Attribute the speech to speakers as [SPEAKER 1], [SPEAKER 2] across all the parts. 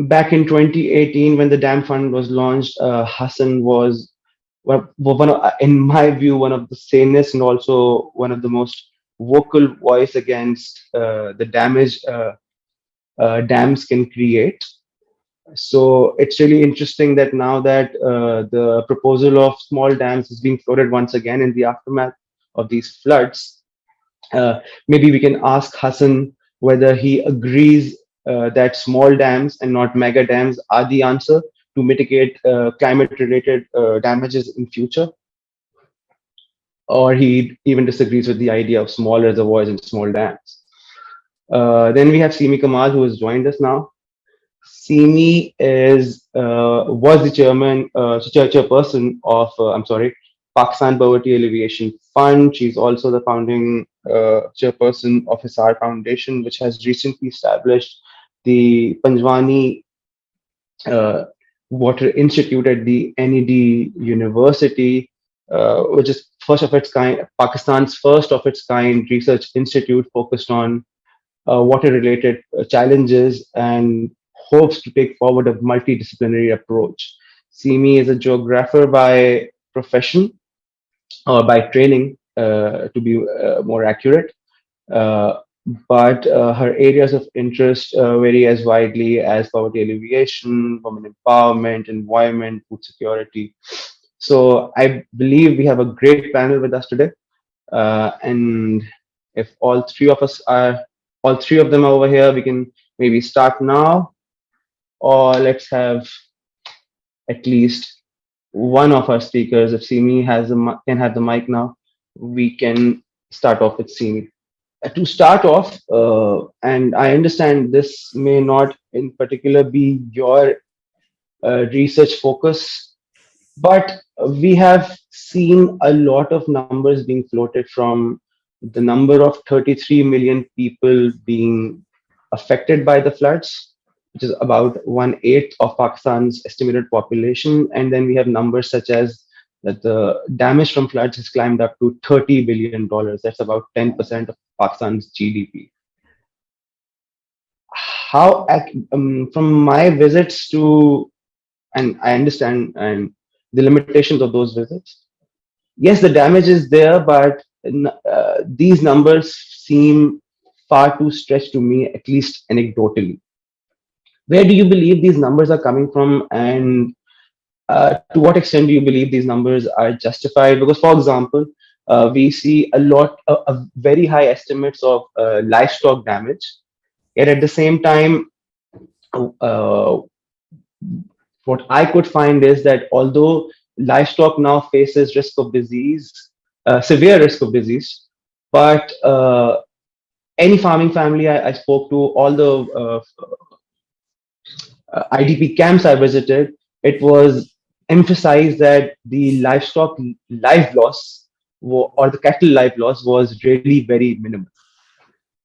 [SPEAKER 1] back in 2018, when the dam fund was launched, Hassan was in my view, one of the sanest and also one of the most vocal voice against the damage dams can create. So it's really interesting that now that the proposal of small dams is being floated once again in the aftermath of these floods, maybe we can ask Hassan whether he agrees that small dams and not mega dams are the answer to mitigate climate-related damages in future, or he even disagrees with the idea of small reservoirs and small dams. Then we have Simi Kamal, who has joined us now. Simi is was the chairperson of Pakistan Poverty Alleviation Fund. She's also the founding chairperson of Hisar Foundation, which has recently established the Panjwani uh, Water Institute at the NED University, which is first of its kind, Pakistan's first of its kind research institute focused on water-related challenges and hopes to take forward a multidisciplinary approach. Simi is a geographer by profession or by training, to be more accurate. Uh, but her areas of interest vary as widely as poverty alleviation, women empowerment, environment, food security. So I believe we have a great panel with us today. And if all three of them are over here, we can maybe start now, or let's have at least one of our speakers. If Simi can have the mic now, we can start off with Simi. To start off, and I understand this may not in particular be your research focus, but we have seen a lot of numbers being floated from the number of 33 million people being affected by the floods, which is about 1/8 of Pakistan's estimated population. And then we have numbers such as that the damage from floods has climbed up to $30 billion. That's about 10% of Pakistan's GDP. From my visits to, and I understand and the limitations of those visits, yes, the damage is there, but these numbers seem far too stretched to me, at least anecdotally. Where do you believe these numbers are coming from, and to what extent do you believe these numbers are justified? Because, for example, we see a very high estimates of livestock damage, yet at the same time, uh, what I could find is that although livestock now faces risk of disease, severe risk of disease, but any farming family I spoke to, all the IDP camps I visited, it was emphasized that the livestock life loss or the cattle life loss was really very minimal.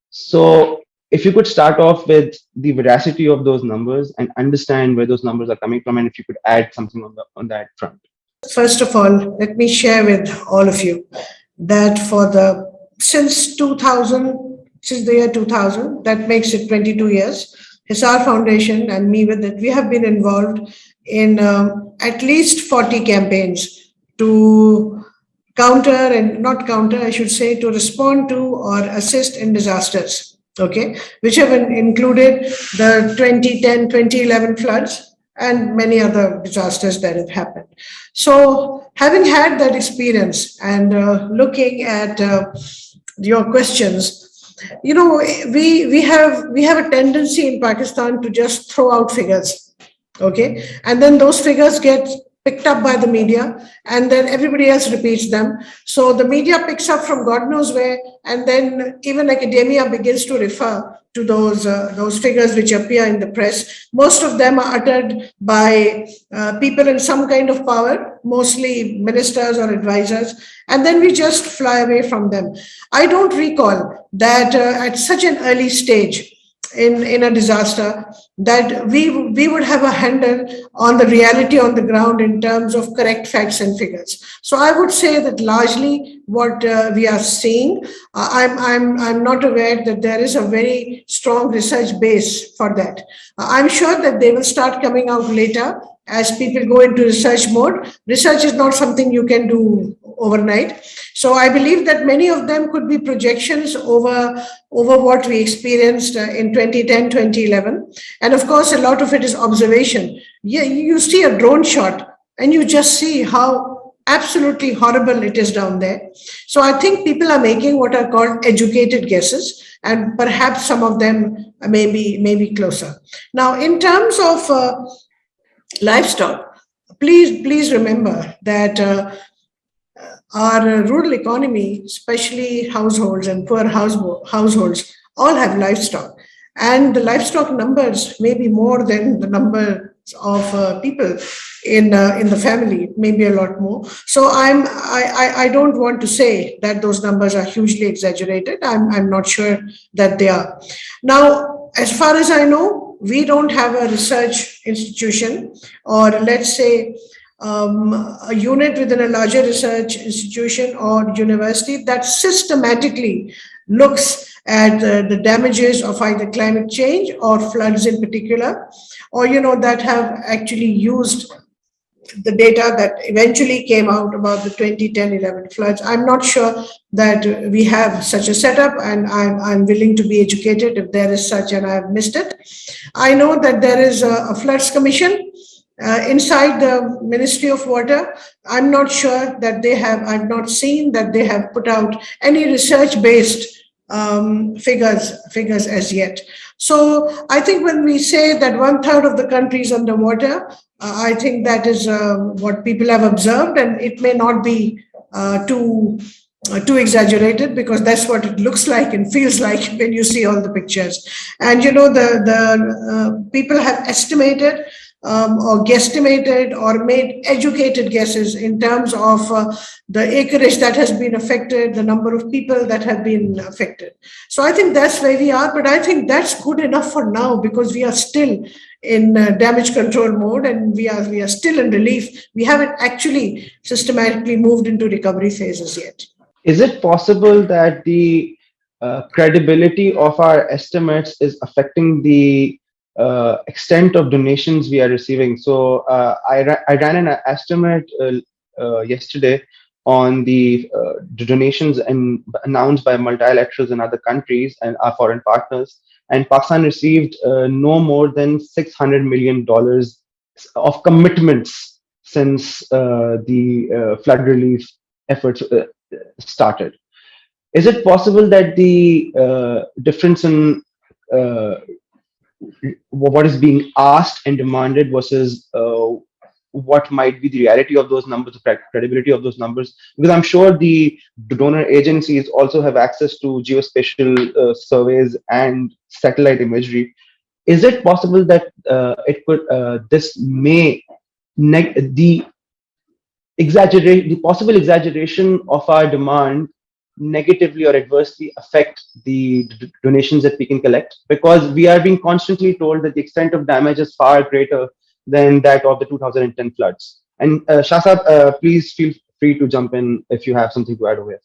[SPEAKER 1] So if you could start off with the veracity of those numbers and understand where those numbers are coming from, and if you could add something on that front.
[SPEAKER 2] First of all, let me share with all of you that since the year 2000, that makes it 22 years, Hisar Foundation and me with it, we have been involved in at least 40 campaigns to I should say, to respond to or assist in disasters, okay, which have included the 2010, 2011 floods and many other disasters that have happened. So having had that experience and looking at your questions, we have a tendency in Pakistan to just throw out figures, okay, and then those figures get picked up by the media, and then everybody else repeats them. So the media picks up from God knows where, and then even academia begins to refer to those figures which appear in the press. Most of them are uttered by people in some kind of power, mostly ministers or advisors, and then we just fly away from them. I don't recall that at such an early stage in a disaster, that we would have a handle on the reality on the ground in terms of correct facts and figures. So I would say that largely what we are seeing, I'm not aware that there is a very strong research base for that. I'm sure that they will start coming out later as people go into research mode. Research is not something you can do overnight. So I believe that many of them could be projections over what we experienced in 2010, 2011. And of course, a lot of it is observation. Yeah, you see a drone shot and you just see how absolutely horrible it is down there. So I think people are making what are called educated guesses, and perhaps some of them may be closer. Now, in terms of livestock, please remember that our rural economy, especially households and poor households, all have livestock, and the livestock numbers may be more than the number of people in the family, maybe a lot more. So I don't want to say that those numbers are hugely exaggerated. I'm not sure that they are. Now, as far as I know, we don't have a research institution, or let's say a unit within a larger research institution or university that systematically looks at the damages of either climate change or floods in particular, or that have actually used the data that eventually came out about the 2010-11 floods. I'm not sure that we have such a setup, and I'm willing to be educated if there is such and I've missed it. I know that there is a floods commission inside the Ministry of Water. I'm not sure that I've not seen that they have put out any research-based figures as yet. So I think when we say that 1/3 of the country is underwater, I think that is what people have observed, and it may not be too exaggerated, because that's what it looks like and feels like when you see all the pictures. And the people have estimated or guesstimated or made educated guesses in terms of the acreage that has been affected, the number of people that have been affected. So I think that's where we are, but I think that's good enough for now, because we are still in damage control mode, and we are still in relief. We haven't actually systematically moved into recovery phases yet.
[SPEAKER 1] Is it possible that the credibility of our estimates is affecting the extent of donations we are receiving? So I ran an estimate yesterday on the donations announced by multilaterals in other countries and our foreign partners, and Pakistan received no more than $600 million of commitments since the flood relief efforts started. Is it possible that the difference in what is being asked and demanded versus what might be the reality of those numbers, the credibility of those numbers? Because I'm sure the donor agencies also have access to geospatial surveys and satellite imagery. Is it possible that this may the possible exaggeration of our demand negatively or adversely affect the donations that we can collect, because we are being constantly told that the extent of damage is far greater than that of the 2010 floods? And Shasab, please feel free to jump in if you have something to add over here.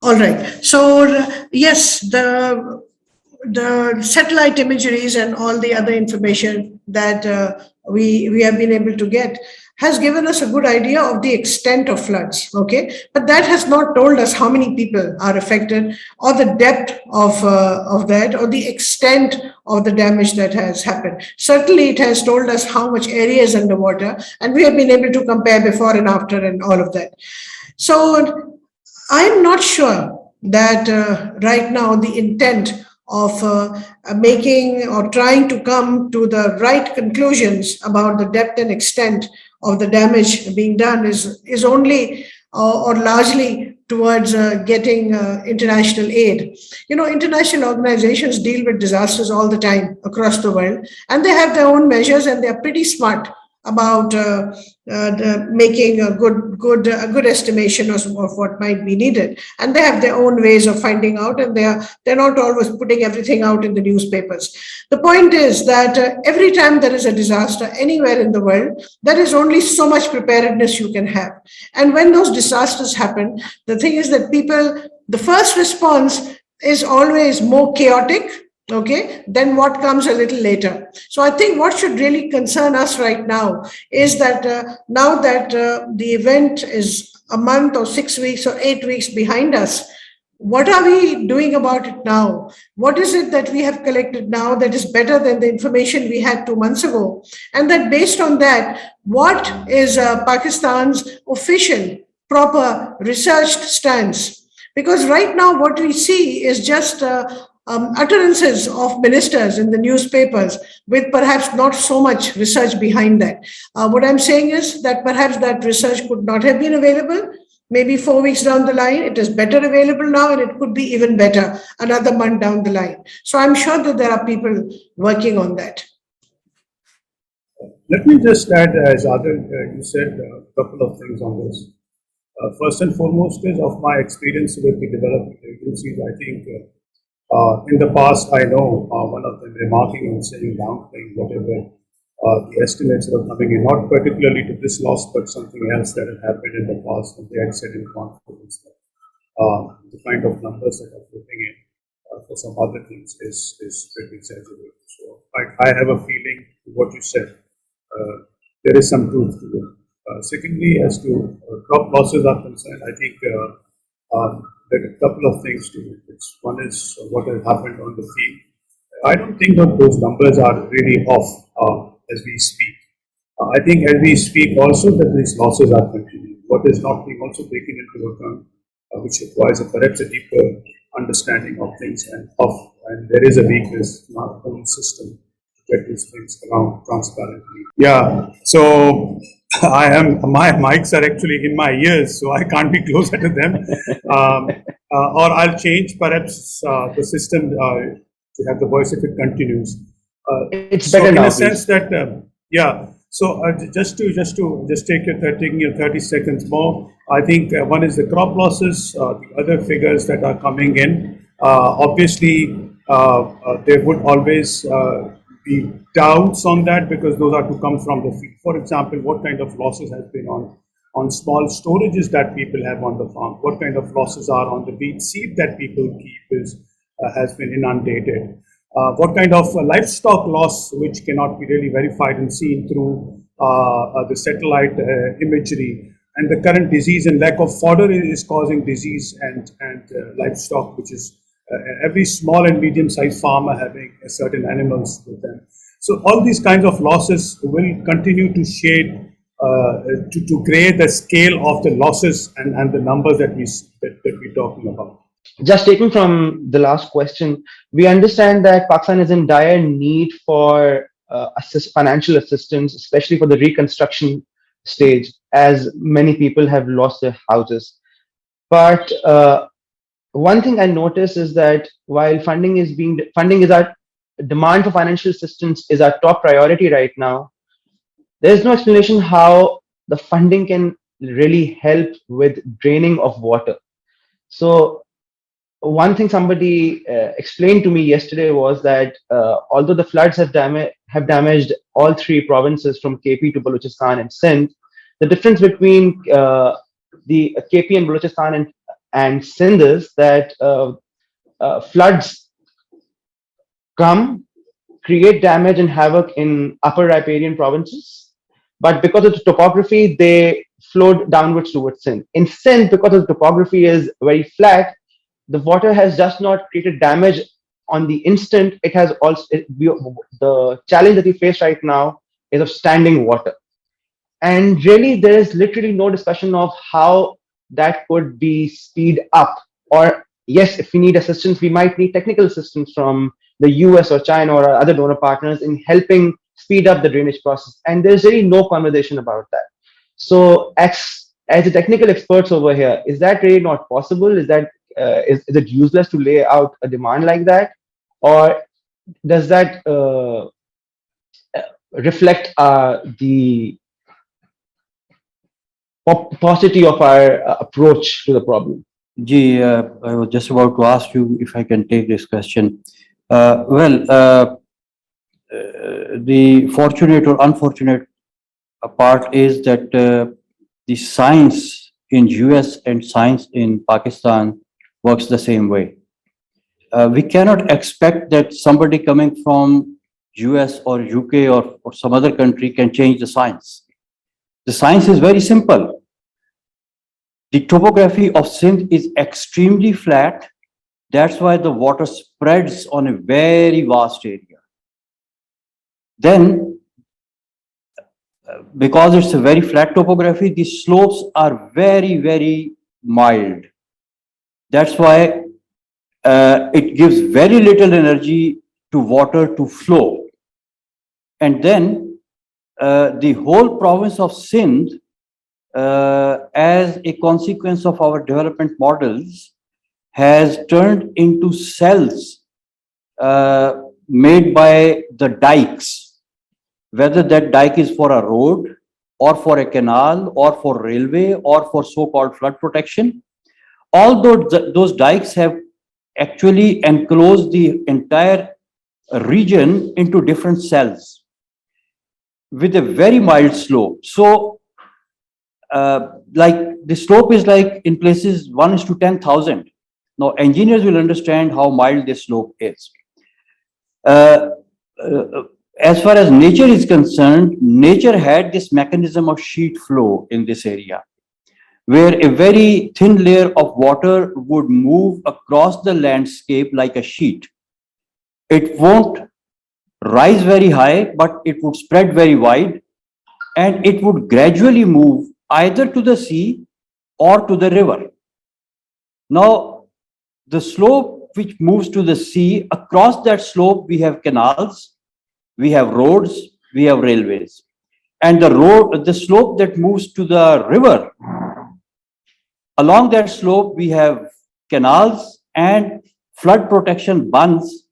[SPEAKER 2] All right. So yes, the satellite imageries and all the other information that we have been able to get has given us a good idea of the extent of floods, okay? But that has not told us how many people are affected, or the depth of that, or the extent of the damage that has happened. Certainly, it has told us how much area is underwater, and we have been able to compare before and after and all of that. So I'm not sure that right now the intent of making or trying to come to the right conclusions about the depth and extent of the damage being done is only or largely towards getting international aid. International organizations deal with disasters all the time across the world, and they have their own measures, and they're pretty smart about making a good estimation of what might be needed, and they have their own ways of finding out, and they're not always putting everything out in the newspapers. The point is that every time there is a disaster anywhere in the world, there is only so much preparedness you can have, and when those disasters happen, the thing is that the first response is always more chaotic, okay, then what comes a little later. So I think what should really concern us right now is that now that the event is a month or 6 weeks or 8 weeks behind us, what are we doing about it now? What is it that we have collected now that is better than the information we had 2 months ago? And that based on that, what is Pakistan's official, proper, researched stance? Because right now, what we see is just utterances of ministers in the newspapers with perhaps not so much research behind that. What I'm saying is that perhaps that research could not have been available. Maybe 4 weeks down the line, it is better available now, and it could be even better another month down the line. So I'm sure that there are people working on that.
[SPEAKER 3] Let me just add, as other you said, a couple of things on this. First and foremost is of my experience with the development agencies. I think in the past, I know one of them remarking and saying, downplaying whatever the estimates were coming in, not particularly to this loss, but something else that had happened in the past, and they had said in confidence that the kind of numbers that are flipping in for some other things is pretty exaggerated. So I have a feeling what you said, there is some truth to it. Secondly, as to crop losses are concerned, I think there are a couple of things to it. One is what has happened on the field. I don't think that those numbers are really off as we speak. I think as we speak also that these losses are continuing. What is not being also taken into account, which requires perhaps a deeper understanding of things, and there is a weakness in our own system to get these things around transparently. Yeah, so my mics are actually in my ears, so I can't be closer to them. Or I'll change perhaps the system to have the voice if it continues.
[SPEAKER 1] It's
[SPEAKER 3] So
[SPEAKER 1] better
[SPEAKER 3] in
[SPEAKER 1] now,
[SPEAKER 3] a sense
[SPEAKER 1] please.
[SPEAKER 3] that yeah. So just taking your 30 seconds more. I think one is the crop losses. The other figures that are coming in. Obviously, there would always be doubts on that because those are to come from the field. For example, what kind of losses has been on small storages that people have on the farm? What kind of losses are on the wheat seed that people keep has been inundated? What kind of livestock loss, which cannot be really verified and seen through the satellite imagery, and the current disease and lack of fodder is causing disease and livestock, which is every small and medium-sized farmer having certain animals with them. So all these kinds of losses will continue to shade to create the scale of the losses and the numbers that we're talking about.
[SPEAKER 1] Just taking from the last question, we understand that Pakistan is in dire need for financial assistance, especially for the reconstruction stage, as many people have lost their houses. But one thing I noticed is that while funding is our demand for financial assistance is our top priority right now, there is no explanation how the funding can really help with draining of water. So one thing somebody explained to me yesterday was that although the floods have damaged all three provinces from KP to Balochistan and Sindh, the difference between the KP and Balochistan and Sindh is that floods come, create damage and havoc in upper riparian provinces, but because of the topography, they flowed downwards towards Sindh. In Sindh, because the topography is very flat, the water has just not created damage on the instant. It has also the challenge that we face right now is of standing water, and really there is literally no discussion of how that could be speed up. Or yes, if we need assistance, we might need technical assistance from the US or China or other donor partners in helping speed up the drainage process, and there's really no conversation about that. So as a technical experts over here, is that really not possible? Is it useless to lay out a demand like that, or does that reflect the paucity of our approach to the problem.
[SPEAKER 4] Ji, I was just about to ask you if I can take this question. The fortunate or unfortunate part is that the science in US and science in Pakistan works the same way. We cannot expect that somebody coming from US or UK or some other country can change the science. The science is very simple. The topography of Sindh is extremely flat. That's why the water spreads on a very vast area. Then, because it's a very flat topography, the slopes are very, very mild. That's why it gives very little energy to water to flow. And then the whole province of Sindh, as a consequence of our development models, has turned into cells made by the dikes, whether that dike is for a road or for a canal or for railway or for so-called flood protection. All those dikes have actually enclosed the entire region into different cells with a very mild slope. So like the slope is like in places 1:10,000. Now engineers will understand how mild this slope is. As far as nature is concerned, nature had this mechanism of sheet flow in this area, where a very thin layer of water would move across the landscape like a sheet. It won't rise very high, but it would spread very wide, and it would gradually move either to the sea or to the river. Now, the slope which moves to the sea, across that slope, we have canals, we have roads, we have railways. And the slope that moves to the river, along that slope, we have canals and flood protection bunds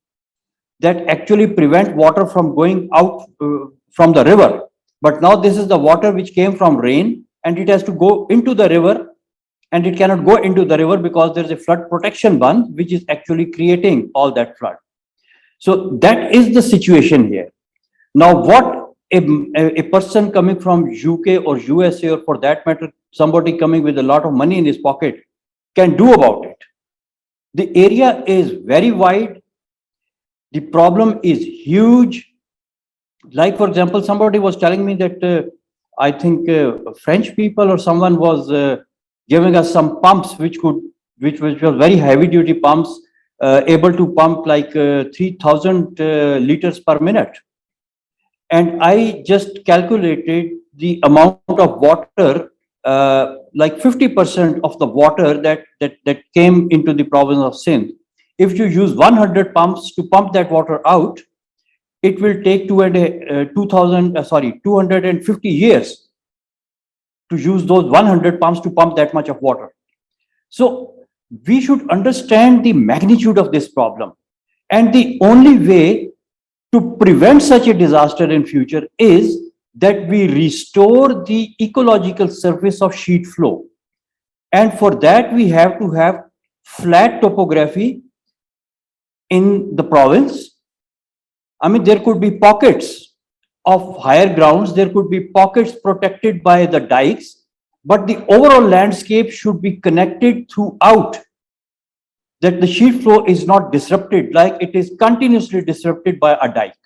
[SPEAKER 4] that actually prevent water from going out from the river. But now this is the water which came from rain, and it has to go into the river, and it cannot go into the river because there is a flood protection bund which is actually creating all that flood. So that is the situation here. Now, what a person coming from UK or USA, or for that matter, somebody coming with a lot of money in his pocket, can do about it? The area is very wide. The problem is huge. Like, for example, somebody was telling me that I think French people or someone was giving us some pumps which was very heavy duty pumps, able to pump like 3,000 liters per minute. And I just calculated the amount of water, like 50% of the water that came into the province of Sindh. If you use 100 pumps to pump that water out, it will take 250 years to use those 100 pumps to pump that much of water. So we should understand the magnitude of this problem. And the only way to prevent such a disaster in future is that we restore the ecological surface of sheet flow. And for that, we have to have flat topography in the province. I mean, there could be pockets of higher grounds, there could be pockets protected by the dikes, but the overall landscape should be connected throughout, that the sheet flow is not disrupted like it is continuously disrupted by a dike.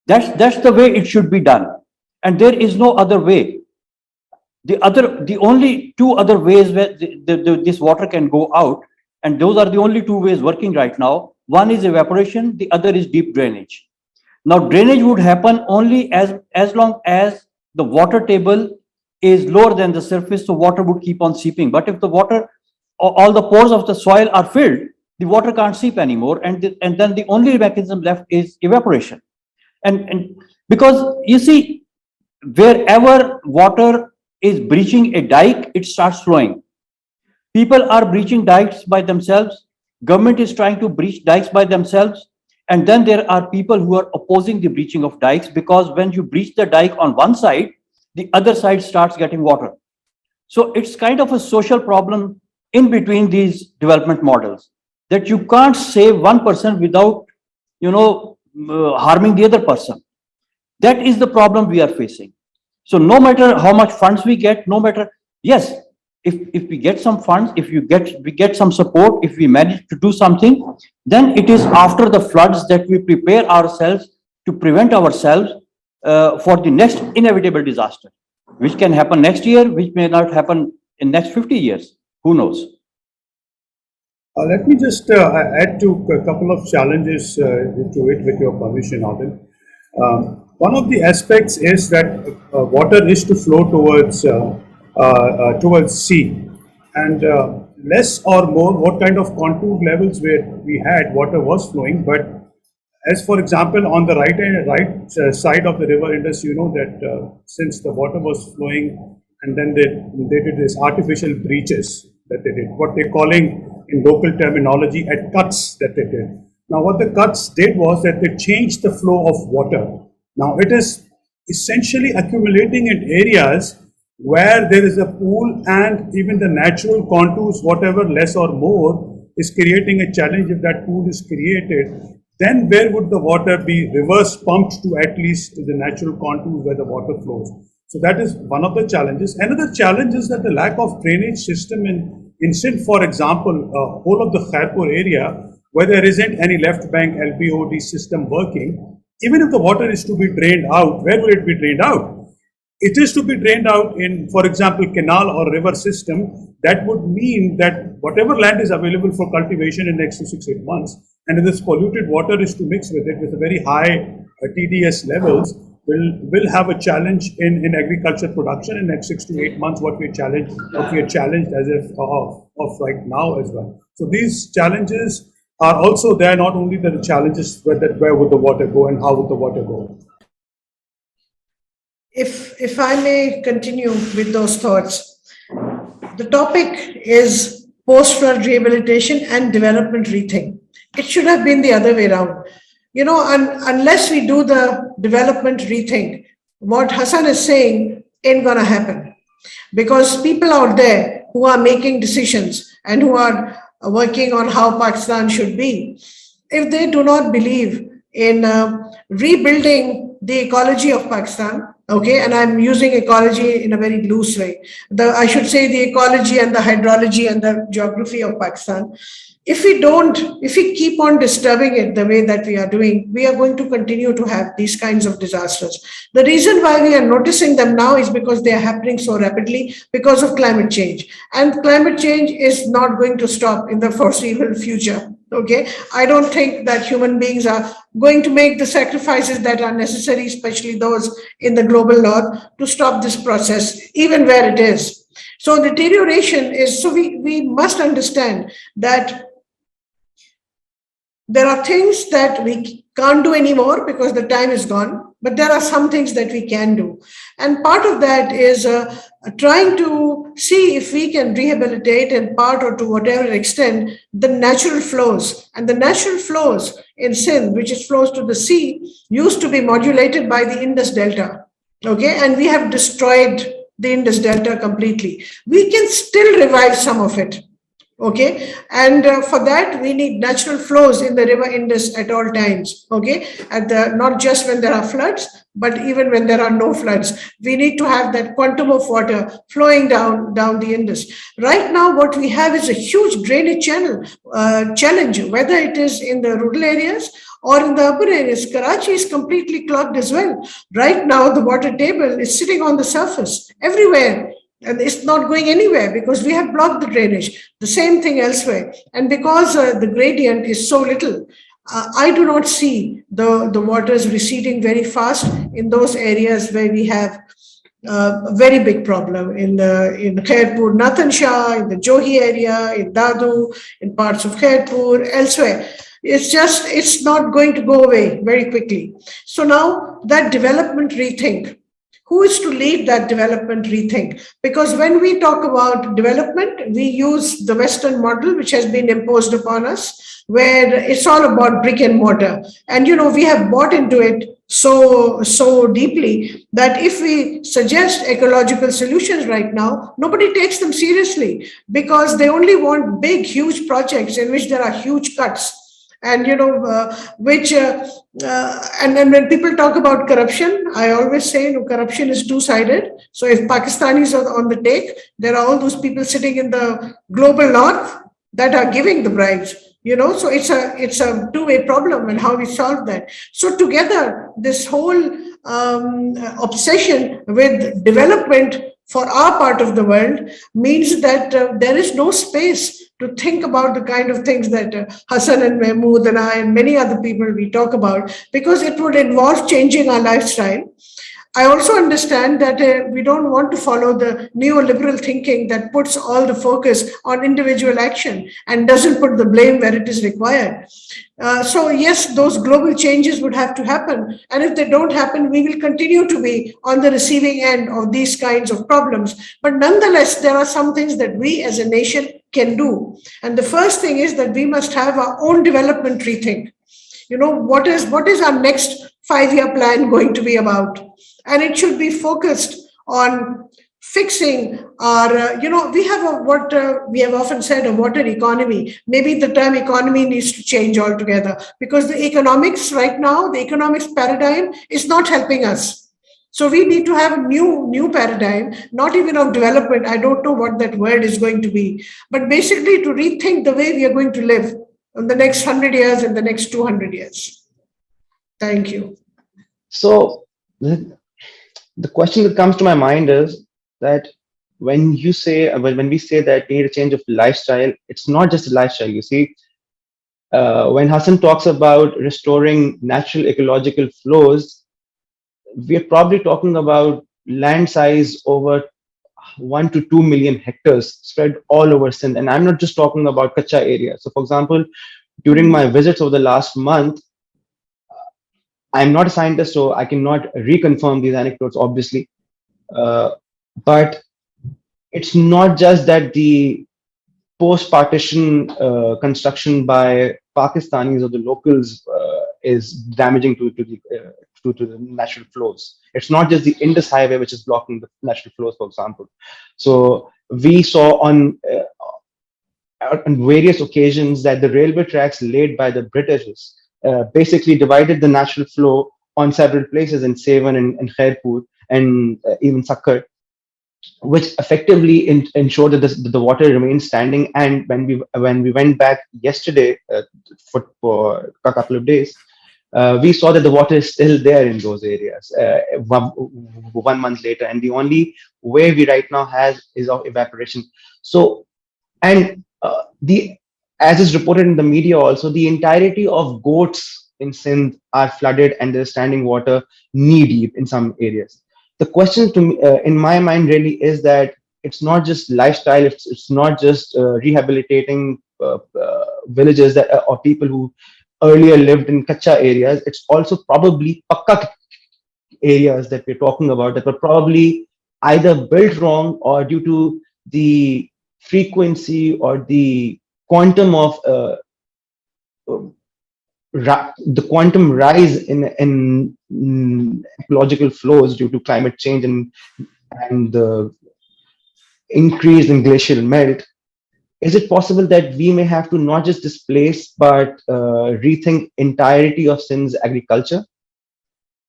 [SPEAKER 4] That's the way it should be done. And there is no other way. The only two other ways where this water can go out, and those are the only two ways working right now. One is evaporation, the other is deep drainage. Now, drainage would happen only as long as the water table is lower than the surface, so water would keep on seeping. But if the water, all the pores of the soil are filled, the water can't seep anymore, and then the only mechanism left is evaporation. And because you see, wherever water is breaching a dike, it starts flowing. People are breaching dikes by themselves. Government is trying to breach dikes by themselves. And then there are people who are opposing the breaching of dikes, because when you breach the dike on one side, the other side starts getting water. So it's kind of a social problem in between these development models, that you can't save one person without, harming the other person. That is the problem we are facing. So no matter how much funds we get, no matter, yes, if we get some funds, if we get some support, if we manage to do something, then it is after the floods that we prepare ourselves to prevent ourselves for the next inevitable disaster, which can happen next year, which may not happen in next 50 years. Who knows?
[SPEAKER 3] Let me just add to a couple of challenges to it, with your permission, Adil. One of the aspects is that water is to flow towards sea, and less or more, what kind of contour levels where we had water was flowing. But as for example, on the right side of the river Indus, you know that since the water was flowing, and then they did this artificial breaches that they did, what they're calling in local terminology at cuts that they did. Now, what the cuts did was that they changed the flow of water. Now, it is essentially accumulating in areas where there is a pool, and even the natural contours, whatever less or more, is creating a challenge. If that pool is created, then where would the water be reverse pumped to, at least to the natural contours where the water flows? So that is one of the challenges. Another challenge is that the lack of drainage system in Sindh, for example, whole of the Khairpur area, where there isn't any left bank LBOD system working. Even if the water is to be drained out, where will it be drained out? It is to be drained out in, for example, canal or river system. That would mean that whatever land is available for cultivation in next 6-8 months, and if this polluted water is to mix with it with a very high TDS levels, will have a challenge in agriculture production in next 6 to 8 months. What we are challenged as of right now as well. So these challenges are also there. Not only the challenges where would the water go and how would the water go.
[SPEAKER 2] If I may continue with those thoughts, the topic is post-flood rehabilitation and development rethink. It should have been the other way around. Unless we do the development rethink, what Hassan is saying ain't gonna happen, because people out there who are making decisions and who are working on how Pakistan should be, if they do not believe in rebuilding the ecology of Pakistan, okay, and I'm using ecology in a very loose way, I should say the ecology and the hydrology and the geography of Pakistan. If we keep on disturbing it the way that we are doing, we are going to continue to have these kinds of disasters. The reason why we are noticing them now is because they are happening so rapidly because of climate change. And climate change is not going to stop in the foreseeable future. Okay, I don't think that human beings are going to make the sacrifices that are necessary, especially those in the global north, to stop this process, even where it is. So deterioration is, so we must understand that there are things that we can't do anymore because the time is gone, but there are some things that we can do. And part of that is trying to see if we can rehabilitate, in part or to whatever extent, the natural flows. And the natural flows in Sindh, which is flows to the sea, used to be modulated by the Indus Delta. Okay, and we have destroyed the Indus Delta completely. We can still revive some of it. Okay, and for that we need natural flows in the river Indus at all times. Okay, not just when there are floods, but even when there are no floods, we need to have that quantum of water flowing down the Indus. Right now, what we have is a huge drainage challenge, whether it is in the rural areas or in the urban areas. Karachi is completely clogged as well. Right now, the water table is sitting on the surface everywhere. And it's not going anywhere because we have blocked the drainage. The same thing elsewhere. And because the gradient is so little, I do not see the waters receding very fast in those areas where we have a very big problem in Khairpur, Nathan Shah, in the Johi area, in Dadu, in parts of Khairpur, elsewhere. It's not going to go away very quickly. So now that development rethink, who is to lead that development rethink? Because when we talk about development, we use the Western model, which has been imposed upon us, where it's all about brick and mortar. And, we have bought into it so deeply that if we suggest ecological solutions right now, nobody takes them seriously, because they only want big, huge projects in which there are huge cuts. And and then when people talk about corruption, I always say, corruption is two-sided. So if Pakistanis are on the take, there are all those people sitting in the global north that are giving the bribes. So it's a two-way problem, and how we solve that. So together, this whole obsession with development for our part of the world means that there is no space to think about the kind of things that Hassan and Mahmood and I and many other people we talk about, because it would involve changing our lifestyle. I also understand that we don't want to follow the neoliberal thinking that puts all the focus on individual action and doesn't put the blame where it is required. So yes, those global changes would have to happen. And if they don't happen, we will continue to be on the receiving end of these kinds of problems. But nonetheless, there are some things that we as a nation can do. And the first thing is that we must have our own development rethink. What is our next 5-year plan going to be about? And it should be focused on fixing our, we have what we have often said, a water economy. Maybe the term economy needs to change altogether, because the economics right now, the economics paradigm is not helping us. So we need to have a new paradigm, not even of development. I don't know what that word is going to be, but basically to rethink the way we are going to live in the next 100 years and the next 200 years. Thank you.
[SPEAKER 1] So the question that comes to my mind is that when we say that we need a change of lifestyle, it's not just a lifestyle. You see, when Hassan talks about restoring natural ecological flows, we're probably talking about land size over 1 to 2 million hectares spread all over Sindh. And I'm not just talking about Kacha area. So for example, during my visits over the last month, I'm not a scientist, so I cannot reconfirm these anecdotes, obviously. But it's not just that the post-partition construction by Pakistanis or the locals is damaging to the natural flows. It's not just the Indus Highway which is blocking the natural flows, for example. So we saw on various occasions that the railway tracks laid by the British basically divided the natural flow on several places in Sevan and Khairpur and even Sakkar, which effectively ensured that the water remained standing. And when we went back yesterday for a couple of days, we saw that the water is still there in those areas 1 month later, and the only way we right now have is of evaporation. So, and as is reported in the media also, the entirety of goats in Sindh are flooded and there's standing water knee deep in some areas. The question to me, in my mind, really is that it's not just lifestyle, it's not just rehabilitating villages that or people who earlier lived in Kacha areas. It's also probably Pakka areas that we're talking about that were probably either built wrong or due to the frequency or the quantum of the quantum rise in ecological flows due to climate change and the increase in glacial melt. Is it possible that we may have to not just displace but rethink entirety of Sindh's agriculture?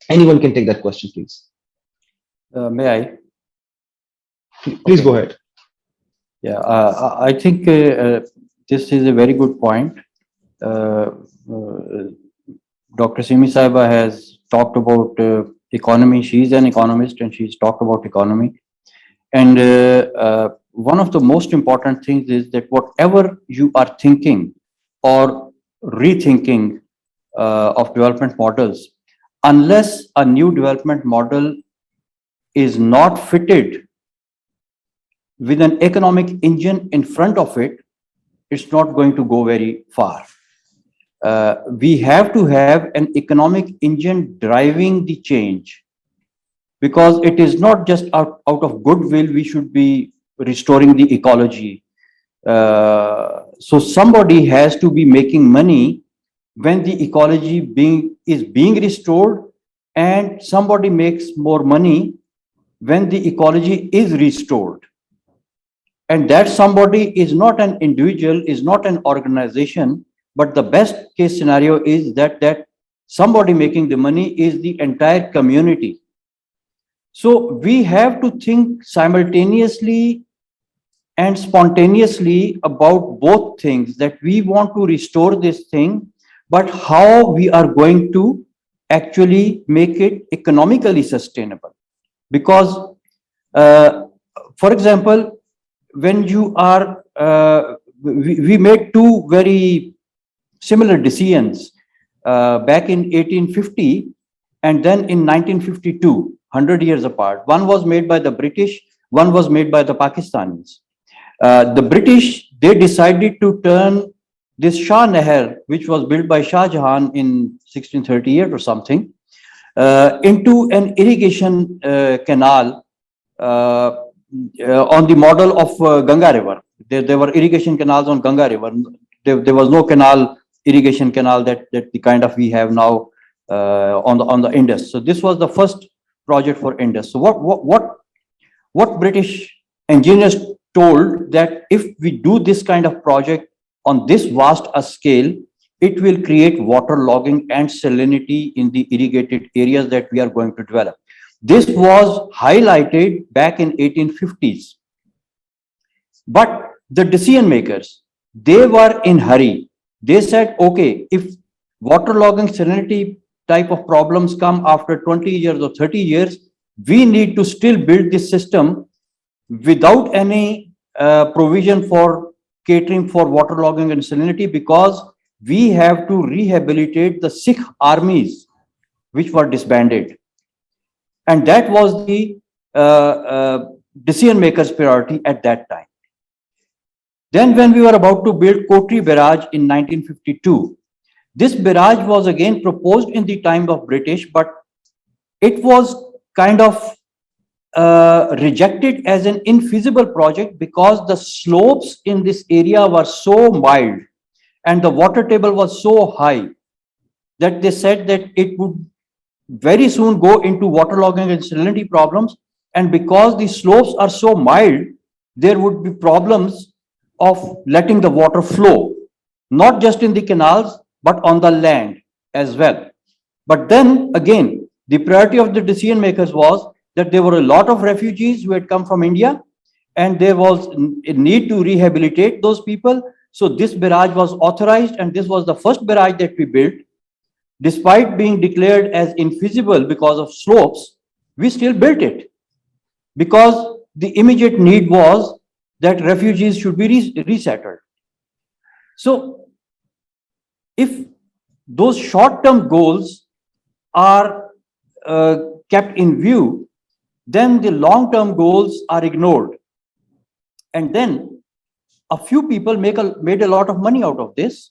[SPEAKER 1] Anyone can take that question, please.
[SPEAKER 4] May I?
[SPEAKER 1] Please go ahead.
[SPEAKER 4] Yeah, I think this is a very good point. Dr. Simi Saiba has talked about economy. She's an economist and she's talked about economy. And one of the most important things is that whatever you are thinking or rethinking of development models, unless a new development model is not fitted with an economic engine in front of it, it's not going to go very far. We have to have an economic engine driving the change. because it is not just out of goodwill we should be restoring the ecology. So somebody has to be making money when the ecology is being restored, and somebody makes more money when the ecology is restored. And that somebody is not an individual, is not an organization, but the best case scenario is that somebody making the money is the entire community. So we have to think simultaneously and spontaneously about both things, that we want to restore this thing, but how we are going to actually make it economically sustainable. Because, for example, when you are, we made two very similar decisions back in 1850 and then in 1952, 100 years apart. One was made by the British, one was made by the Pakistanis. The British, they decided to turn this Shah Nahar, which was built by Shah Jahan in 1638 or something, into an irrigation canal on the model of Ganga River. There were irrigation canals on Ganga River. There was no irrigation canal that the kind of we have now on the Indus. So this was the first project for Indus. So what British engineers told, that if we do this kind of project on this vast a scale, it will create water logging and salinity in the irrigated areas that we are going to develop. This was highlighted back in 1850s. But the decision makers, they were in hurry. They said, okay, if water logging salinity type of problems come after 20 years or 30 years, we need to still build this system without any provision for catering for water logging and salinity, because we have to rehabilitate the Sikh armies which were disbanded. And that was the decision makers' priority at that time. Then when we were about to build Kotri Barrage in 1952, this barrage was again proposed in the time of British, but it was kind of rejected as an infeasible project because the slopes in this area were so mild and the water table was so high that they said that it would very soon go into waterlogging and salinity problems. And because the slopes are so mild, there would be problems of letting the water flow, not just in the canals, but on the land as well. But then again, the priority of the decision makers was that there were a lot of refugees who had come from India, and there was a need to rehabilitate those people. So this barrage was authorized, and this was the first barrage that we built. Despite being declared as infeasible because of slopes, we still built it because the immediate need was that refugees should be resettled. So if those short-term goals are kept in view, then the long-term goals are ignored. And then a few people made a lot of money out of this.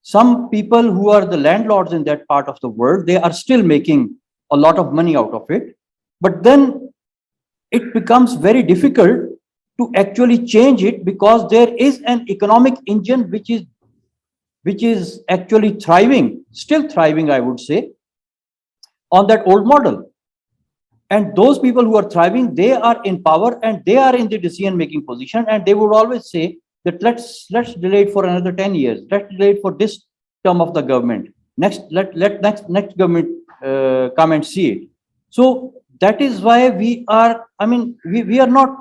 [SPEAKER 4] Some people who are the landlords in that part of the world, they are still making a lot of money out of it. But then it becomes very difficult to actually change it, because there is an economic engine which is actually thriving, still thriving, I would say, on that old model. And those people who are thriving, they are in power and they are in the decision-making position, and they would always say that let's delay it for another 10 years. Let's delay it for this term of the government. Next government come and see it. So that is why we are not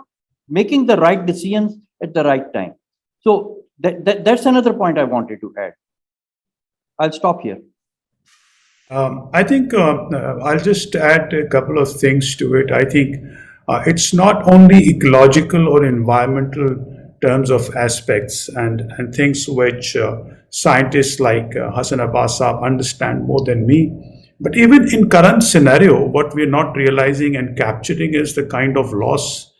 [SPEAKER 4] making the right decisions at the right time. So that's another point I wanted to add. I'll stop here.
[SPEAKER 3] I think I'll just add a couple of things to it. I think it's not only ecological or environmental terms of aspects and things which scientists like Hassan Abbas Saab understand more than me. But even in current scenario, what we're not realizing and capturing is the kind of loss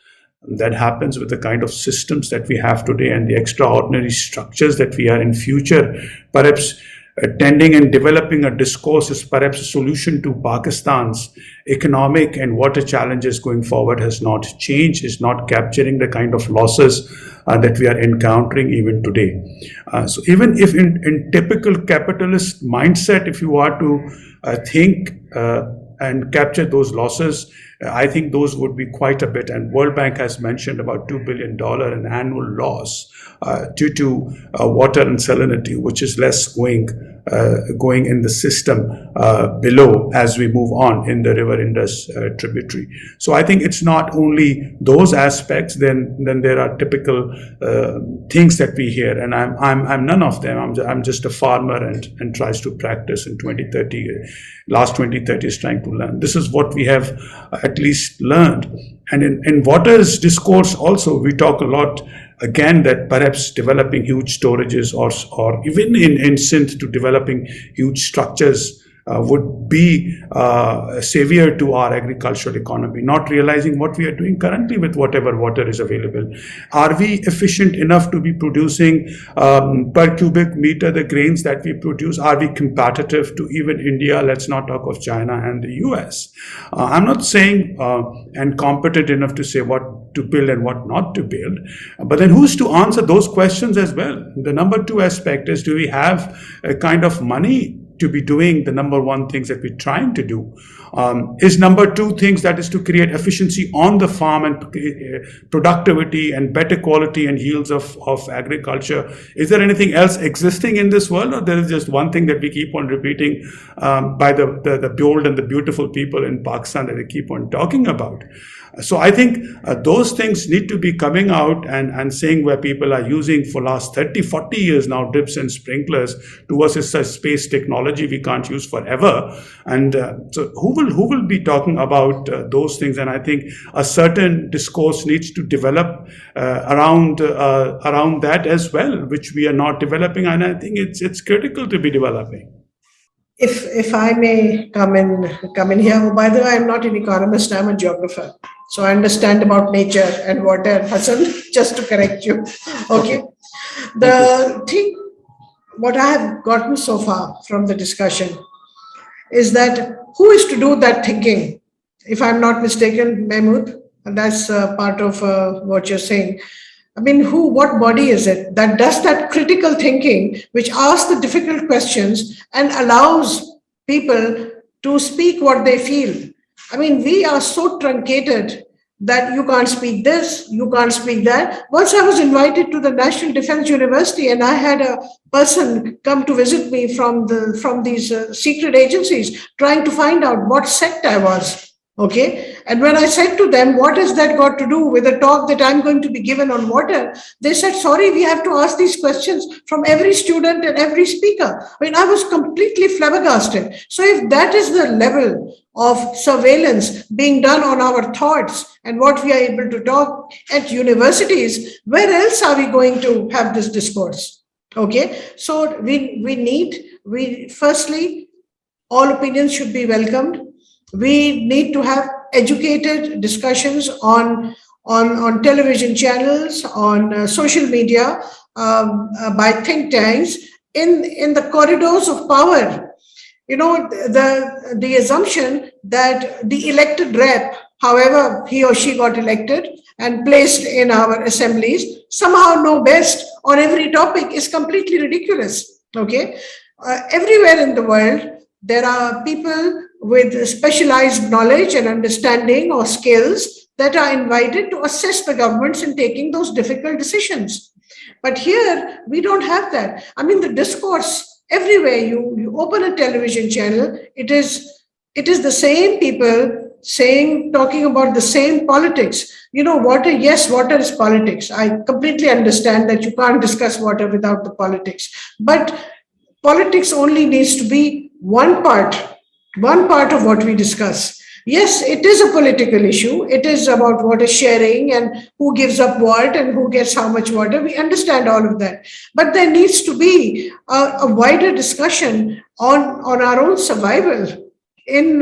[SPEAKER 3] that happens with the kind of systems that we have today and the extraordinary structures that we are in future perhaps tending and developing a discourse is perhaps a solution to Pakistan's economic and water challenges going forward has not changed, is not capturing the kind of losses that we are encountering even today. So even if in typical capitalist mindset, if you are to think and capture those losses, I think those would be quite a bit. And World Bank has mentioned about $2 billion in annual loss due to water and salinity, which is less going in the system below as we move on in the River Indus tributary. So I think it's not only those aspects. Then there are typical things that we hear, and I'm none of them. I'm just a farmer and tries to practice in 2030. Last 2030 is trying to learn. This is what we have at least learned. And in water's discourse also, we talk a lot again that perhaps developing huge storages or even in synth to developing huge structures would be savior to our agricultural economy, not realizing what we are doing currently with whatever water is available. Are we efficient enough to be producing per cubic meter the grains that we produce? Are we competitive to even India? Let's not talk of China and the US. I'm not saying and competent enough to say what to build and what not to build, but then who's to answer those questions as well? The number two aspect is, do we have a kind of money to be doing the number one things that we're trying to do? Is number two things that is to create efficiency on the farm and productivity and better quality and yields of agriculture. Is there anything else existing in this world, or there is just one thing that we keep on repeating by the bold and the beautiful people in Pakistan that they keep on talking about? So I think those things need to be coming out and saying where people are using for last 30, 40 years now drips and sprinklers towards a space technology we can't use forever. And so who will be talking about those things? And I think a certain discourse needs to develop around that as well, which we are not developing. And I think it's critical to be developing.
[SPEAKER 2] If I may come in here. Oh, by the way, I'm not an economist, I'm a geographer. So I understand about nature and water, Hassan, just to correct you. Okay. The thing, what I have gotten so far from the discussion is that who is to do that thinking? If I'm not mistaken, Mahmood, and that's part of what you're saying. I mean, what body is it that does that critical thinking, which asks the difficult questions and allows people to speak what they feel? I mean, we are so truncated that you can't speak this, you can't speak that. Once I was invited to the National Defense University, and I had a person come to visit me from these secret agencies, trying to find out what sect I was. Okay. And when I said to them, what has that got to do with a talk that I'm going to be given on water? They said, sorry, we have to ask these questions from every student and every speaker. I mean, I was completely flabbergasted. So if that is the level of surveillance being done on our thoughts and what we are able to talk at universities, where else are we going to have this discourse? Okay. So we firstly, all opinions should be welcomed. We need to have educated discussions on television channels, on social media, by think tanks, in the corridors of power. You know, the assumption that the elected rep, however he or she got elected and placed in our assemblies, somehow know best on every topic is completely ridiculous. Okay, everywhere in the world, there are people with specialized knowledge and understanding or skills that are invited to assist the governments in taking those difficult decisions. But here, we don't have that. I mean, the discourse everywhere, you open a television channel, it is the same people talking about the same politics. You know, water, yes, water is politics. I completely understand that you can't discuss water without the politics. But politics only needs to be one part of what we discuss. Yes, it is a political issue. It is about water sharing and who gives up what and who gets how much water. We understand all of that. But there needs to be a wider discussion on our own survival in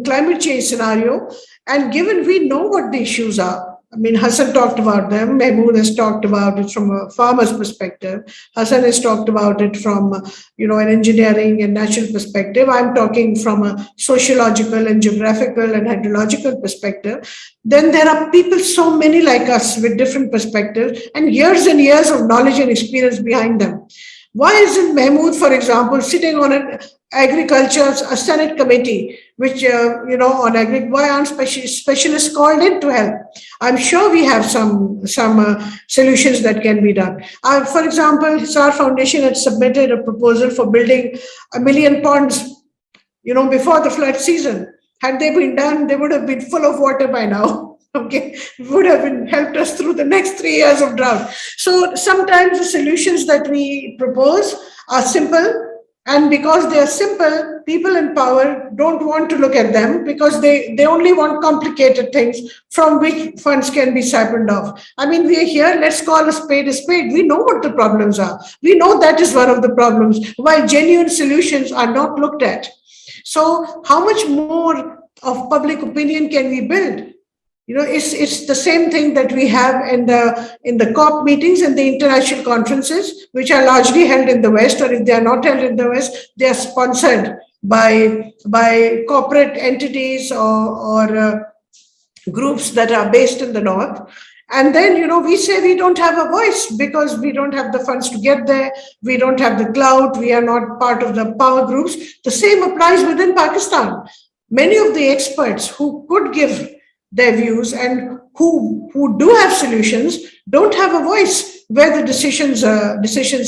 [SPEAKER 2] climate change scenario. And given we know what the issues are, I mean, Hassan talked about them. Mahmood has talked about it from a farmer's perspective. Hassan has talked about it from, an engineering and natural perspective. I'm talking from a sociological and geographical and hydrological perspective. Then there are people, so many like us, with different perspectives and years of knowledge and experience behind them. Why isn't Mahmood, for example, sitting on an a Senate committee, which, on agri? Why aren't specialists called in to help? I'm sure we have some solutions that can be done. For example, Hisar Foundation had submitted a proposal for building 1 million ponds, before the flood season. Had they been done, they would have been full of water by now. Okay, would have been helped us through the next 3 years of drought. So sometimes the solutions that we propose are simple, and because they are simple, people in power don't want to look at them because they only want complicated things from which funds can be siphoned off. I mean, we are here, let's call a spade a spade. We know what the problems are. We know that is one of the problems, while genuine solutions are not looked at. So how much more of public opinion can we build? It's the same thing that we have in the COP meetings and the international conferences, which are largely held in the West, or if they are not held in the West, they are sponsored by corporate entities or groups that are based in the North. And then, we say we don't have a voice because we don't have the funds to get there. We don't have the clout. We are not part of the power groups. The same applies within Pakistan. Many of the experts who could give their views and who do have solutions don't have a voice where the decisions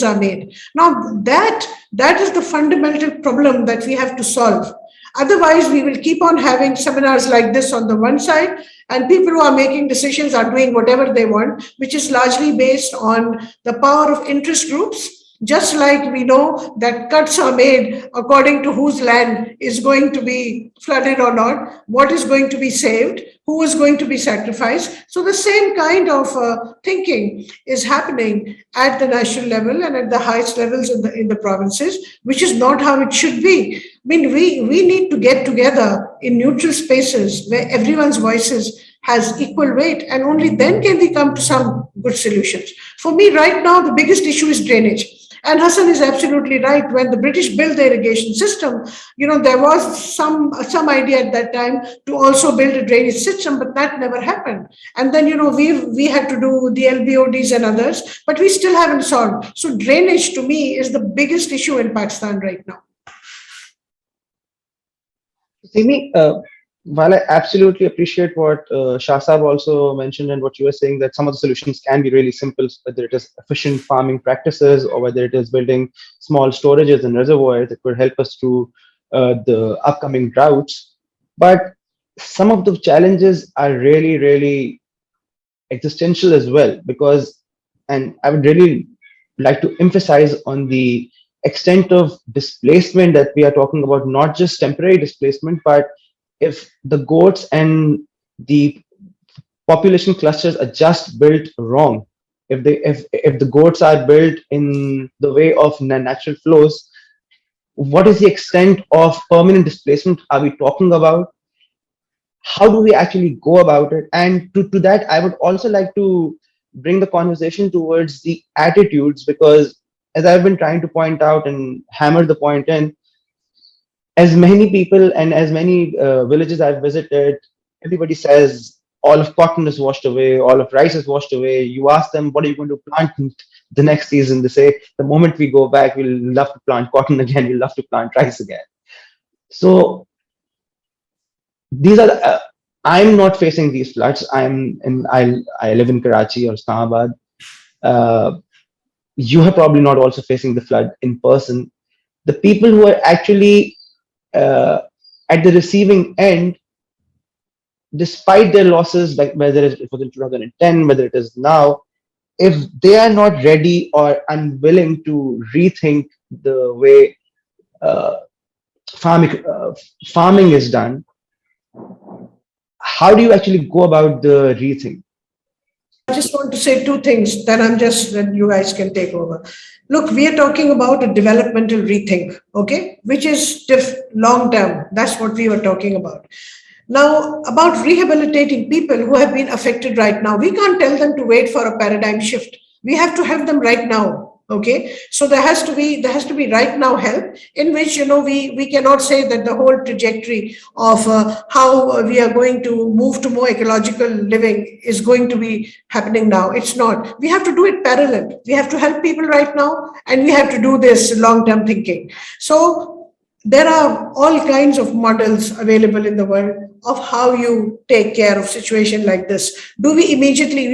[SPEAKER 2] are made. Now that is the fundamental problem that we have to solve. Otherwise, we will keep on having seminars like this on the one side, and people who are making decisions are doing whatever they want, which is largely based on the power of interest groups. Just like we know that cuts are made according to whose land is going to be flooded or not, what is going to be saved, who is going to be sacrificed. So the same kind of thinking is happening at the national level and at the highest levels in the provinces, which is not how it should be. I mean, we need to get together in neutral spaces where everyone's voices has equal weight, and only then can we come to some good solutions. For me, right now, the biggest issue is drainage. And Hassan is absolutely right. When the British built the irrigation system, there was some idea at that time to also build a drainage system, but that never happened. And then, we had to do the LBODs and others, but we still haven't solved. So drainage to me is the biggest issue in Pakistan right now.
[SPEAKER 1] Simi, while I absolutely appreciate what Shah Saab also mentioned and what you were saying, that some of the solutions can be really simple, whether it is efficient farming practices or whether it is building small storages and reservoirs that could help us through the upcoming droughts. But some of the challenges are really, really existential as well, and I would really like to emphasize on the extent of displacement that we are talking about, not just temporary displacement, but if the goats and the population clusters are just built wrong, if the goats are built in the way of natural flows, what is the extent of permanent displacement are we talking about? How do we actually go about it? And to that, I would also like to bring the conversation towards the attitudes, because as I've been trying to point out and hammer the point in, as many people and as many villages I've visited, everybody says all of cotton is washed away, all of rice is washed away. You ask them, what are you going to plant the next season? They say, the moment we go back, we'll love to plant cotton again, we'll love to plant rice again. So these are, I'm not facing these floods. I live in Karachi or Islamabad. You are probably not also facing the flood in person. The people who are actually at the receiving end, despite their losses, like whether it was in 2010, whether it is now, if they are not ready or unwilling to rethink the way farming is done, how do you actually go about the rethink?
[SPEAKER 2] I just want to say two things, then you guys can take over. Look, we are talking about a developmental rethink, okay, which is long term. That's what we were talking about. Now, about rehabilitating people who have been affected right now, we can't tell them to wait for a paradigm shift. We have to help them right now. Okay, so there has to be right now help, in which we cannot say that the whole trajectory of how we are going to move to more ecological living is going to be happening now. It's not. We have to do it parallel. We have to help people right now, and we have to do this long term thinking. So there are all kinds of models available in the world of how you take care of situation like this. Do we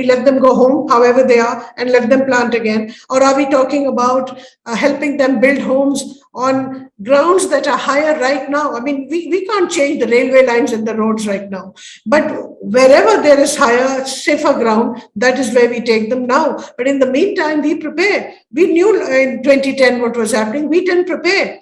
[SPEAKER 2] let them go home however they are and let them plant again, or are we talking about helping them build homes on grounds that are higher right now? I mean, we can't change the railway lines and the roads right now, but wherever there is higher, safer ground, that is where we take them now. But in the meantime, we prepare. We knew in 2010 what was happening. We didn't prepare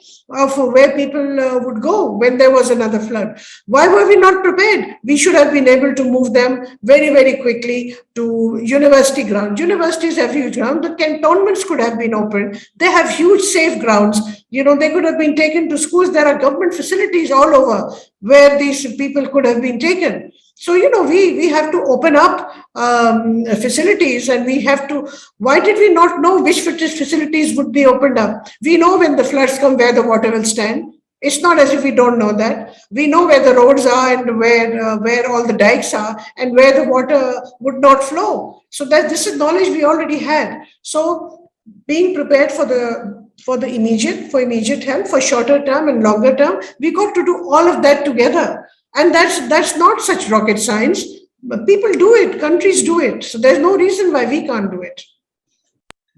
[SPEAKER 2] for where people would go when there was another flood. Why were we not prepared? We should have been able to move them very, very quickly to university ground. Universities have huge ground. The cantonments could have been opened. They have huge safe grounds. They could have been taken to schools. There are government facilities all over where these people could have been taken. So, we have to open up facilities, and we have to. Why did we not know which facilities would be opened up? We know when the floods come where the water will stand. It's not as if we don't know that. We know where the roads are and where all the dikes are and where the water would not flow. So that this is knowledge we already had. So being prepared for the immediate help, for shorter term and longer term, we got to do all of that together. And that's not such rocket science. But people do it, countries do it. So there's no reason why we can't do it.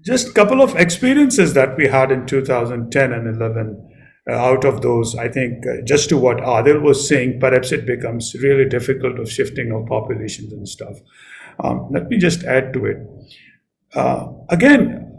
[SPEAKER 3] Just a couple of experiences that we had in 2010 and 11. Out of those, I think, just to what Adil was saying, perhaps it becomes really difficult of shifting of populations and stuff. Let me just add to it. Again,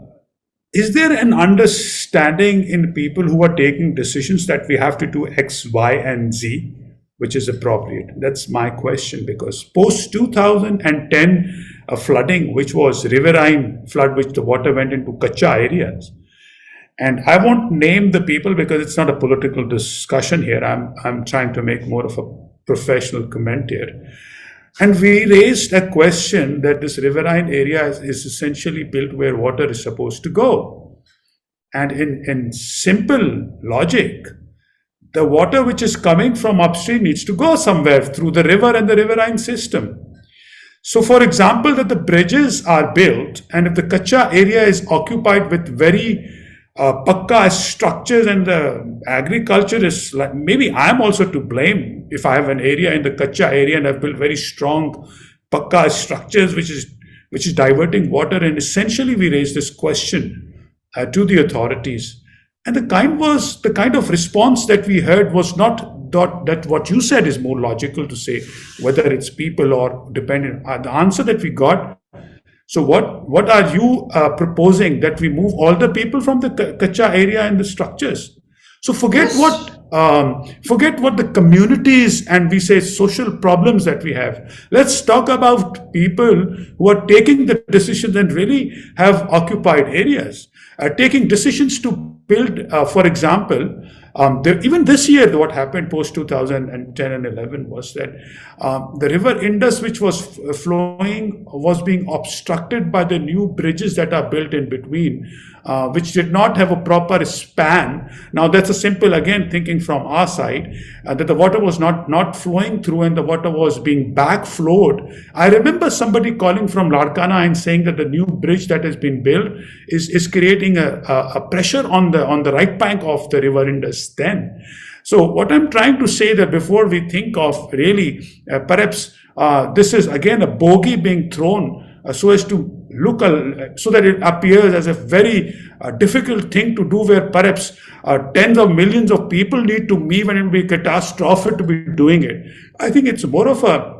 [SPEAKER 3] is there an understanding in people who are taking decisions that we have to do X, Y, and Z, which is appropriate? That's my question, because post 2010 flooding, which was riverine flood, which the water went into Kacha areas. And I won't name the people because it's not a political discussion here. I'm trying to make more of a professional comment here. And we raised a question that this riverine area is essentially built where water is supposed to go. And in simple logic, the water which is coming from upstream needs to go somewhere through the river and the riverine system. So, for example, that the bridges are built, and if the Kacha area is occupied with very pakka structures, and the agriculture is like, maybe I'm also to blame if I have an area in the Kacha area and I've built very strong pakka structures which is diverting water. And essentially we raised this question to the authorities, and the kind of response that we heard was not that what you said is more logical to say, whether it's people or dependent. The answer that we got, so what are you proposing, that we move all the people from the Kacha area and the structures? So forget what the communities and we say social problems that we have. Let's talk about people who are taking the decisions and really have occupied areas, taking decisions to build, for example, even this year, what happened post 2010 and 11 was that the river Indus, which was flowing, was being obstructed by the new bridges that are built in between, which did not have a proper span. Now, that's a simple, again, thinking from our side, that the water was not flowing through and the water was being backflowed. I remember somebody calling from Larkana and saying that the new bridge that has been built is creating a pressure on the right bank of the river Indus then. So what I'm trying to say, that before we think of really, perhaps this is again a bogey being thrown so as to look, so that it appears as a very difficult thing to do, where perhaps tens of millions of people need to meet when it will be catastrophic to be doing it. I think it's more of a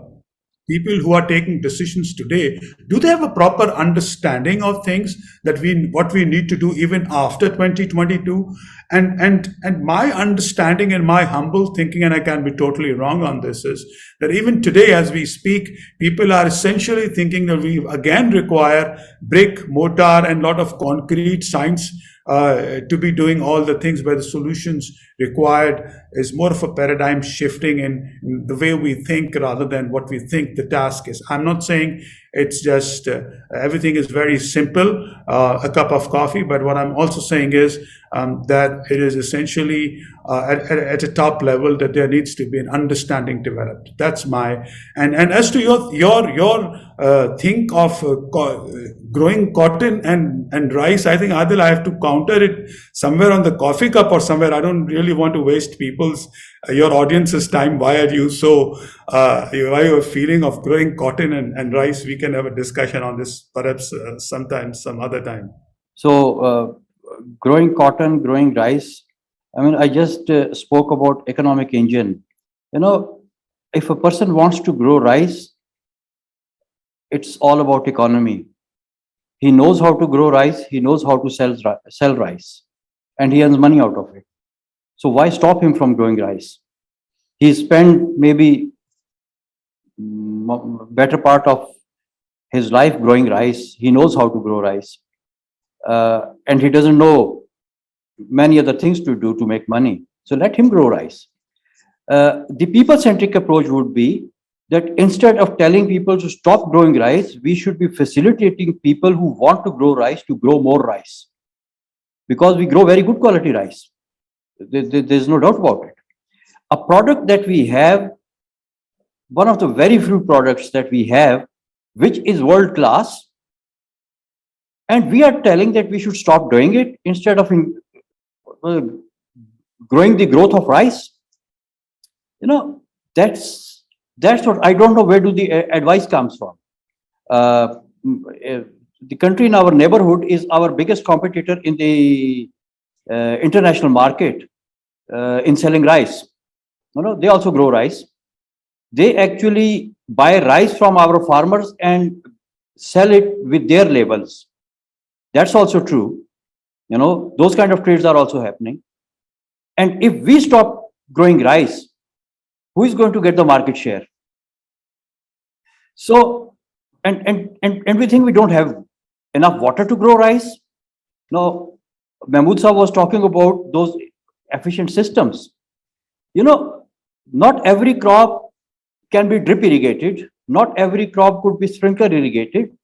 [SPEAKER 3] people who are taking decisions today, do they have a proper understanding of things that what we need to do even after 2022? And my understanding and my humble thinking, and I can be totally wrong on this, is that even today as we speak, people are essentially thinking that we again require brick, mortar, and a lot of concrete science to be doing all the things, where the solutions required is more of a paradigm shifting in the way we think rather than what we think the task is. I'm not saying it's just everything is very simple, a cup of coffee, but what I'm also saying is that it is essentially at a top level that there needs to be an understanding developed. That's my and as to your think of growing cotton and rice, I think, Adil, I have to counter it somewhere on the coffee cup or somewhere. I don't really want to waste people's your audience's time. Why are you so why you a feeling of growing cotton and rice? We can have a discussion on this perhaps sometime, some other time.
[SPEAKER 4] So, growing cotton, growing rice. I mean, I just spoke about economic engine. You know, if a person wants to grow rice, it's all about economy. He knows how to grow rice. He knows how to sell rice, and he earns money out of it. So why stop him from growing rice? He spent maybe better part of his life growing rice. He knows how to grow rice, and he doesn't know many other things to do to make money. So let him grow rice. The people-centric approach would be that instead of telling people to stop growing rice, we should be facilitating people who want to grow rice to grow more rice, because we grow very good quality rice. There's no doubt about it. A product that we have, one of the very few products that we have, which is world class, and we are telling that we should stop doing it instead of growing the growth of rice. You know, that's what I don't know where do the advice comes from. The country in our neighborhood is our biggest competitor in the international market in selling rice. You know, they also grow rice. They actually buy rice from our farmers and sell it with their labels. That's also true. You know, those kind of trades are also happening. And if we stop growing rice, who is going to get the market share? So, and we think we don't have enough water to grow rice. No, Mahmood Sahab was talking about those efficient systems. You know, not every crop can be drip irrigated. Not every crop could be sprinkler irrigated.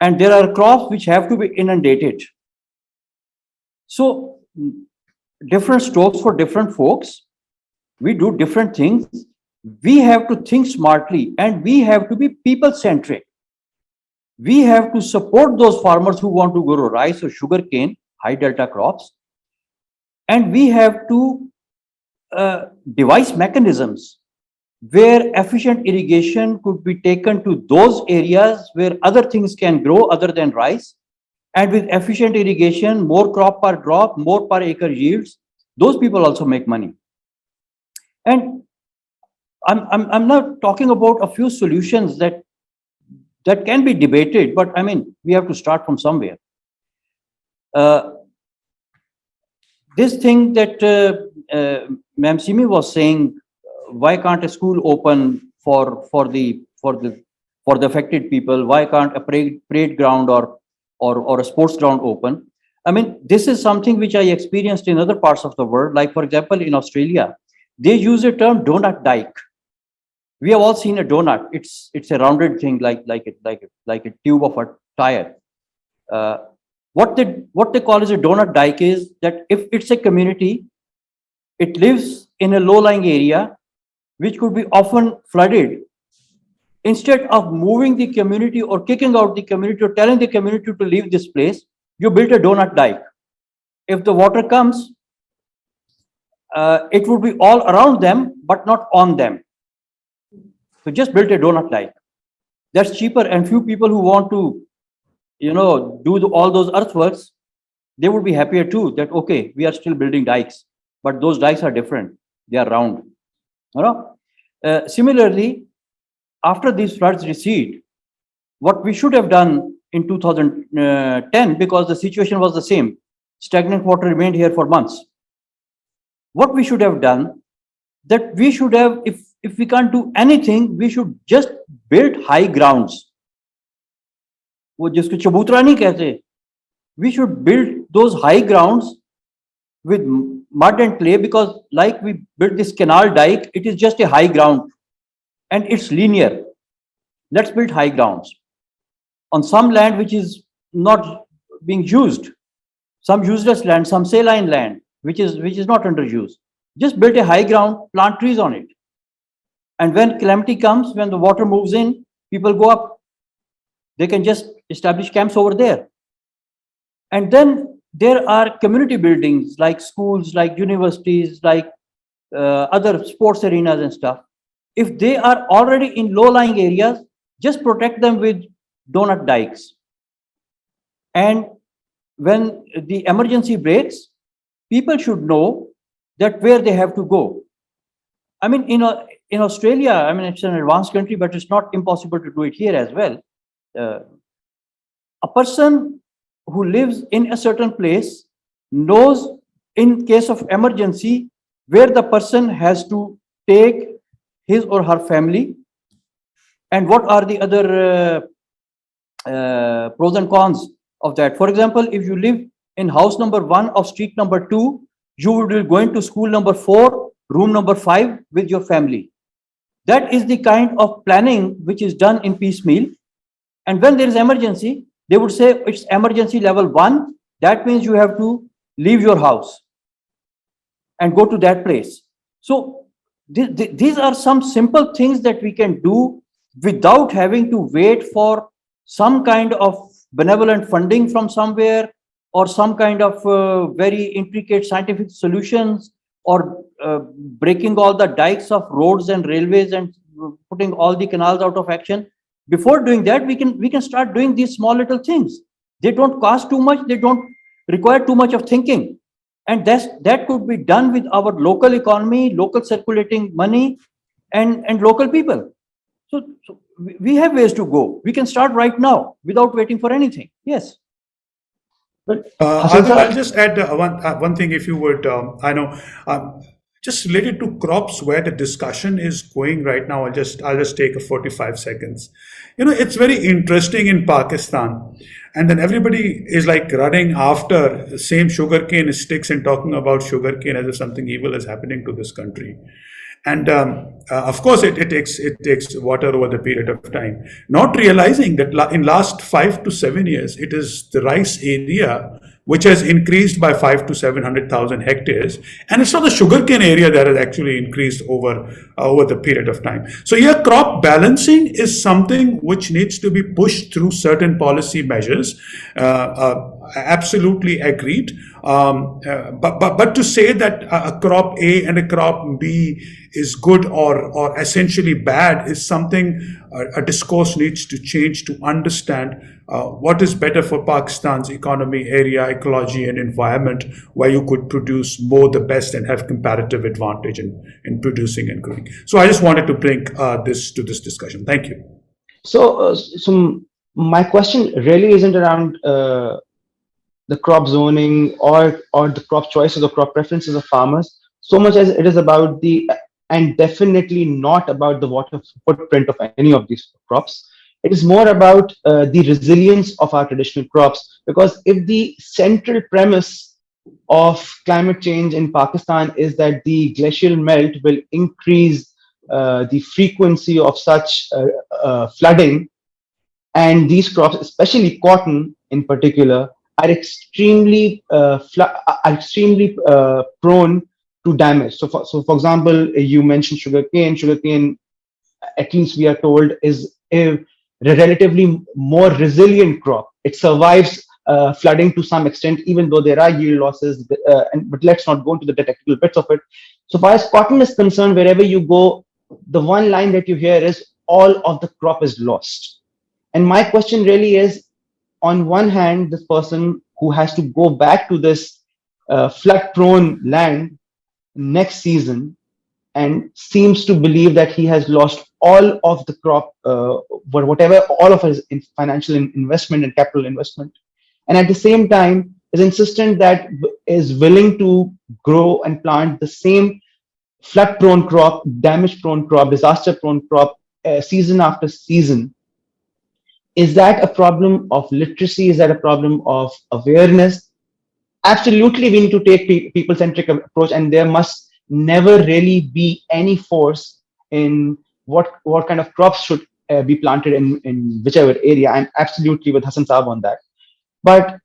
[SPEAKER 4] And there are crops which have to be inundated. So, different strokes for different folks. We do different things. We have to think smartly, and we have to be people-centric. We have to support those farmers who want to grow rice or sugarcane, high delta crops. And we have to devise mechanisms where efficient irrigation could be taken to those areas where other things can grow other than rice. And with efficient irrigation, more crop per drop, more per acre yields, those people also make money. And I'm not talking about a few solutions that can be debated, but I mean, we have to start from somewhere. This thing that Ma'am Simi was saying, why can't a school open for the affected people? Why can't a parade ground or a sports ground open? I mean, this is something which I experienced in other parts of the world. Like, for example, in Australia, they use a term donut dike. We have all seen a donut. It's a rounded thing like a tube of a tire. What they call as a donut dike is that if it's a community, it lives in a low-lying area which could be often flooded. Instead of moving the community or kicking out the community or telling the community to leave this place, you built a donut dike. If the water comes, it would be all around them, but not on them. So just build a donut dike. That's cheaper, and few people who want to, do all those earthworks, they would be happier too. That okay, we are still building dikes, but those dikes are different. They are round. Similarly, after these floods recede, what we should have done in 2010, because the situation was the same, stagnant water remained here for months. What we should have done, that we should have, if we can't do anything, we should just build high grounds. वो जिसको चबूतरा नहीं कहते, we should build those high grounds with mud and clay, because like we built this canal dike, it is just a high ground and it's linear. Let's build high grounds on some land which is not being used, some useless land, some saline land, which is not under use. Just build a high ground, plant trees on it. And when calamity comes, when the water moves in, people go up. They can just establish camps over there. And then there are community buildings like schools, like universities, like other sports arenas and stuff. If they are already in low-lying areas, just protect them with donut dikes. And when the emergency breaks, people should know that where they have to go. I mean, in Australia, I mean, it's an advanced country, but it's not impossible to do it here as well. A person who lives in a certain place knows, in case of emergency, where the person has to take his or her family and what are the other pros and cons of that. For example, if you live in house number 1 of street number 2, you will be going to school number 4, room number 5 with your family. That is the kind of planning which is done in piecemeal. And when there is emergency, they would say it's emergency level 1. That means you have to leave your house and go to that place. So these are some simple things that we can do without having to wait for some kind of benevolent funding from somewhere, or some kind of very intricate scientific solutions, or breaking all the dikes of roads and railways and putting all the canals out of action. Before doing that, we can start doing these small little things. They don't cost too much. They don't require too much of thinking. And that could be done with our local economy, local circulating money, and local people. So we have ways to go. We can start right now without waiting for anything. Yes.
[SPEAKER 1] But
[SPEAKER 3] I'll just add one thing, if you would. I know, just related to crops, where the discussion is going right now. I'll just take a 45 seconds. It's very interesting in Pakistan, and then everybody is like running after the same sugarcane sticks and talking about sugarcane as if something evil is happening to this country. And of course, it takes water over the period of time, not realizing that in last 5 to 7 years, it is the rice area which has increased by 5 to 700,000 hectares, and it's not the sugarcane area that has actually increased over the period of time. So here, crop balancing is something which needs to be pushed through certain policy measures. Absolutely agreed. But to say that a crop A and a crop B is good or essentially bad is something a discourse needs to change to understand what is better for Pakistan's economy, area, ecology, and environment, where you could produce more the best and have comparative advantage in producing and growing. So I just wanted to bring this to this discussion. Thank you.
[SPEAKER 1] So my question really isn't around the crop zoning or the crop choices or crop preferences of farmers, so much as it is about and definitely not about the water footprint of any of these crops. It is more about the resilience of our traditional crops, because if the central premise of climate change in Pakistan is that the glacial melt will increase the frequency of such flooding, and these crops, especially cotton in particular, are extremely prone to damage. So for example, you mentioned sugarcane. Sugarcane, at least we are told, is a relatively more resilient crop. It survives flooding to some extent, even though there are yield losses. But let's not go into the technical bits of it. So far as cotton is concerned, wherever you go, the one line that you hear is all of the crop is lost. And my question really is, on one hand, this person who has to go back to this flood-prone land next season and seems to believe that he has lost all of the crop, whatever, all of his financial investment and capital investment, and at the same time is insistent that is willing to grow and plant the same flood-prone crop, damage-prone crop, disaster-prone crop, season after season. Is that a problem of literacy? Is that a problem of awareness? Absolutely, we need to take people-centric approach, and there must never really be any force in what kind of crops should be planted in whichever area. I'm absolutely with Hassan Saab on that. But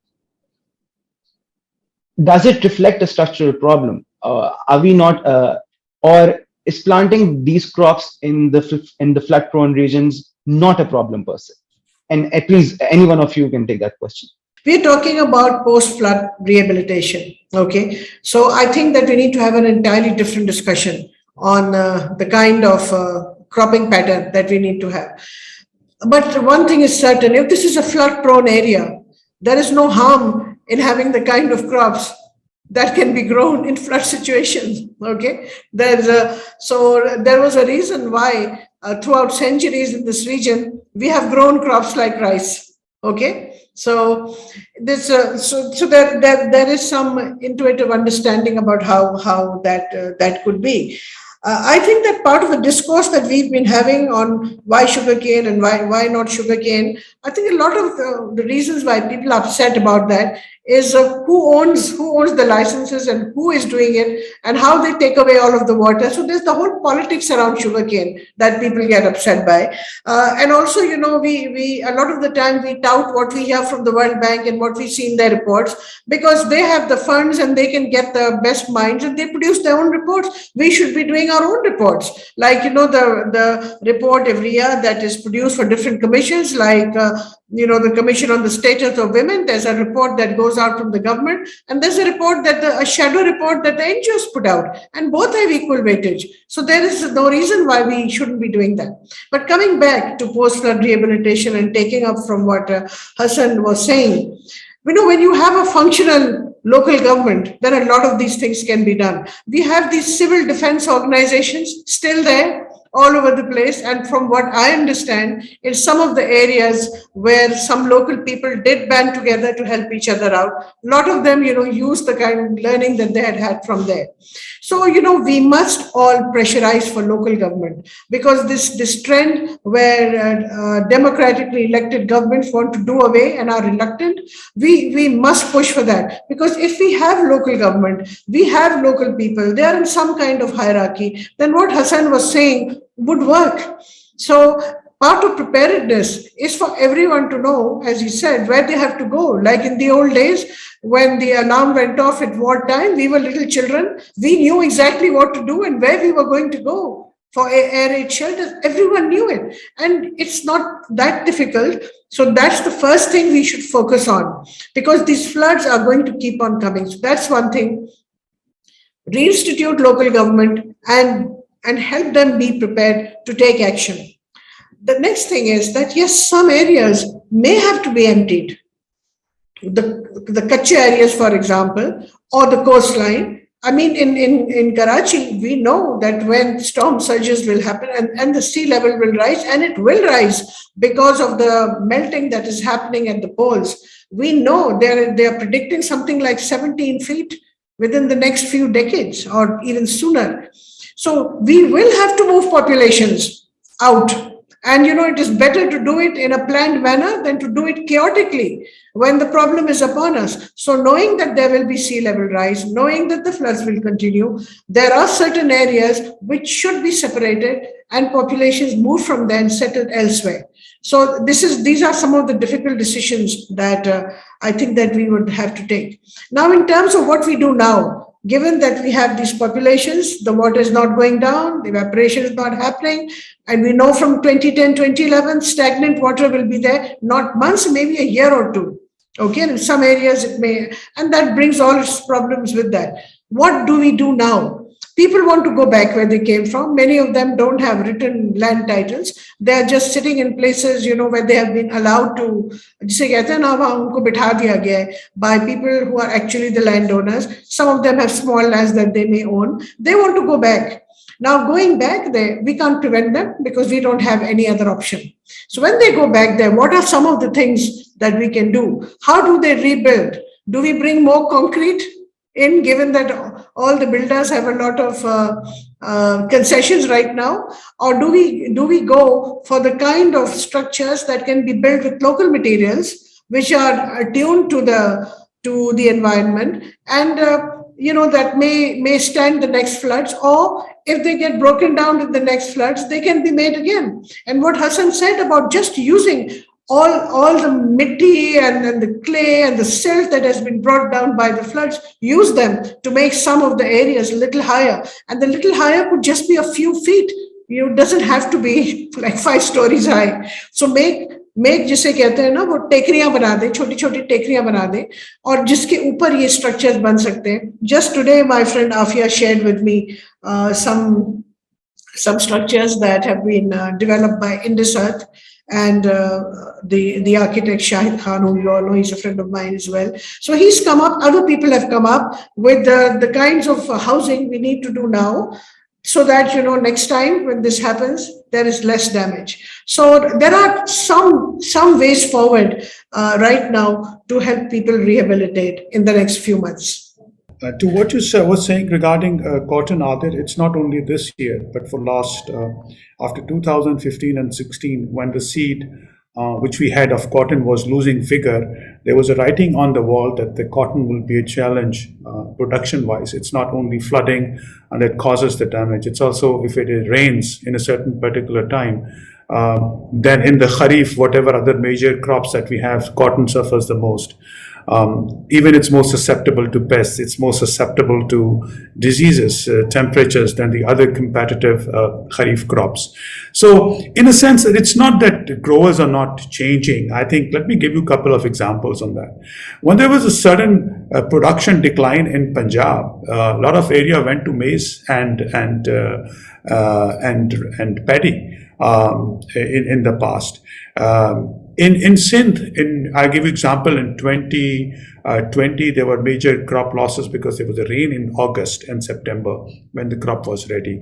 [SPEAKER 1] does it reflect a structural problem? Are we not, or is planting these crops in the flood-prone regions not a problem per se? And at least any one of you can take that question.
[SPEAKER 2] We're talking about post-flood rehabilitation. Okay, so I think that we need to have an entirely different discussion on the kind of cropping pattern that we need to have. But one thing is certain: if this is a flood-prone area, there is no harm in having the kind of crops that can be grown in flood situations. Okay, so there was a reason why throughout centuries in this region we have grown crops like rice. Okay, so this so there is some intuitive understanding about how that could be. I think that part of the discourse that we've been having on why sugarcane and why not sugarcane, I think a lot of the reasons why people are upset about that is who owns the licenses and who is doing it and how they take away all of the water. So there's the whole politics around sugarcane that people get upset by, and also we a lot of the time we tout what we hear from the World Bank and what we see in their reports, because they have the funds and they can get the best minds and they produce their own reports. We should be doing our own reports, like the report every year that is produced for different commissions, like the Commission on the Status of Women. There's a report that goes out from the government, and there's a report a shadow report that the NGOs put out, and both have equal weightage. So there is no reason why we shouldn't be doing that. But coming back to post-flood rehabilitation and taking up from what Hassan was saying, when you have a functional local government, then a lot of these things can be done. We have these civil defense organizations still there all over the place. And from what I understand, in some of the areas where some local people did band together to help each other out, a lot of them, used the kind of learning that they had from there. So, we must all pressurize for local government, because this trend where democratically elected governments want to do away and are reluctant, we must push for that. Because if we have local government, we have local people, they are in some kind of hierarchy, then what Hassan was saying would work. So part of preparedness is for everyone to know, as he said, where they have to go. Like in the old days, when the alarm went off at wartime, we were little children. We knew exactly what to do and where we were going to go for air raid shelters. Everyone knew it. And it's not that difficult. So that's the first thing we should focus on, because these floods are going to keep on coming. So that's one thing. Reinstitute local government and help them be prepared to take action. The next thing is that, yes, some areas may have to be emptied. The Kutch areas, for example, or the coastline. I mean, in Karachi, we know that when storm surges will happen and the sea level will rise, and it will rise because of the melting that is happening at the poles. We know they are predicting something like 17 feet within the next few decades or even sooner. So we will have to move populations out. And, it is better to do it in a planned manner than to do it chaotically when the problem is upon us. So knowing that there will be sea level rise, knowing that the floods will continue, there are certain areas which should be separated and populations move from there and settled elsewhere. So these are some of the difficult decisions that I think that we would have to take. Now, in terms of what we do now, given that we have these populations, the water is not going down, the evaporation is not happening, and we know from 2010, 2011, stagnant water will be there, not months, maybe a year or two. Okay, and in some areas it may, and that brings all its problems with that. What do we do now? People want to go back where they came from. Many of them don't have written land titles. They are just sitting in places, where they have been allowed to, by people who are actually the landowners. Some of them have small lands that they may own. They want to go back. Now, going back there, we can't prevent them because we don't have any other option. So when they go back there, what are some of the things that we can do? How do they rebuild? Do we bring more concrete in, given that all the builders have a lot of concessions right now, or do we go for the kind of structures that can be built with local materials, which are attuned to the environment, and that may stand the next floods, or if they get broken down in the next floods, they can be made again. And what Hassan said about just using all the mitti and the clay and the silt that has been brought down by the floods, use them to make some of the areas a little higher. And the little higher could just be a few feet. It doesn't have to be like 5 stories high. So make जिसे कहते हैं ना, वो टेकरियां बना दे, छोटी छोटी टेकरियां बना दे, और जिसके ऊपर ये स्ट्रक्चर्स बन सकते हैं. Just today my friend Afia shared with me some structures that have been developed by Indus Earth, and the architect Shahid Khan, who you all know, he's a friend of mine as well. So he's come up, other people have come up with the kinds of housing we need to do now, so that next time when this happens, there is less damage. So there are some ways forward right now to help people rehabilitate in the next few months.
[SPEAKER 3] To what you was saying regarding cotton, Adir, it's not only this year, but for last, after 2015 and 16, when the seed which we had of cotton was losing figure, there was a writing on the wall that the cotton will be a challenge production-wise. It's not only flooding and that causes the damage. It's also if it rains in a certain particular time, then in the Kharif, whatever other major crops that we have, cotton suffers the most. Even it's more susceptible to pests, it's more susceptible to diseases, temperatures than the other competitive Kharif crops. So in a sense, it's not that growers are not changing. I think, let me give you a couple of examples on that. When there was a sudden production decline in Punjab, a lot of area went to maize and paddy in the past. In Sindh, I'll give you example, in 2020, there were major crop losses because there was a rain in August and September when the crop was ready.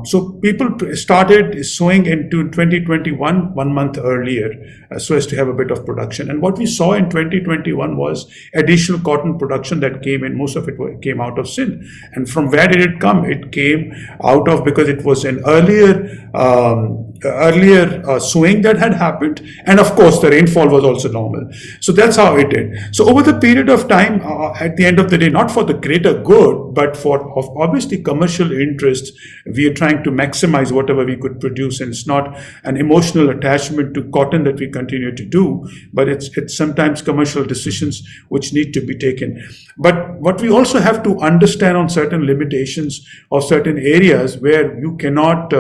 [SPEAKER 3] So people started sowing into 2021 1 month earlier so as to have a bit of production. And what we saw in 2021 was additional cotton production that came in. Most of it came out of Sindh. And from where did it come? It came out of, because it was an earlier sowing that had happened, and of course the rainfall was also normal. So that's how it did. So over the period of time, at the end of the day, not for the greater good, but for obviously commercial interests, we are trying to maximize whatever we could produce, and it's not an emotional attachment to cotton that we continue to do, but it's sometimes commercial decisions which need to be taken. But what we also have to understand on certain limitations of certain areas where you cannot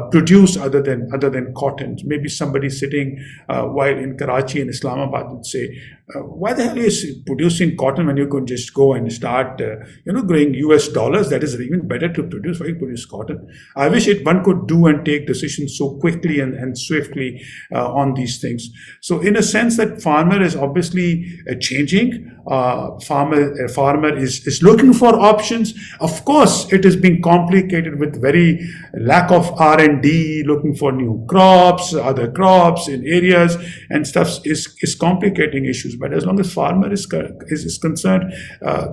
[SPEAKER 3] produce other than cotton. Maybe somebody sitting while in Karachi and Islamabad would say, why the hell is producing cotton when you could just go and start growing US dollars? That is even better to produce. Why you produce cotton? I wish one could do and take decisions so quickly and swiftly on these things. So in a sense, that farmer is obviously changing. Farmer is looking for options. Of course, it is being complicated with very lack of R&D, looking for new crops, other crops in areas and stuff is complicating issues. But as long as farmer is concerned,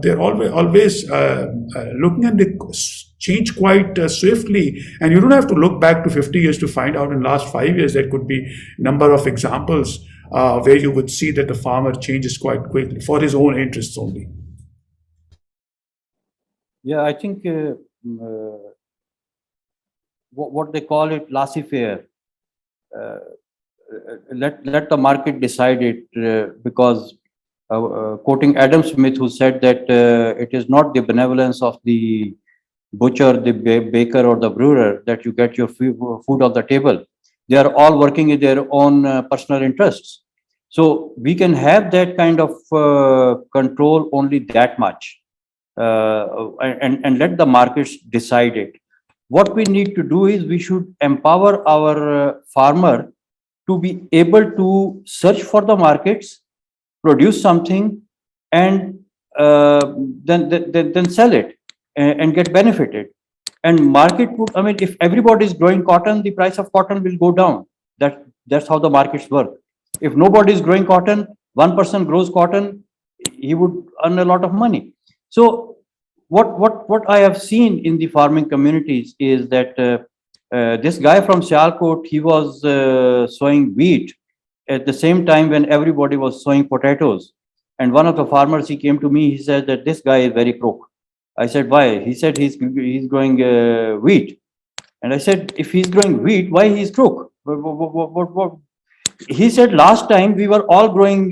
[SPEAKER 3] they're always looking at the change quite swiftly, and you don't have to look back to 50 years to find out. In last 5 years there could be number of examples where you would see that the farmer changes quite quickly for his own interests only.
[SPEAKER 4] Yeah, I think what they call it, laissez-faire. Let the market decide it, because quoting Adam Smith, who said that it is not the benevolence of the butcher, the baker, or the brewer that you get your food on the table. They are all working in their own personal interests. So we can have that kind of control only that much, and let the markets decide it. What we need to do is we should empower our farmer to be able to search for the markets, produce something, and then sell it and get benefited. And market would, I mean, if everybody is growing cotton, the price of cotton will go down. That's how the markets work. If nobody is growing cotton, one person grows cotton, he would earn a lot of money. So what I have seen in the farming communities is that this guy from Sialkot, he was sowing wheat at the same time when everybody was sowing potatoes. And one of the farmers, he came to me, he said that this guy is very crook. I said, why? He said he's growing wheat. And I said, if he's growing wheat, why he's crook? What? He said last time we were all growing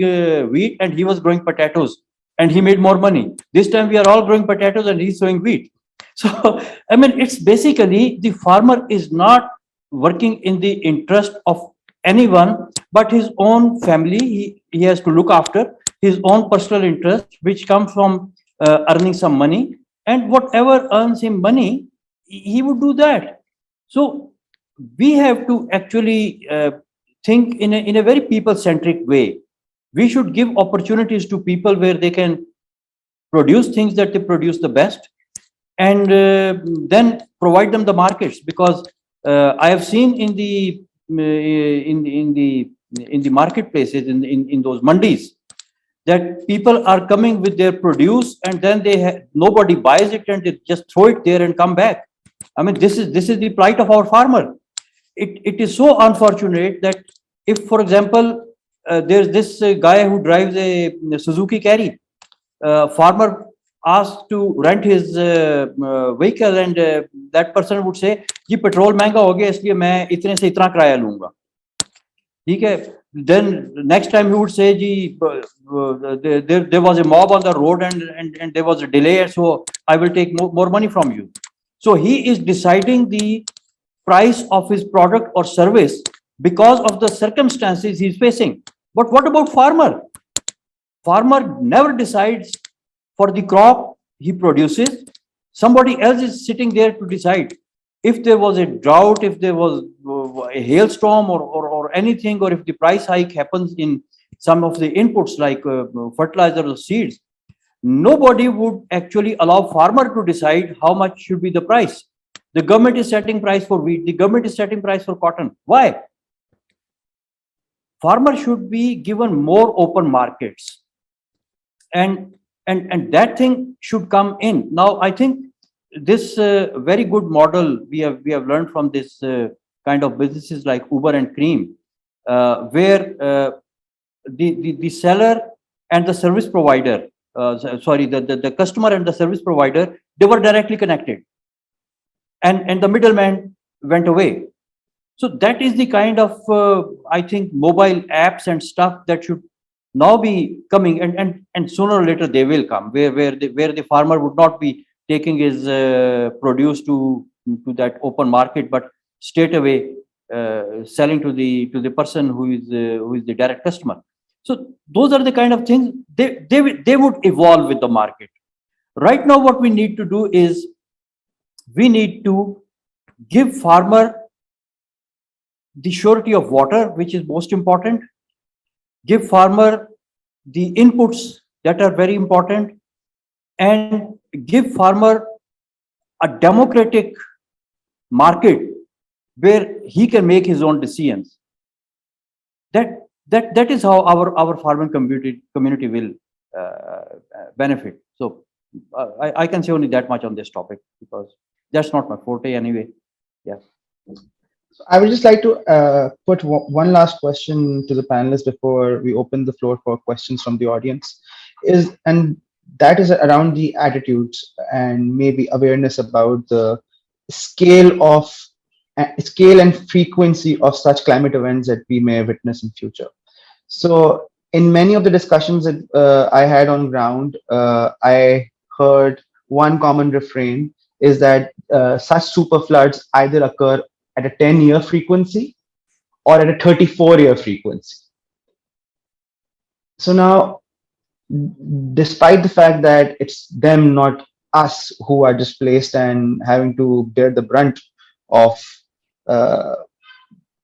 [SPEAKER 4] wheat and he was growing potatoes and he made more money. This time we are all growing potatoes and he's sowing wheat. So, I mean, it's basically the farmer is not working in the interest of anyone but his own family. He has to look after his own personal interest, which comes from earning some money, and whatever earns him money, he would do that. So we have to actually think in a very people-centric way. We should give opportunities to people where they can produce things that they produce the best, and then provide them the markets. Because I have seen in the in the marketplaces, in those mandis, that people are coming with their produce and then nobody buys it and they just throw it there and come back. I mean, this is the plight of our farmer. It is so unfortunate that if, for example, there's this guy who drives a Suzuki Carry, farmer asked to rent his vehicle, and that person would say, "जी petrol महंगा हो गया इसलिए मैं इतने से इतना किराया लूंगा." ठीक है? Then next time he would say, "ji there was a mob on the road and there was a delay, so I will take more money from you." So he is deciding the price of his product or service because of the circumstances he's facing. But what about farmer? Farmer never decides for the crop he produces. Somebody else is sitting there to decide. If there was a drought, if there was a hailstorm or anything, or if the price hike happens in some of the inputs like fertilizer or seeds, nobody would actually allow farmer to decide how much should be the price. The government is setting price for wheat. The government is setting price for cotton. Why? Farmer should be given more open markets, and that thing should come in. Now, I think this very good model we have learned from this kind of businesses like Uber and Cream, where the seller and the service provider, sorry, the customer and the service provider, they were directly connected, and the middleman went away. So that is the kind of I think mobile apps and stuff that should now be coming, and sooner or later they will come, where the farmer would not be taking his produce to that open market, but straight away selling to the person who is the direct customer. So those are the kind of things they would evolve with the market. Right now, what we need to do is we need to give farmer the surety of water, which is most important. Give farmer the inputs that are very important, and give farmer a democratic market where he can make his own decisions. That is how our farming community will benefit. So I can say only that much on this topic, because that's not my forte anyway. Yeah.
[SPEAKER 1] I would just like to put one last question to the panelists before we open the floor for questions from the audience. And that is around the attitudes and maybe awareness about the scale and frequency of such climate events that we may witness in future. So in many of the discussions that I had on ground, I heard one common refrain is that such super floods either occur at a 10-year frequency or at a 34-year frequency. So now, despite the fact that it's them, not us, who are displaced and having to bear the brunt of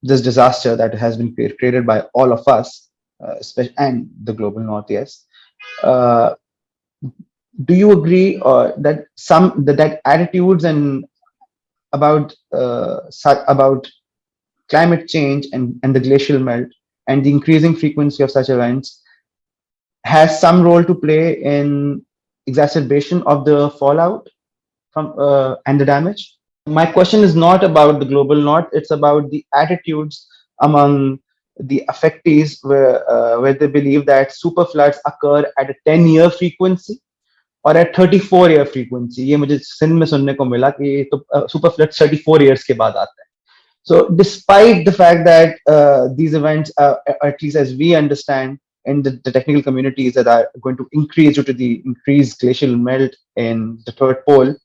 [SPEAKER 1] this disaster that has been created by all of us, especially and the global north, yes. Do you agree that that attitudes and about climate change and the glacial melt and the increasing frequency of such events has some role to play in exacerbation of the fallout from and the damage. My question is not about the global north; it's about the attitudes among the affectees, where they believe that super floods occur at a 10-year frequency और at 34-year frequency. ये मुझे सिंध में सुनने को मिला कि तो super floods 34 years के बाद आते हैं. So despite the fact that these events, at least as we understand in the technical communities, that are going to increase due to the increased glacial melt in the third pole,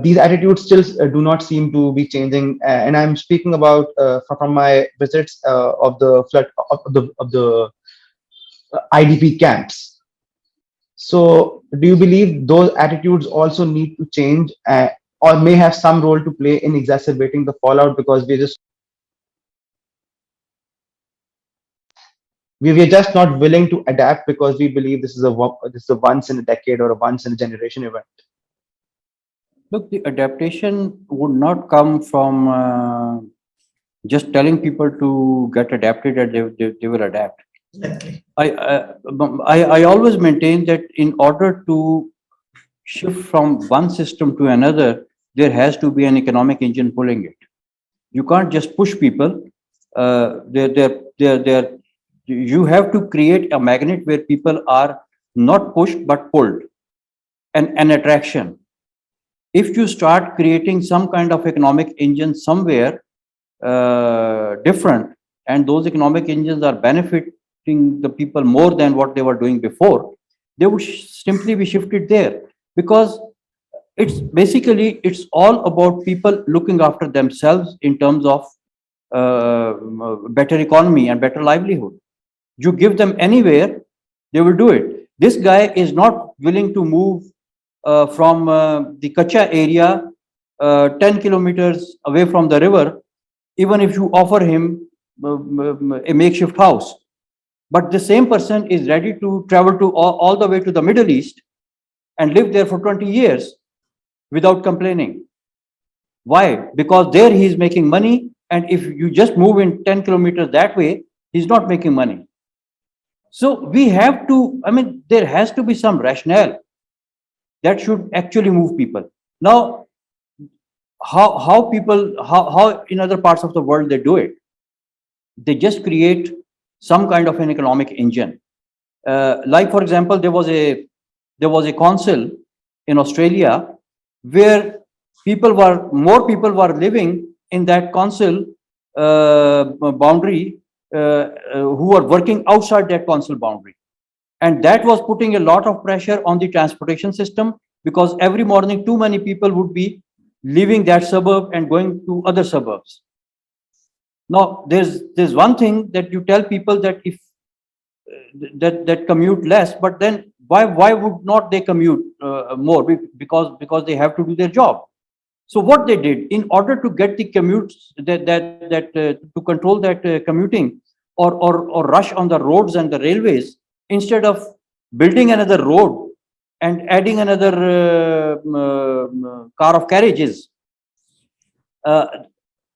[SPEAKER 1] these attitudes still do not seem to be changing. And I'm speaking about from my visits of the flood of the IDP camps. So, do you believe those attitudes also need to change, or may have some role to play in exacerbating the fallout, because we are just not willing to adapt because we believe this is a once in a decade or a once in a generation event?
[SPEAKER 4] Look, the adaptation would not come from just telling people to get adapted and they will adapt.
[SPEAKER 2] Exactly.
[SPEAKER 4] I always maintain that in order to shift from one system to another, there has to be an economic engine pulling it. You can't just push people. You have to create a magnet where people are not pushed but pulled, an attraction. If you start creating some kind of economic engine somewhere different, and those economic engines are benefiting the people more than what they were doing before, they would simply be shifted there, because it's all about people looking after themselves in terms of better economy and better livelihood. You give them anywhere, they will do it. This guy is not willing to move from the Kacha area 10 kilometers away from the river, even if you offer him a makeshift house. But the same person is ready to travel to all the way to the Middle East and live there for 20 years without complaining. Why? Because there he is making money, and if you just move in 10 kilometers that way, he's not making money. So we have to, there has to be some rationale that should actually move people. Now, how in other parts of the world they do it? They just create some kind of an economic engine. Like, for example, there was a council in Australia where more people were living in that council boundary who were working outside that council boundary. And that was putting a lot of pressure on the transportation system, because every morning too many people would be leaving that suburb and going to other suburbs. Now, there's one thing that you tell people that if that commute less, but then why would not they commute more? Because they have to do their job. So what they did, in order to get the commutes to control that commuting or rush on the roads and the railways, instead of building another road and adding another car of carriages,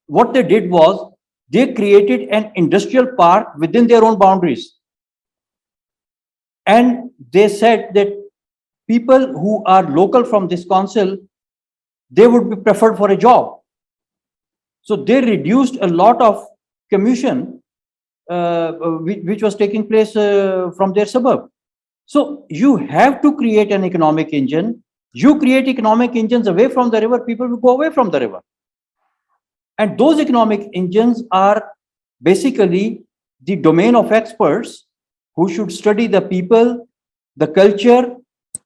[SPEAKER 4] what they did was they created an industrial park within their own boundaries. And they said that people who are local from this council, they would be preferred for a job. So they reduced a lot of commutation which was taking place from their suburb. So you have to create an economic engine. You create economic engines away from the river, people will go away from the river. And those economic engines are basically the domain of experts who should study the people, the culture,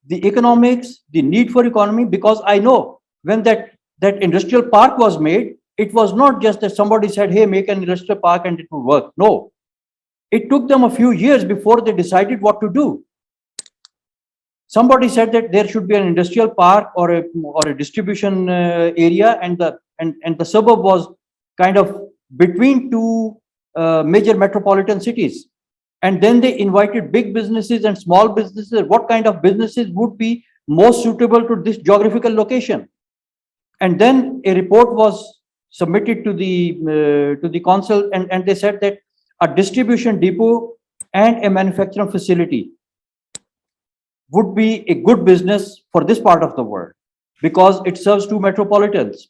[SPEAKER 4] the economics, the need for economy. Because I know when that industrial park was made, it was not just that somebody said, hey, make an industrial park and it will work. No, it took them a few years before they decided what to do. Somebody said that there should be an industrial park or a distribution area, and the suburb was kind of between two major metropolitan cities. And then they invited big businesses and small businesses. What kind of businesses would be most suitable to this geographical location? And then a report was submitted to the council, and they said that a distribution depot and a manufacturing facility would be a good business for this part of the world because it serves two metropolitans.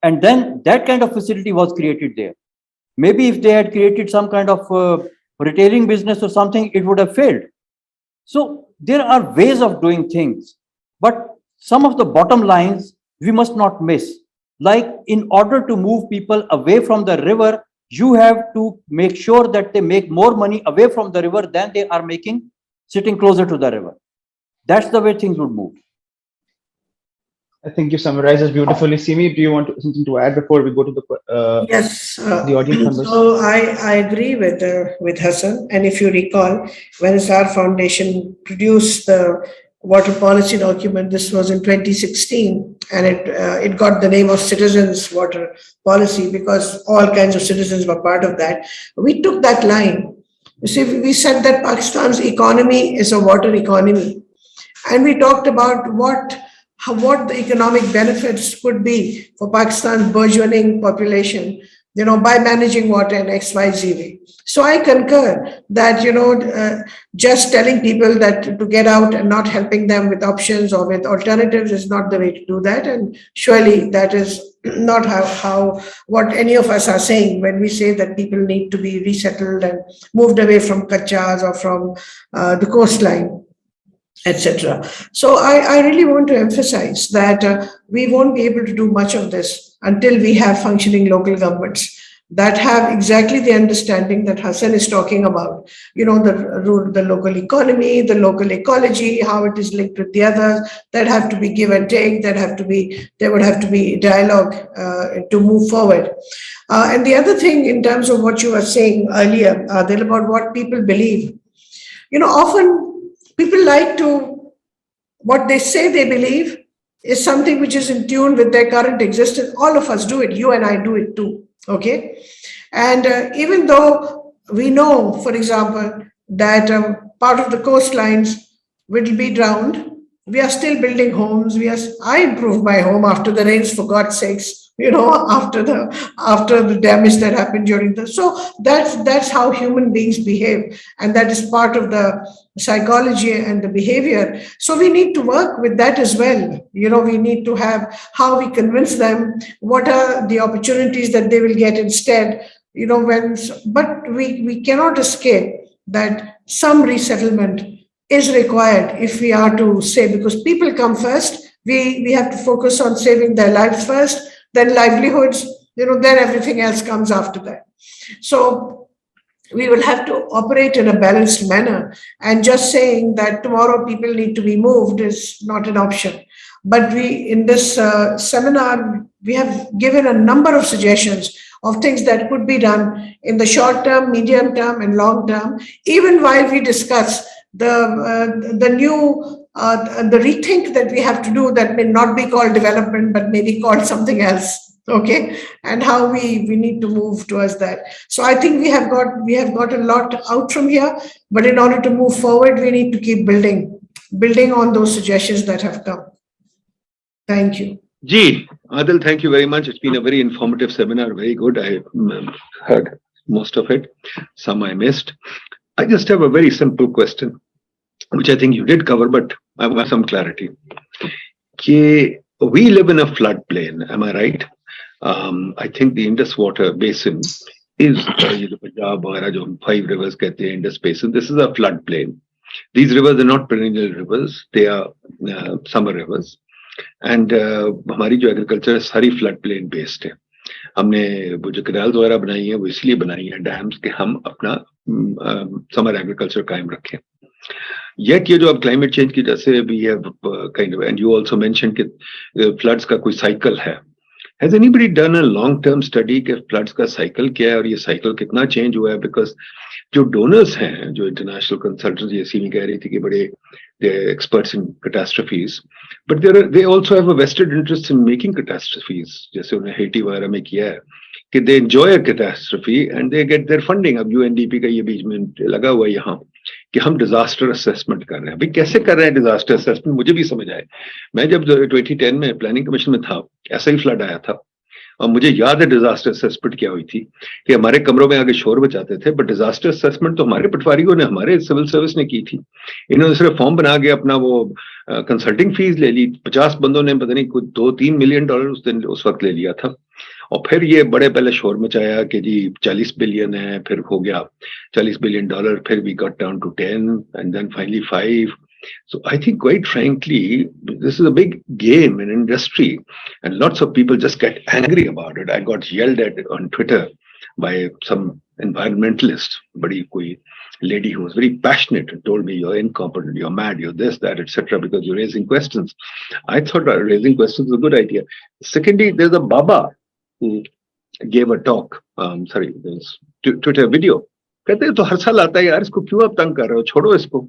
[SPEAKER 4] And then that kind of facility was created there. Maybe if they had created some kind of retailing business or something, it would have failed. So there are ways of doing things, but some of the bottom lines we must not miss. Like, in order to move people away from the river, you have to make sure that they make more money away from the river than they are making sitting closer to the river. That's the way things would move.
[SPEAKER 1] I think you summarized this beautifully. Simi, do you want something to add before we go to
[SPEAKER 2] Yes,
[SPEAKER 1] the audience members?
[SPEAKER 2] so I agree with Hassan. And if you recall, when SR Foundation produced the water policy document, this was in 2016, and it got the name of Citizens Water Policy because all kinds of citizens were part of that. We took that line. You see, we said that Pakistan's economy is a water economy, and we talked about what the economic benefits could be for Pakistan's burgeoning population, by managing water in XYZ way. So I concur that, just telling people that to get out and not helping them with options or with alternatives is not the way to do that. And surely that is not how what any of us are saying when we say that people need to be resettled and moved away from kachas or from the coastline, etc. So I really want to emphasize that we won't be able to do much of this until we have functioning local governments that have exactly the understanding that Hassan is talking about, the local economy, the local ecology, how it is linked with the others, that have to be give and take, there would have to be dialogue to move forward. And the other thing in terms of what you were saying earlier, Adil, about what people believe, often people like to, what they say they believe is something which is in tune with their current existence. All of us do it. You and I do it too. Okay. And even though we know, for example, that part of the coastlines will be drowned, we are still building homes. I improved my home after the rains, for God's sakes. After the damage that happened during so that's how human beings behave, and that is part of the psychology and the behavior. So we need to work with that as well. We need to have how we convince them what are the opportunities that they will get instead. But we cannot escape that some resettlement is required if we are to say, because people come first. We have to focus on saving their lives first, then livelihoods, then everything else comes after that. So we will have to operate in a balanced manner, and just saying that tomorrow people need to be moved is not an option. But in this seminar, we have given a number of suggestions of things that could be done in the short term, medium term, and long term, even while we discuss the new the rethink that we have to do, that may not be called development, but maybe called something else. Okay, and how we need to move towards that. So I think we have got a lot out from here, but in order to move forward, we need to keep building on those suggestions that have come. Thank you.
[SPEAKER 5] Ji, Adil, thank you very much. It's been a very informative seminar. Very good. I heard most of it. Some I missed. I just have a very simple question, which I think you did cover, but I want some clarity. We live in a floodplain, am I right? I think the Indus water basin is the Punjab, 5 rivers get the Indus basin. This is a floodplain. These rivers are not perennial rivers, they are summer rivers. And हमारी जो agriculture है सारी flood plain based है. हमने वो जो canals वगैरह बनाई हैं वो इसलिए बनाई हैं डैम्स के हम अपना समर एग्रीकल्चर कायम रखें. Yet ये जो अब क्लाइमेट चेंज की जैसे we have kind of, and you also mention कि फ्लड्स का कोई साइकिल है. Has anybody done a long-term study कि फ्लड्स का साइकिल क्या है और ये साइकिल कितना चेंज हुआ है? बिकॉज जो डोनर्स हैं, जो इंटरनेशनल कंसल्टेंट्स, ये सीमी कह रही थी कि बड़े experts in catastrophes, but they also have a vested interest in making catastrophes. जैसे उन्हें हेटी वगैरह में किया है कि they enjoy a catastrophe and they get their funding. अब UNDP का ये बीच में लगा हुआ है यहाँ कि हम डिजास्टर असेसमेंट कर रहे हैं. भाई कैसे कर रहे हैं डिजास्टर असेसमेंट, मुझे भी समझ आए. मैं जब 2010 में प्लानिंग कमीशन में था, ऐसा ही फ्लड आया था اور مجھے یاد ہے ڈیزاسٹر اسسمنٹ کیا ہوئی تھی کہ ہمارے کمروں میں آگے شور بچاتے تھے, بٹ ڈیزاسٹر اسسمنٹ تو ہمارے پٹواریوں نے, ہمارے سول سروس نے کی تھی. انہوں نے صرف فارم بنا کے اپنا وہ کنسلٹنگ فیس لے لی, 50 بندوں نے پتہ نہیں کچھ $2-3 ملین اس وقت لے لیا تھا. اور پھر یہ بڑے پہلے شور مچایا کہ جی 40 بلین ہے, پھر ہو گیا $40 بلین, پھر we got down to 10 and then finally 5. So I think quite frankly, this is a big game in industry and lots of people just get angry about it. I got yelled at on Twitter by some environmentalist, badi koi lady who was very passionate and told me you're incompetent, you're mad, you're this, that, etc. because you're raising questions. I thought raising questions is a good idea. Secondly, there's a Baba who gave a talk, there's Twitter video. کہتے ہیں تو ہر سال آتا ہے یار, اس کو کیوں آپ تنگ کر رہے ہو, چھوڑو اس کو.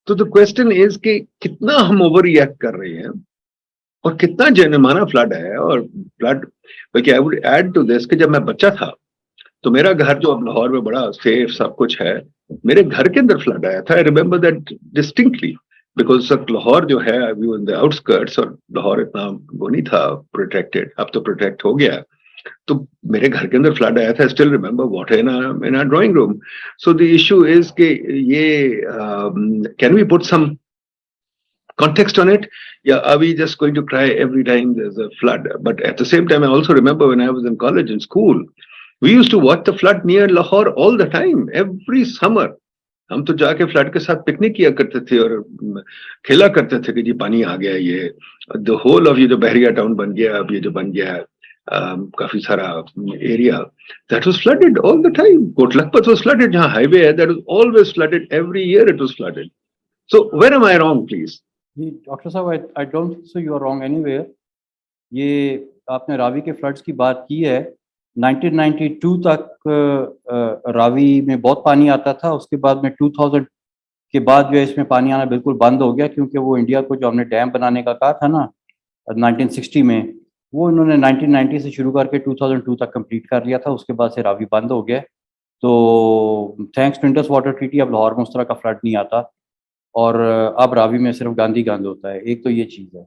[SPEAKER 5] تو the question is کہ کتنا ہم اوور ریئیکٹ کر رہے ہیں اور کتنا جنمانہ فلڈ ہے. اور فلڈ بلکہ I would add to this کہ جب میں بچہ تھا تو میرا گھر جو اب لاہور میں بڑا سیف سب کچھ ہے, میرے گھر کے اندر فلڈ آیا تھا. I remember that distinctly because Lahore جو ہے we were in the outskirts اور لاہور اتنا وہ نہیں تھا پروٹیکٹڈ, اب تو پروٹیکٹ ہو گیا. تو میرے گھر کے اندر فلڈ آیا تھا. Still remember water in our drawing room. So the issue is کہ یہ can we put some context on it? Yeah, are we just going to cry every time there's a flood? But at the same time, I also remember when I was in college and school, we used to watch the flood near Lahore all the time, every summer. ہم تو جا کے flood کے ساتھ picnic کیا کرتے تھے اور کھیلا کرتے تھے کہ جی پانی آ گیا. یہ the whole of یہ جو بحریہ ٹاؤن بن گیا, اب یہ جو بن گیا ہے کافی سارا area, that was flooded all the time. Kot Lakhpat was flooded, جہاں ہائی وے ہے that was always flooded, every year it was flooded. So where am I wrong, please?
[SPEAKER 4] Doctor صاحب, I don't think so you are wrong anywhere. یہ آپ نے راوی کے floods کی بات کی ہے. 1992 تک راوی میں بہت پانی آتا تھا. اس کے بعد میں 2000 کے بعد جو ہے اس میں پانی آنا بالکل بند ہو گیا, کیونکہ وہ انڈیا کو جو ہم نے ڈیم بنانے کا کہا تھا نا 1960 میں, وہ انہوں نے 1990 سے شروع کر کے 2002 تک کمپلیٹ کر لیا تھا. اس کے بعد سے راوی بند ہو گیا. تو thanks to Indus water treaty اب لاہور میں اس طرح کا فلڈ نہیں آتا, اور اب راوی میں صرف گاندھی گند ہوتا ہے. ایک تو یہ چیز ہے.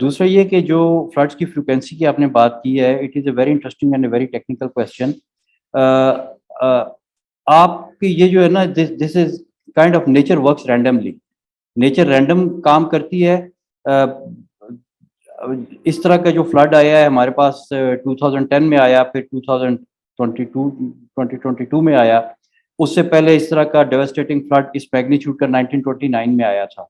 [SPEAKER 4] دوسرا یہ کہ جو فلڈس کی فریکوینسی کی آپ نے بات کی ہے, it is a very interesting and a very technical question. آپ کی یہ جو ہے نا, this is kind of nature works randomly. Nature random کام کرتی ہے. اس طرح کا جو فلڈ آیا ہے ہمارے پاس 2010 میں آیا, پھر 2022 میں آیا. اس سے پہلے اس طرح کا ڈیواسٹیٹنگ فلڈ اس میگنیچیوڈ کا 1929 میں آیا تھا.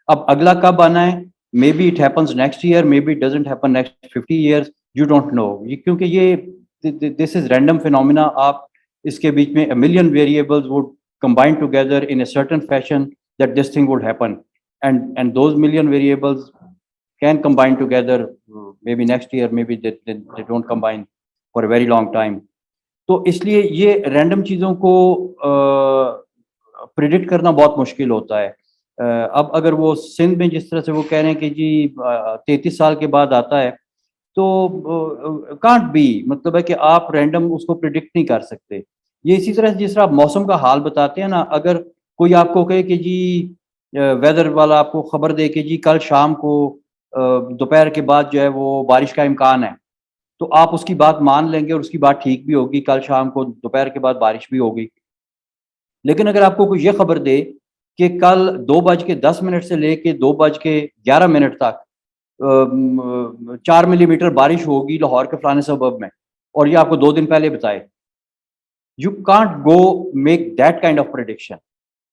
[SPEAKER 4] اب اگلا کب آنا ہے, maybe it happens next year, maybe it doesn't happen next 50 years, you don't know. کیونکہ یہ دس از رینڈم فینومینا. آپ اس کے بیچ میں a million variables would combine together in a certain fashion that this thing would happen, and those million variables can combine together maybe next year, maybe they don't combine for a very long time. تو اس لیے یہ random چیزوں کو predict کرنا بہت مشکل ہوتا ہے. اب اگر وہ سندھ میں جس طرح سے وہ کہہ رہے ہیں کہ جی 33 سال کے بعد آتا ہے, تو کانٹ بی, مطلب ہے کہ آپ رینڈم اس کو پریڈکٹ نہیں کر سکتے. یہ اسی طرح جس طرح آپ موسم کا حال بتاتے ہیں نا, اگر کوئی آپ کو کہے کہ جی ویدر والا آپ کو خبر دے کہ جی کل شام کو دوپہر کے بعد جو ہے وہ بارش کا امکان ہے, تو آپ اس کی بات مان لیں گے اور اس کی بات ٹھیک بھی ہوگی, کل شام کو دوپہر کے بعد بارش بھی ہوگی. لیکن اگر آپ کو کوئی یہ خبر دے کہ کل 2:10 سے لے کے 2:11 تک 4 ملی میٹر بارش ہوگی لاہور کے فلانے سبب میں, اور یہ آپ کو 2 دن پہلے بتائے, you can't go make that kind of prediction.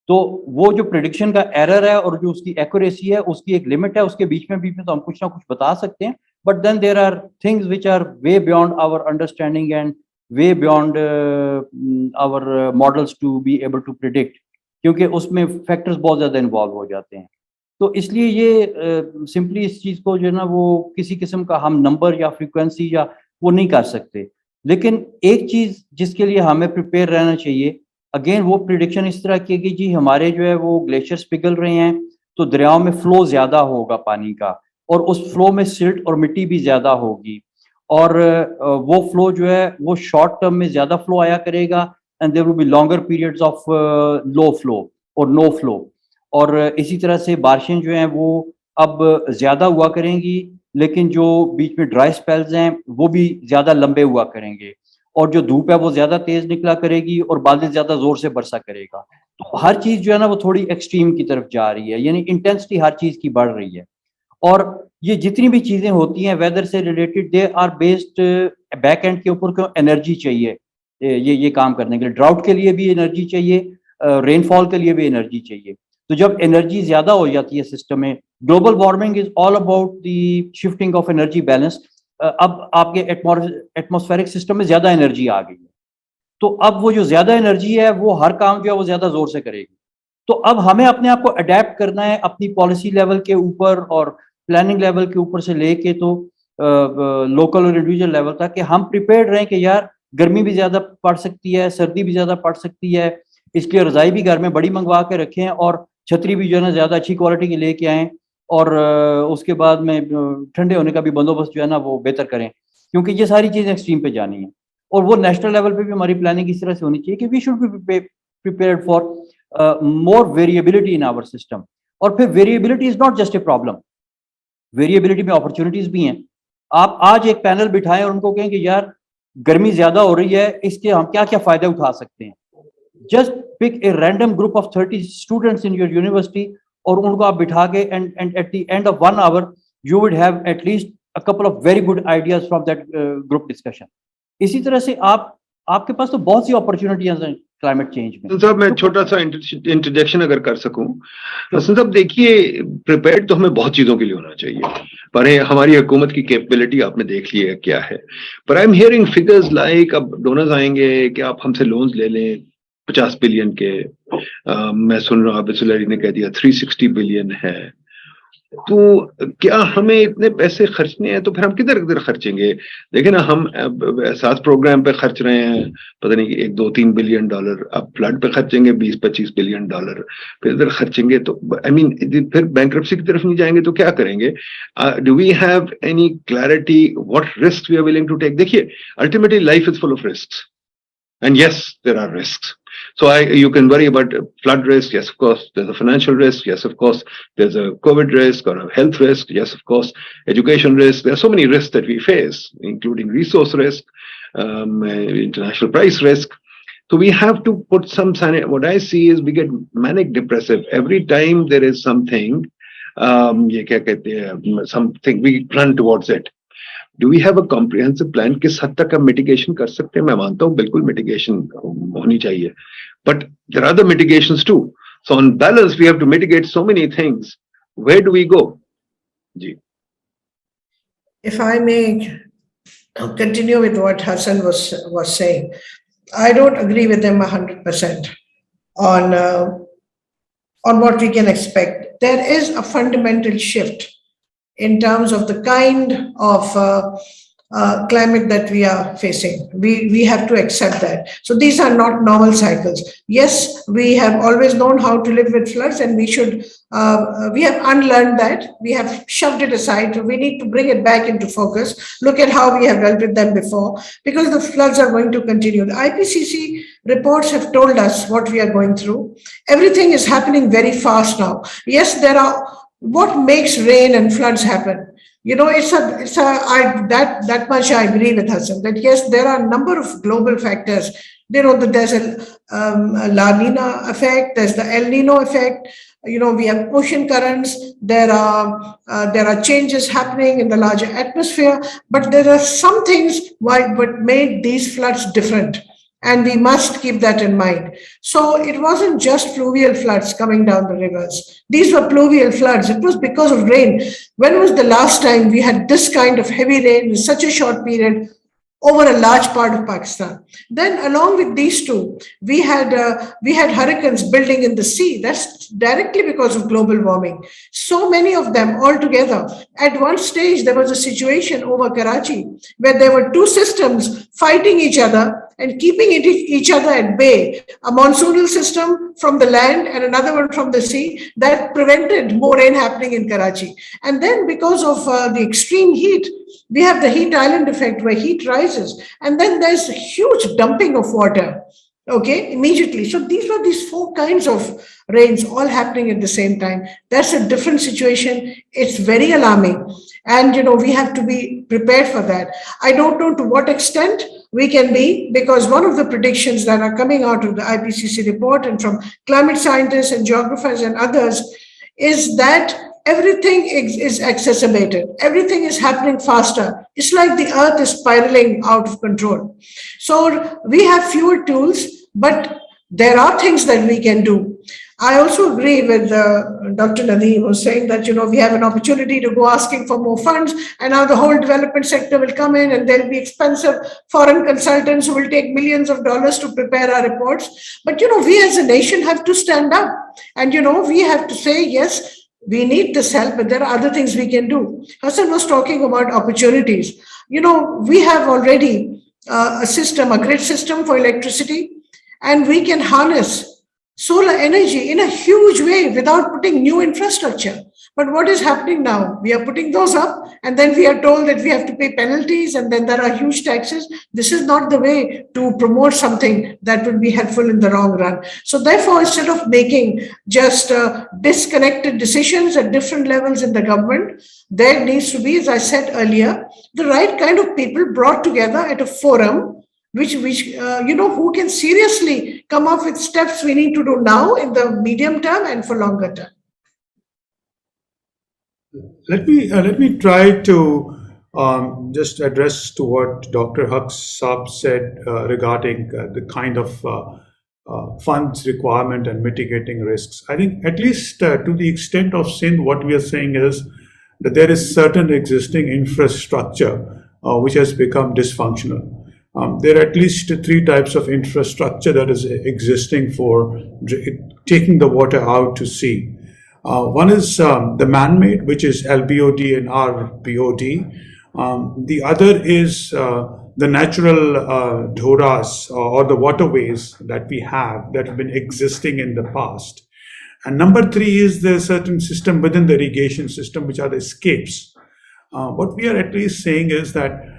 [SPEAKER 4] تو وہ جو پریڈکشن کا ایرر ہے اور جو اس کی ایکوریسی ہے, اس کی ایک لمٹ ہے. اس کے بیچ میں تو ہم کچھ نہ کچھ بتا سکتے ہیں, but then there are things which are way beyond our understanding and way beyond our models to be able to predict, کیونکہ اس میں فیکٹرز بہت زیادہ انوالو ہو جاتے ہیں. تو اس لیے یہ سمپلی اس چیز کو جو ہے نا وہ کسی قسم کا ہم نمبر یا فریکوینسی یا وہ نہیں کر سکتے. لیکن ایک چیز جس کے لیے ہمیں پریپیئر رہنا چاہیے, اگین وہ پریڈکشن اس طرح کی کہ جی ہمارے جو ہے وہ گلیشیئرس پگھل رہے ہیں, تو دریاؤں میں فلو زیادہ ہوگا پانی کا, اور اس فلو میں سلٹ اور مٹی بھی زیادہ ہوگی, اور وہ فلو جو ہے وہ شارٹ ٹرم میں زیادہ فلو آیا کرے گا, and there will be longer periods of low flow اور نو فلو. اور اسی طرح سے بارشیں جو ہیں وہ اب زیادہ ہوا کریں گی, लेकिन जो बीच में ड्राई स्पेल्स हैं वो भी ज्यादा लंबे हुआ करेंगे, और जो धूप है वो ज्यादा तेज निकला करेगी और बादल ज्यादा जोर से बरसा करेगा। तो हर चीज जो है ना वो थोड़ी एक्सट्रीम की तरफ जा रही है, यानी इंटेंसिटी हर चीज की बढ़ रही है। और ये जितनी भी चीजें होती हैं वेदर से related, they are based back end के ऊपर, क्यों एनर्जी चाहिए ये काम करने के लिए। ड्राउट के लिए भी एनर्जी चाहिए, रेनफॉल के लिए भी एनर्जी चाहिए। तो जब एनर्जी ज्यादा हो जाती है सिस्टम में, global warming is all about the shifting of energy balance. अब आपके एटमॉस्फेरिक सिस्टम में ज्यादा एनर्जी आ गई है, तो अब वो जो ज्यादा एनर्जी है वो हर काम जो है वो ज्यादा जोर से करेगी। तो अब हमें अपने आप को अडेप्ट करना है अपनी पॉलिसी लेवल के ऊपर और प्लानिंग लेवल के ऊपर से लेके तो लोकल और इंडिविजुअल लेवल तक, कि हम प्रिपेयर्ड रहें कि यार गर्मी भी ज्यादा पड़ सकती है, सर्दी भी ज्यादा पड़ सकती है, इसलिए रजाई भी घर में बड़ी मंगवा के रखें और छतरी भी जो है ना ज्यादा अच्छी क्वालिटी की लेके आएँ, और उसके बाद में ठंडे होने का भी बंदोबस्त जो है ना वो बेहतर करें, क्योंकि ये सारी चीजें एक्सट्रीम पे जानी है। और वो नेशनल लेवल पे भी हमारी प्लानिंग इस तरह से होनी चाहिए कि we should be prepared for more variability in our system. और फिर variability is not just a problem, variability में अपॉर्चुनिटीज भी हैं। आप आज एक पैनल बिठाएं और उनको कहें कि यार गर्मी ज्यादा हो रही है, इसके हम क्या क्या फायदे उठा सकते हैं। Just pick a random group of 30 students in your university और उनको आप बिठा के and at the end of 1 hour you would have at least a couple of very good ideas from that group discussion. इसी तरह से आपके पास तो बहुत सी अपॉर्चुनिटीज हैं क्लाइमेट चेंज में।
[SPEAKER 5] साहब मैं छोटा सा इंट्रोडक्शन अगर कर सकूं, साहब देखिए, प्रिपेयर्ड तो हमें बहुत चीजों के लिए होना चाहिए, पर हमारी हुकूमत की कैपेबिलिटी आपने देख ली है क्या है। पर I am hearing figures like अब डोनर्स आएंगे कि आप हमसे लोन्स ले लें 50 बिलियन के। मैं सुन रहा हूँ बिस्मिल्लाह ने कह दिया 360 बिलियन है। तो क्या हमें इतने पैसे खर्चने हैं तो फिर हम किधर किधर खर्चेंगे? देखिए ना, हम 7 प्रोग्राम पे खर्च रहे हैं, पता नहीं 1-2-3 बिलियन डॉलर, अब फ्लड पे खर्चेंगे 20-25 बिलियन डॉलर, फिर इधर खर्चेंगे तो आई मीन फिर बैंक्रप्सी की तरफ नहीं जाएंगे तो क्या करेंगे? Do we have any clarity what risk we are willing to take? देखिए, ultimately life is full of risk, and yes, there are risks. So you can worry about flood risk. Yes, of course. There's a financial risk. Yes, of course. There's a COVID risk or a health risk. Yes, of course. Education risk. There are so many risks that we face, including resource risk, international price risk. So we have to put some sanity. What I see is we get manic depressive every time there is something. ये क्या कहते हैं, something we run towards it. Do we have a comprehensive plan? किस हद तक हम mitigation कर सकते हैं? मैं मानता हूं बिल्कुल मिटिगेशन होनी चाहिए, but there are other mitigations too. So on balance we have to mitigate so many things. Where do we go? जी,
[SPEAKER 2] If I may continue with what Hassan was saying, I don't agree with him 100% on what we can expect. There is a fundamental shift in terms of the kind of climate that we are facing. We have to accept that. So these are not normal cycles. Yes, we have always known how to live with floods, and we have unlearned that. We have shoved it aside. We need to bring it back into focus. Look at how we have dealt with them before, because the floods are going to continue. The IPCC reports have told us what we are going through. Everything is happening very fast now. Yes, what makes rain and floods happen? You know, that much I agree with Hassan, that yes, there are a number of global factors. You know, that there's a La Nina effect, there's the El Nino effect. You know, we have ocean currents. There are changes happening in the larger atmosphere, but there are some things what made these floods different. And we must keep that in mind. So it wasn't just fluvial floods coming down the rivers. These were pluvial floods. It was because of rain. When was the last time we had this kind of heavy rain in such a short period over a large part of Pakistan? Then along with these two, we had hurricanes building in the sea. That's directly because of global warming. So many of them all together. At one stage, there was a situation over Karachi where there were two systems fighting each other and keeping each other at bay, a monsoonal system from the land and another one from the sea, that prevented more rain happening in Karachi. And then because of the extreme heat, we have the heat island effect where heat rises, and then there's huge dumping of water. Okay, immediately. So these four kinds of rains all happening at the same time. That's a different situation. It's very alarming. And, we have to be prepared for that. I don't know to what extent we can be, because one of the predictions that are coming out of the IPCC report and from climate scientists and geographers and others is that everything is exacerbated. Everything is happening faster. It's like the earth is spiraling out of control. So we have fewer tools, but there are things that we can do. I also agree with Dr. Nadeem, who was saying that, we have an opportunity to go asking for more funds, and now the whole development sector will come in and there'll be expensive foreign consultants who will take millions of dollars to prepare our reports. But, we as a nation have to stand up, and, we have to say, yes, we need this help, but there are other things we can do. Hassan was talking about opportunities. We have already a grid system for electricity, and we can harness solar energy in a huge way without putting new infrastructure. But what is happening now? We are putting those up, and then we are told that we have to pay penalties, and then there are huge taxes. This is not the way to promote something that would be helpful in the long run. So therefore, instead of making just disconnected decisions at different levels in the government, there needs to be, as I said earlier, the right kind of people brought together at a forum which who can seriously come up with steps we need to do now in the medium term and for longer term.
[SPEAKER 3] Let me try to just address to what Dr. Haq Saab said regarding the kind of funds requirement and mitigating risks. I think at least to the extent of Sindh, what we are saying is that there is certain existing infrastructure which has become dysfunctional. There are at least three types of infrastructure that is existing for taking the water out to sea. One is the man-made, which is LBOD and RBOD. The other is the natural dhoras or the waterways that we have that have been existing in the past. And number three is the certain system within the irrigation system, which are the escapes. What we are at least saying is that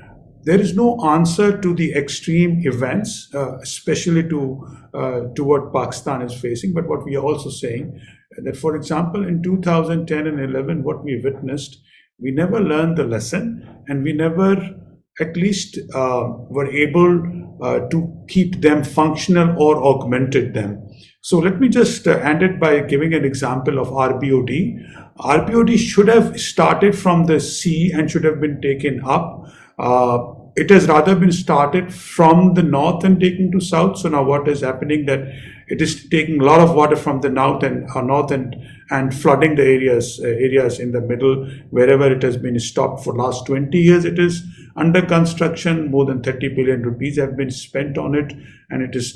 [SPEAKER 3] there is no answer to the extreme events, especially to what Pakistan is facing. But what we are also saying that, for example, in 2010 and 11, what we witnessed, we never learned the lesson, and we never at least were able to keep them functional or augmented them. So let me just end it by giving an example of RBOD. RBOD should have started from the sea and should have been taken up. It has rather been started from the north and taken to south. So now what is happening that it is taking a lot of water from the north and flooding the areas in the middle. Wherever it has been stopped for last 20 years, it is under construction. More than 30 billion rupees have been spent on it, and it has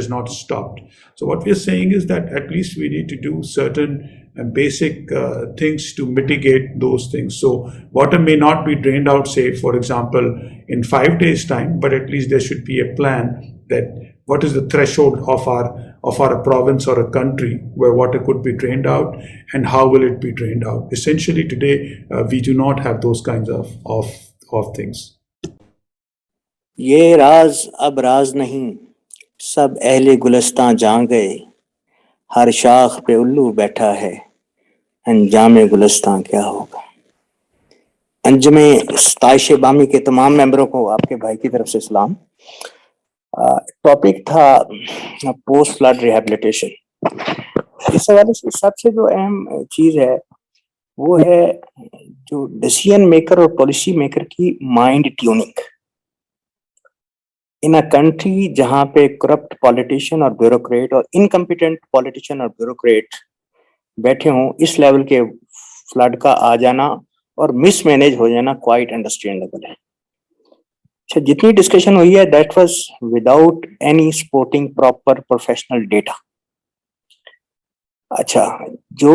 [SPEAKER 3] not stopped. So what we are saying is that at least we need to do certain basic things to mitigate those things. So water may not be drained out, say, for example, in 5 days' time, but at least there should be a plan that what is the threshold of our province or a country where water could be drained out, and how will it be drained out. Essentially, today we do not have those kinds of things.
[SPEAKER 6] ये राज अब राज नहीं, सब अहले गुलस्तां जां गए, हर शाख पे उल्लू बैठा है, अंजामे गुलस्तां क्या होगा। अंजमे ताइशे बामी के तमाम मेंबरों को आपके भाई की तरफ से सलाम। टॉपिक था पोस्ट फ्लड रिहैबिलिटेशन। इस हवाले से सबसे जो अहम चीज है वो है जो डिसीजन मेकर और पॉलिसी मेकर की mind tuning. In a country जहां पे करप्ट पॉलिटिशियन और ब्यूरोक्रेट और इनकम्पिटेंट पॉलिटिशियन और ब्यूरोक्रेट बैठे हों, इस लेवल के फ्लड का आ जाना और मिसमैनेज हो जाना क्वाइट अंडरस्टैंडेबल है। अच्छा, जितनी डिस्कशन हुई है that was without any supporting proper professional data. अच्छा, जो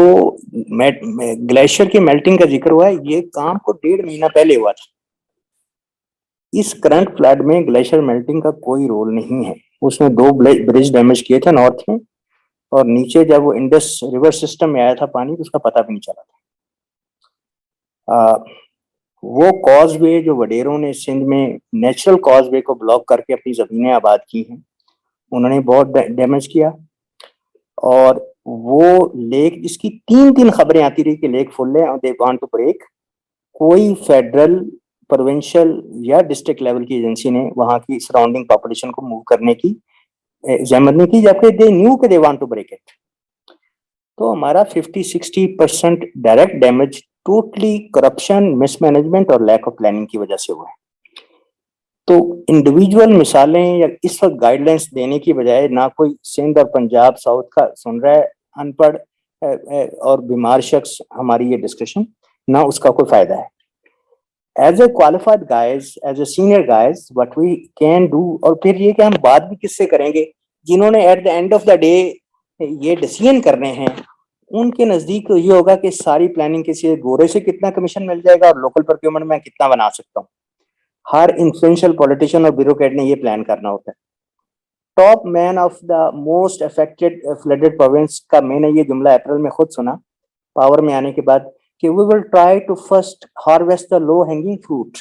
[SPEAKER 6] ग्लेशियर की मेल्टिंग का जिक्र हुआ है, ये काम को 1.5 महीना पहले हुआ था। इस करंट फ्लड में ग्लेशियर मेल्टिंग का कोई रोल नहीं है। उसने 2 ब्रिज डैमेज किए थे नॉर्थ में, और नीचे जब वो इंडस रिवर सिस्टम में आया था पानी, तो उसका पता भी नहीं चला था। वो कॉजवे जो वडेरों ने सिंध में नेचुरल कॉजवे को ब्लॉक करके अपनी जमीनें आबाद की हैं, انہوں نے بہت ڈیمیج کیا. اور وہ لیک جس کی 3 خبریں آتی رہی کہ لیک فل ہے اور دے وانٹ ٹو بریک, کوئی فیڈرل, پروونشل یا ڈسٹرکٹ لیول کی ایجنسی نے وہاں کی سراؤنڈنگ پاپولیشن کو موو کرنے کی زحمت نہیں کی, جبکہ دے نیو کہ they want to break it. تو ہمارا 50-60% direct damage totally corruption, mismanagement اور لیک آف پلاننگ کی وجہ سے ہوا ہے. تو انڈیویجول مثالیں یا اس وقت گائیڈ لائنس دینے کی بجائے نہ کوئی سندھ اور پنجاب ساؤتھ کا سن رہا ہے ان پڑھ اور بیمار شخص ہماری یہ ڈسکشن, نہ اس کا کوئی فائدہ ہے. As a qualified guys, as a senior guys, what we can do, اور پھر یہ کہ ہم بات بھی کس سے کریں گے جنہوں نے at the end of the day یہ ڈیسیژن کرنے ہیں. ان کے نزدیک یہ ہوگا کہ ساری پلاننگ کسی گورے سے کتنا کمیشن مل جائے گا اور لوکل پروکیورمنٹ میں کتنا بنا سکتا ہوں. ہر انفلوئنشل پولیٹیشین اور بیوروکریٹ نے یہ پلان کرنا ہوتا ہے. Top men of the most affected flooded province کا میں نے یہ جملہ اپریل میں خود سنا پاور میں آنے کے بعد کہ we will try to first harvest the low hanging fruit.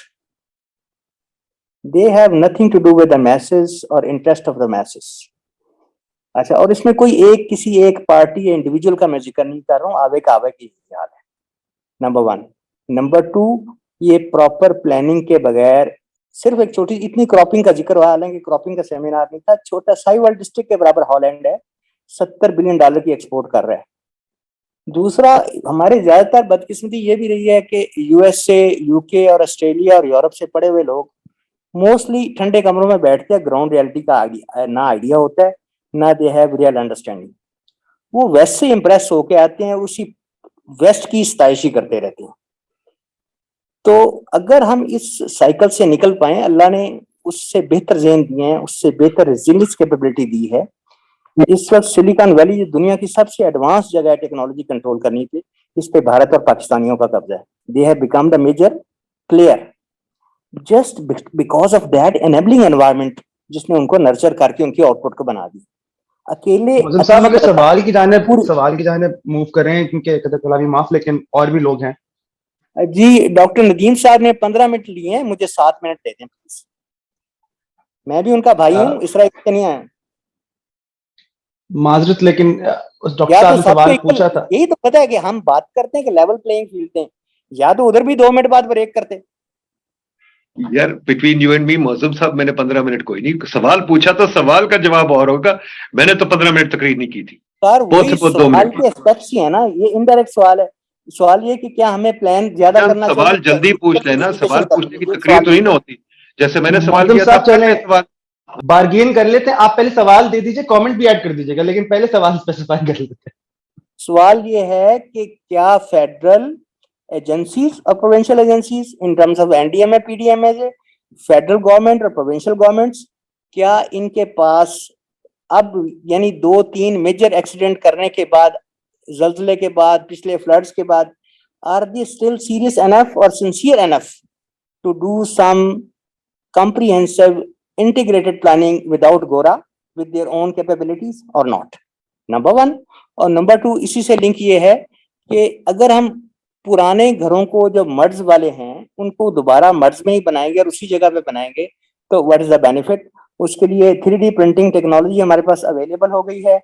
[SPEAKER 6] They have nothing to do with the masses or interest of the masses. اچھا, اور اس میں کوئی ایک کسی ایک پارٹی یا انڈیویجول کا میں ذکر نہیں کر رہا ہوں, آوے کا آوے کی حال ہے. نمبر 1. نمبر 2, یہ پراپر پلاننگ کے بغیر صرف ایک چھوٹی اتنی کراپنگ کا ذکر ہوا, حالانکہ کراپنگ کا سیمینار نہیں تھا. چھوٹا سائیول ڈسٹرکٹ کے برابر ہالینڈ ہے, $70 بلین کی ایکسپورٹ کر رہا ہے. دوسرا, ہمارے زیادہ تر بدقسمتی یہ بھی رہی ہے کہ یو ایس سے, یو کے اور آسٹریلیا اور یورپ سے پڑے ہوئے لوگ موسٹلی ٹھنڈے کمروں میں بیٹھتے ہیں, گراؤنڈ ریالٹی کا نہ آئیڈیا ہوتا ہے, نہ دے ہیو ریئل انڈرسٹینڈنگ. وہ ویسٹ سے امپریس ہو کے آتے ہیں, اسی ویسٹ کی ستائشی کرتے رہتے ہیں. تو اگر ہم اس سائیکل سے نکل پائیں, اللہ نے اس سے بہتر ذہن دیے ہیں, اس سے بہتر ریزیلینس کیپیبلٹی دی ہے. اس وقت سلیکان ویلی دنیا کی سب سے ایڈوانس جگہ ہے ٹیکنالوجی کنٹرول کرنے پہ, اس پہ بھارت اور پاکستانیوں کا قبضہ ہے. They have become the major player just because of that enabling environment جس نے ان کو نرچر کر کے ان کی آؤٹ پٹ کو بنا دی. اکیلے
[SPEAKER 1] صاحب اگر سوال کی جانب موو کریں, کیونکہ کلام معاف لیکن اور بھی لوگ ہیں.
[SPEAKER 6] جی, ڈاکٹر ندیم صاحب نے 15 منٹ لیے ہیں, مجھے 7 منٹ دے دیں پلیز. میں بھی ان کا بھائی ہوں, اسرائیل سے نہیں آیا.
[SPEAKER 1] معذرت, لیکن اس ڈاکٹر صاحب نے سوال پوچھا تھا.
[SPEAKER 6] یہی تو پتا ہے کہ ہم بات کرتے ہیں کہ لیول پلئنگ فیلڈ پہ, یا تو ادھر بھی 2 منٹ بعد بریک کرتے.
[SPEAKER 5] یار بٹوین یو اینڈ می معظم صاحب, میں نے 15 منٹ کوئی نہیں, سوال پوچھا تو سوال کا جواب اور ہوگا. میں نے تو 15 منٹ تقریر نہیں کی تھی.
[SPEAKER 6] سر وہی سوال کے اسپیکٹس ہی ہیں نا, یہ انڈائریکٹ سوال ہے. سوال یہ کہ کیا ہمیں پلان زیادہ کرنا چاہیے.
[SPEAKER 5] سوال جلدی پوچھ لینا, سوال پوچھنے کی تقریر تو نہیں نہ ہوتی. جیسے میں نے سوال کیا
[SPEAKER 1] صاحب چلیں بارگین کر لیتے ہیں, آپ پہلے سوال دے دیجیے, کامنٹ بھی ایڈ کر دیجیے گا, لیکن پہلے سوال اسپیسیفائی کر لیتے ہیں.
[SPEAKER 6] سوال یہ ہے کہ کیا فیڈرل ایجنسیز اور provincial agencies in terms of N D M A, P D M A, federal government اور پروونشل گورنمنٹس, کیا ان کے پاس اب یعنی 2-3 میجر ایکسیڈنٹ کرنے کے بعد, زلزلے کے بعد, پچھلے فلڈز کے بعد, are they still serious enough or sincere enough to do some comprehensive integrated planning without GORA with their own capabilities or not? Number 1. اور نمبر 2 اسی سے لنک یہ ہے کہ اگر ہم پرانے گھروں کو جو مرز والے ہیں ان کو دوبارہ مرز میں ہی بنائیں گے اور اسی جگہ پہ بنائیں گے تو what is the benefit؟ اس کے لیے 3D پرنٹنگ ٹیکنالوجی ہمارے پاس اویلیبل ہو گئی ہے.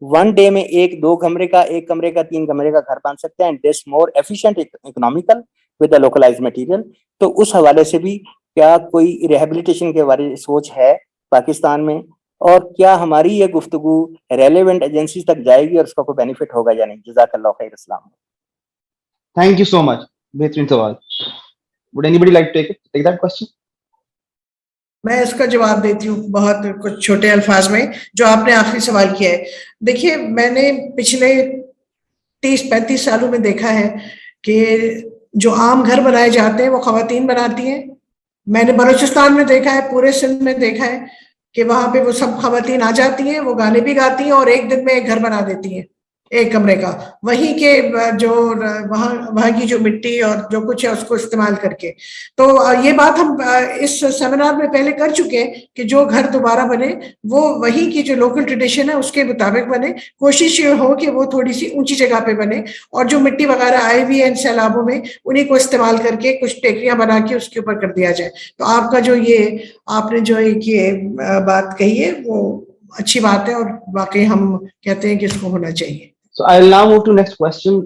[SPEAKER 6] 1 ڈے میں 1-2 کمرے کا, 1 کمرے کا, 3 کمرے کا گھر بن سکتے ہیں. This more efficient, economical with the localize material. تو اس حوالے سے بھی کیا کوئی ریہیبلیٹیشن کے بارے میں سوچ ہے پاکستان میں, اور کیا ہماری یہ گفتگو ریلیونٹ ایجنسیز تک جائے گی اور اس کا کوئی بینیفٹ ہوگا یا نہیں؟ جزاک اللہ خیر. السلام.
[SPEAKER 1] تھینک یو سو مچ. بہترین سوال. Would anybody like to take that question?
[SPEAKER 2] میں اس کا جواب دیتی ہوں بہت کچھ چھوٹے الفاظ میں, جو آپ نے آخری سوال کیا ہے. دیکھیے, میں نے پچھلے 30-35 سالوں میں دیکھا ہے کہ جو عام گھر بنائے جاتے ہیں وہ خواتین بناتی ہیں. میں نے بلوچستان میں دیکھا ہے, پورے سندھ میں دیکھا ہے کہ وہاں پہ وہ سب خواتین آ جاتی ہیں, وہ گانے بھی گاتی ہیں اور ایک دن میں ایک گھر بنا دیتی ہیں, 1 کمرے کا, وہیں کے جو وہاں کی جو مٹی اور جو کچھ ہے اس کو استعمال کر کے. تو یہ بات ہم اس سیمینار میں پہلے کر چکے ہیں کہ جو گھر دوبارہ بنے وہ وہیں کی جو لوکل ٹریڈیشن ہے اس کے مطابق بنے. کوشش یہ ہو کہ وہ تھوڑی سی اونچی جگہ پہ بنے, اور جو مٹی وغیرہ آئی ہوئی ہے ان سیلابوں میں انہیں کو استعمال کر کے کچھ ٹیکریاں بنا کے اس کے اوپر کر دیا جائے. تو آپ کا جو یہ آپ نے جو ایک یہ بات کہی ہے وہ اچھی بات ہے اور واقعی ہم کہتے ہیں کہ اس کو ہونا چاہیے.
[SPEAKER 1] So I'll now move to next question.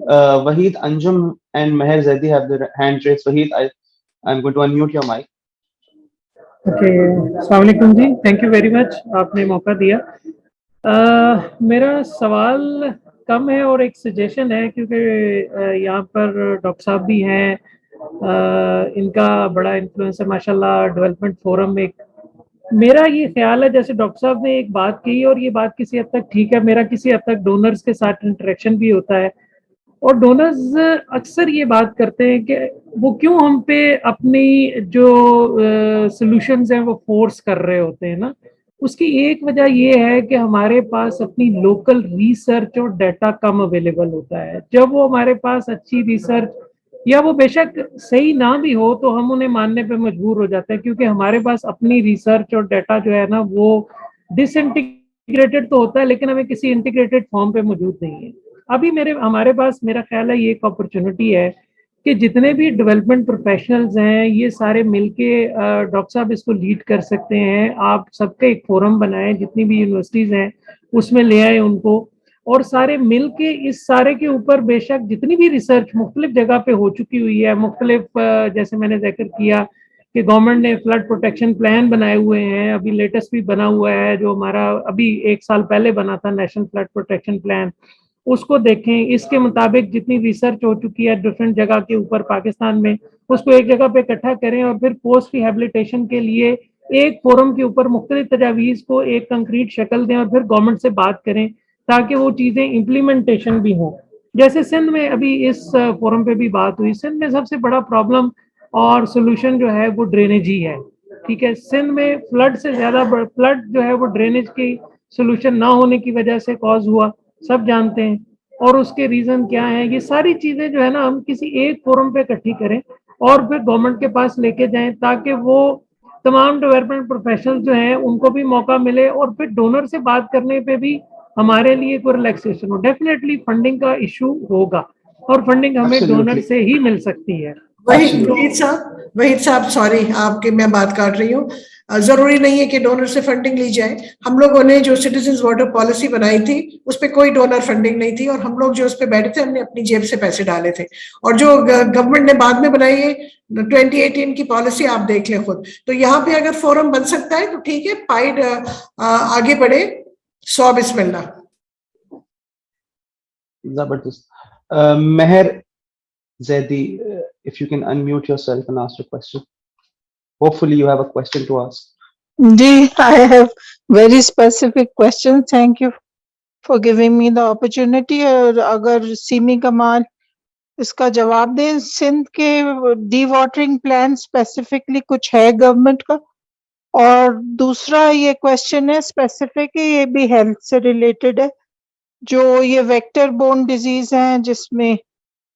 [SPEAKER 1] Wahid, Anjum and Meher Zaidi have their hand raised. Wahid, I'm going to unmute your mic.
[SPEAKER 7] Okay السلام علیکم جی, تھینک یو ویری مچ, آپ نے موقع دیا. میرا سوال کم ہے اور ایک سجیشن ہے, کیونکہ یہاں پر ڈاکٹر صاحب بھی ہیں, ان کا بڑا انفلوئنس ہے ماشاء اللہ ڈیولپمنٹ فورم میں. میرا یہ خیال ہے جیسے ڈاکٹر صاحب نے ایک بات کہی اور یہ بات کسی حد تک ٹھیک ہے, میرا کسی حد تک ڈونرز کے ساتھ انٹریکشن بھی ہوتا ہے, اور ڈونرز اکثر یہ بات کرتے ہیں کہ وہ کیوں ہم پہ اپنی جو سولوشنز ہیں وہ فورس کر رہے ہوتے ہیں نا. اس کی ایک وجہ یہ ہے کہ ہمارے پاس اپنی لوکل ریسرچ اور ڈیٹا کم اویلیبل ہوتا ہے. جب وہ ہمارے پاس اچھی ریسرچ یا وہ بے شک صحیح نہ بھی ہو تو ہم انہیں ماننے پہ مجبور ہو جاتے ہیں, کیونکہ ہمارے پاس اپنی ریسرچ اور ڈیٹا جو ہے نا وہ ڈس انٹیگریٹڈ تو ہوتا ہے لیکن ہمیں کسی انٹیگریٹڈ فارم پہ موجود نہیں ہے. ابھی ہمارے پاس میرا خیال ہے یہ ایک اپرچونٹی ہے کہ جتنے بھی ڈیولپمنٹ پروفیشنلز ہیں یہ سارے مل کے ڈاکٹر صاحب اس کو لیڈ کر سکتے ہیں. آپ سب کا ایک فورم بنائیں, جتنی بھی یونیورسٹیز ہیں اس میں لے آئیں ان کو, اور سارے مل کے اس سارے کے اوپر بے شک جتنی بھی ریسرچ مختلف جگہ پہ ہو چکی ہوئی ہے, مختلف جیسے میں نے ذکر کیا کہ گورنمنٹ نے فلڈ پروٹیکشن پلان بنائے ہوئے ہیں, ابھی لیٹسٹ بھی بنا ہوا ہے جو ہمارا ابھی 1 سال پہلے بنا تھا نیشنل فلڈ پروٹیکشن پلان, اس کو دیکھیں. اس کے مطابق جتنی ریسرچ ہو چکی ہے ڈفرینٹ جگہ کے اوپر پاکستان میں, اس کو ایک جگہ پہ اکٹھا کریں اور پھر پوسٹ ریہیبلیٹیشن کے لیے ایک فورم کے اوپر مختلف تجاویز کو ایک کنکریٹ شکل دیں اور پھر گورنمنٹ سے بات کریں تاکہ وہ چیزیں امپلیمنٹیشن بھی ہوں. جیسے سندھ میں ابھی اس فورم پہ بھی بات ہوئی, سندھ میں سب سے بڑا پرابلم اور سولوشن جو ہے وہ ڈرینیج ہی ہے. ٹھیک ہے, سندھ میں فلڈ سے زیادہ فلڈ جو ہے وہ ڈرینیج کی سولوشن نہ ہونے کی وجہ سے کاز ہوا, سب جانتے ہیں, اور اس کے ریزن کیا ہیں. یہ ساری چیزیں جو ہے نا ہم کسی ایک فورم پہ اکٹھی کریں اور پھر گورنمنٹ کے پاس لے کے جائیں تاکہ وہ تمام ڈیولپمنٹ پروفیشنل جو ہیں ان کو بھی موقع ملے اور پھر ڈونر سے بات کرنے پہ بھی ہمارے لیے کوئی ریلیکسیشن ہو. ڈیفینیٹلی فنڈنگ کا ایشو ہوگا اور فنڈنگ ہمیں ڈونر سے ہی مل سکتی ہے.
[SPEAKER 2] وحید صاحب سوری آپ کے میں بات کاٹ رہی ہوں, ضروری نہیں ہے کہ ڈونر سے فنڈنگ لی جائے. ہم لوگوں نے جو سٹیزنز واٹر پالیسی بنائی تھی اس پہ کوئی ڈونر فنڈنگ نہیں تھی, اور ہم لوگ جو اس پہ بیٹھے تھے ہم نے اپنی جیب سے پیسے ڈالے تھے, اور جو گورنمنٹ نے بعد میں بنائی ہے 2018 کی پالیسی آپ دیکھ لیں خود. تو یہاں پہ اگر فورم بن سکتا ہے تو ٹھیک ہے, پائڈ آگے بڑھے. بسم اللہ.
[SPEAKER 1] زبردست. Meher Zaidi, if you can unmute yourself and ask your question. Hopefully you have a question to ask.
[SPEAKER 8] I have very specific questions. Thank you for giving me the opportunity. اور اگر سیمی کمال اس کا جواب دیں, سندھ کے D watering plan specifically کچھ ہے government کا؟ اور دوسرا یہ کوشچن ہے اسپیسیفک, یہ بھی ہیلتھ سے ریلیٹڈ ہے, جو یہ ویکٹر بون ڈیزیز ہیں جس میں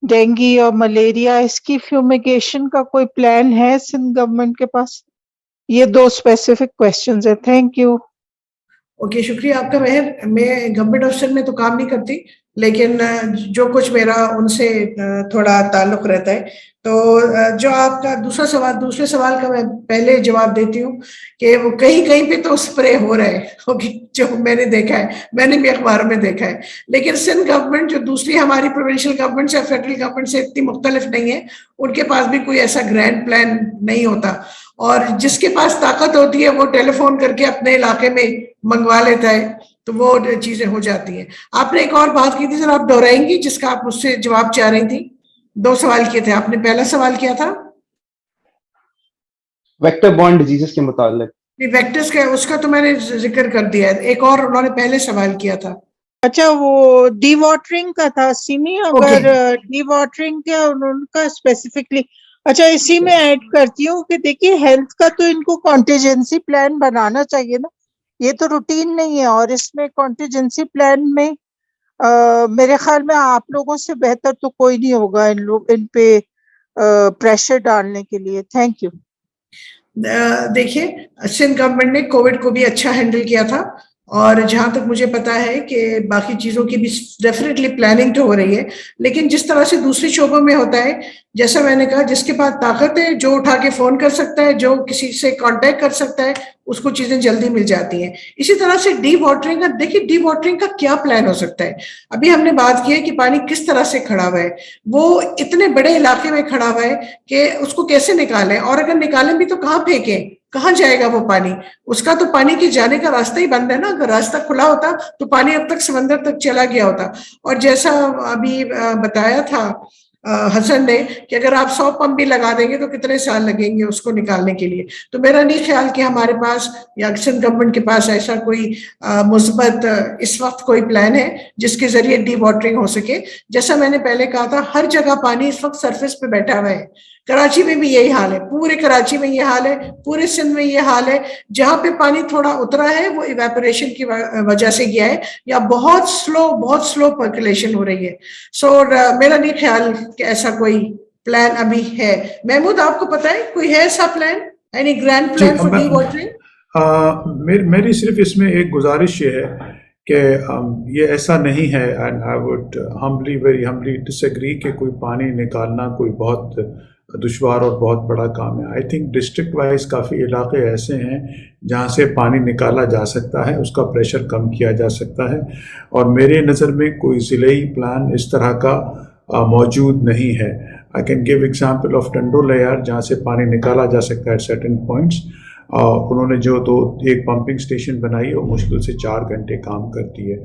[SPEAKER 8] ڈینگی اور ملیریا, اس کی فیومیگیشن کا کوئی پلان ہے سندھ گورنمنٹ کے پاس؟ یہ 2 اسپیسیفک کوشچنز ہیں. Thank you.
[SPEAKER 2] اوکے, شکریہ آپ کا مہر. میں گورنمنٹ آفیسر میں تو کام نہیں کرتی, لیکن جو کچھ میرا ان سے تھوڑا تعلق رہتا ہے, تو جو آپ کا دوسرے سوال کا میں پہلے جواب دیتی ہوں کہ وہ کہیں پہ تو اسپرے ہو رہا ہے, جو میں نے دیکھا ہے, میں نے بھی اخباروں میں دیکھا ہے. لیکن سندھ گورنمنٹ جو دوسری ہماری پروونشل گورنمنٹ سے فیڈرل گورنمنٹ سے اتنی مختلف نہیں ہے, ان کے پاس بھی کوئی ایسا گرینڈ پلان نہیں ہوتا, اور جس کے پاس طاقت ہوتی ہے وہ ٹیلی فون کر کے اپنے علاقے میں منگوا لیتا ہے, تو وہ چیزیں ہو جاتی ہیں. آپ نے ایک اور بات کی تھی سر, آپ دہرائیں گی جس کا آپ مجھ سے جواب چاہ رہی تھی؟ 2 سوال کیے تھے آپ نے. پہلا سوال کیا تھا
[SPEAKER 1] ویکٹر بورن ڈیزیزز کے متعلق.
[SPEAKER 2] ویکٹرز کا, اس کا تو میں نے ذکر کر دیا ہے. ایک اور انہوں نے پہلے سوال کیا تھا.
[SPEAKER 8] اچھا, وہ ڈی واٹرنگ کا تھا سیمی, اگر ڈی واٹرنگ کیا ان کا اسپیسیفکلی. اچھا, اسی میں ایڈ کرتی ہوں کہ دیکھیے ہیلتھ کا تو ان کو کانٹیجنسی پلان بنانا چاہیے نا, یہ تو روٹین نہیں ہے, اور اس میں کانٹیجنسی پلان میں میرے خیال میں آپ لوگوں سے بہتر تو کوئی نہیں ہوگا ان پہ پریشر ڈالنے کے لیے. Thank you.
[SPEAKER 2] دیکھیے سندھ گورنمنٹ نے کووڈ کو بھی اچھا ہینڈل کیا تھا, اور جہاں تک مجھے پتا ہے کہ باقی چیزوں کی بھی ڈیفینیٹلی پلاننگ تو ہو رہی ہے، لیکن جس طرح سے دوسری شعبوں میں ہوتا ہے، جیسا میں نے کہا، جس کے پاس طاقت ہے، جو اٹھا کے فون کر سکتا ہے، جو کسی سے کانٹیکٹ کر سکتا ہے، اس کو چیزیں جلدی مل جاتی ہیں۔ اسی طرح سے ڈی واٹرنگ کا دیکھیے، ڈی واٹرنگ کا کیا پلان ہو سکتا ہے؟ ابھی ہم نے بات کی ہے کہ پانی کس طرح سے کھڑا ہوا ہے، وہ اتنے بڑے علاقے میں کھڑا ہوا ہے کہ اس کو کیسے نکالیں، اور اگر نکالیں بھی تو کہاں پھینکیں، کہاں جائے گا وہ پانی؟ اس کا تو پانی کے جانے کا راستہ ہی بند ہے نا، اگر راستہ کھلا ہوتا تو پانی اب تک سمندر تک چلا گیا ہوتا۔ اور جیسا ابھی بتایا تھا حسن نے کہ اگر آپ 100 پمپ بھی لگا دیں گے تو کتنے سال لگیں گے اس کو نکالنے کے لیے؟ تو میرا نہیں خیال کہ ہمارے پاس یا سندھ گورنمنٹ کے پاس ایسا کوئی مثبت اس وقت کوئی پلان ہے جس کے ذریعے ڈی واٹرنگ ہو سکے۔ جیسا میں نے پہلے کہا تھا، ہر جگہ پانی اس وقت سرفیس پہ بیٹھا ہوا ہے۔ کراچی میں بھی یہی حال ہے، پورے کراچی میں یہ حال ہے، پورے سندھ میں یہ حال ہے۔ جہاں پہ پانی تھوڑا اترا ہے وہ ایویپوریشن کی وجہ سے گیا ہے، یا بہت سلو پرکولیشن ہو رہی ہے۔ سو میرا نہیں خیال کہ ایسا کوئی پلان ابھی ہے۔ محمود، آپ کو پتا ہے کوئی ہے ایسا پلان، اینی گرینڈ
[SPEAKER 3] جی،
[SPEAKER 2] پلان فار ڈی واٹرنگ؟
[SPEAKER 3] میری صرف اس میں ایک گزارش یہ ہے کہ یہ ایسا نہیں ہے، and I would very humbly disagree کہ کوئی پانی نکالنا کوئی بہت دشوار اور بہت بڑا کام ہے۔ آئی تھنک ڈسٹرکٹ وائز کافی علاقے ایسے ہیں جہاں سے پانی نکالا جا سکتا ہے، اس کا پریشر کم کیا جا سکتا ہے، اور میرے نظر میں کوئی ضلعی پلان اس طرح کا موجود نہیں ہے۔ I can give example of Tando Allahyar, جہاں سے پانی نکالا جا سکتا ہے ایٹ سرٹن پوائنٹس۔ انہوں نے جو ایک پمپنگ اسٹیشن بنائی، وہ مشکل سے 4 گھنٹے کام کرتی ہے،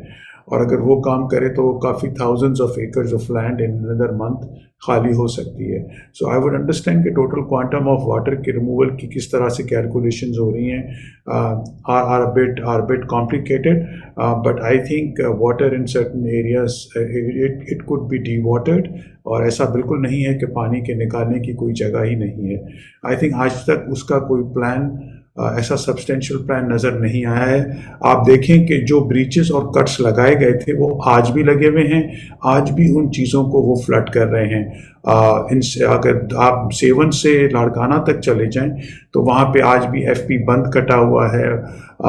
[SPEAKER 3] اور اگر وہ کام کرے تو کافی thousands of acres of land in اندر منتھ خالی ہو سکتی ہے۔ سو آئی وڈ انڈرسٹینڈ کہ ٹوٹل کوانٹم آف واٹر کے ریموول کی کس طرح سے کیلکولیشنز ہو رہی ہیں، are bit complicated, but I think water in certain areas it could be dewatered, اور ایسا بالکل نہیں ہے کہ پانی کے نکالنے کی کوئی جگہ ہی نہیں ہے۔ آئی تھنک آج تک اس کا کوئی پلان، ایسا سبسٹینشیل پلان نظر نہیں آیا ہے۔ آپ دیکھیں کہ جو بریچز اور کٹس لگائے گئے تھے وہ آج بھی لگے ہوئے ہیں، آج بھی ان چیزوں کو وہ فلڈ کر رہے ہیں۔ ان سے اگر آپ سیون سے لاڑکانہ تک چلے جائیں تو وہاں پہ آج بھی ایف پی بند کٹا ہوا ہے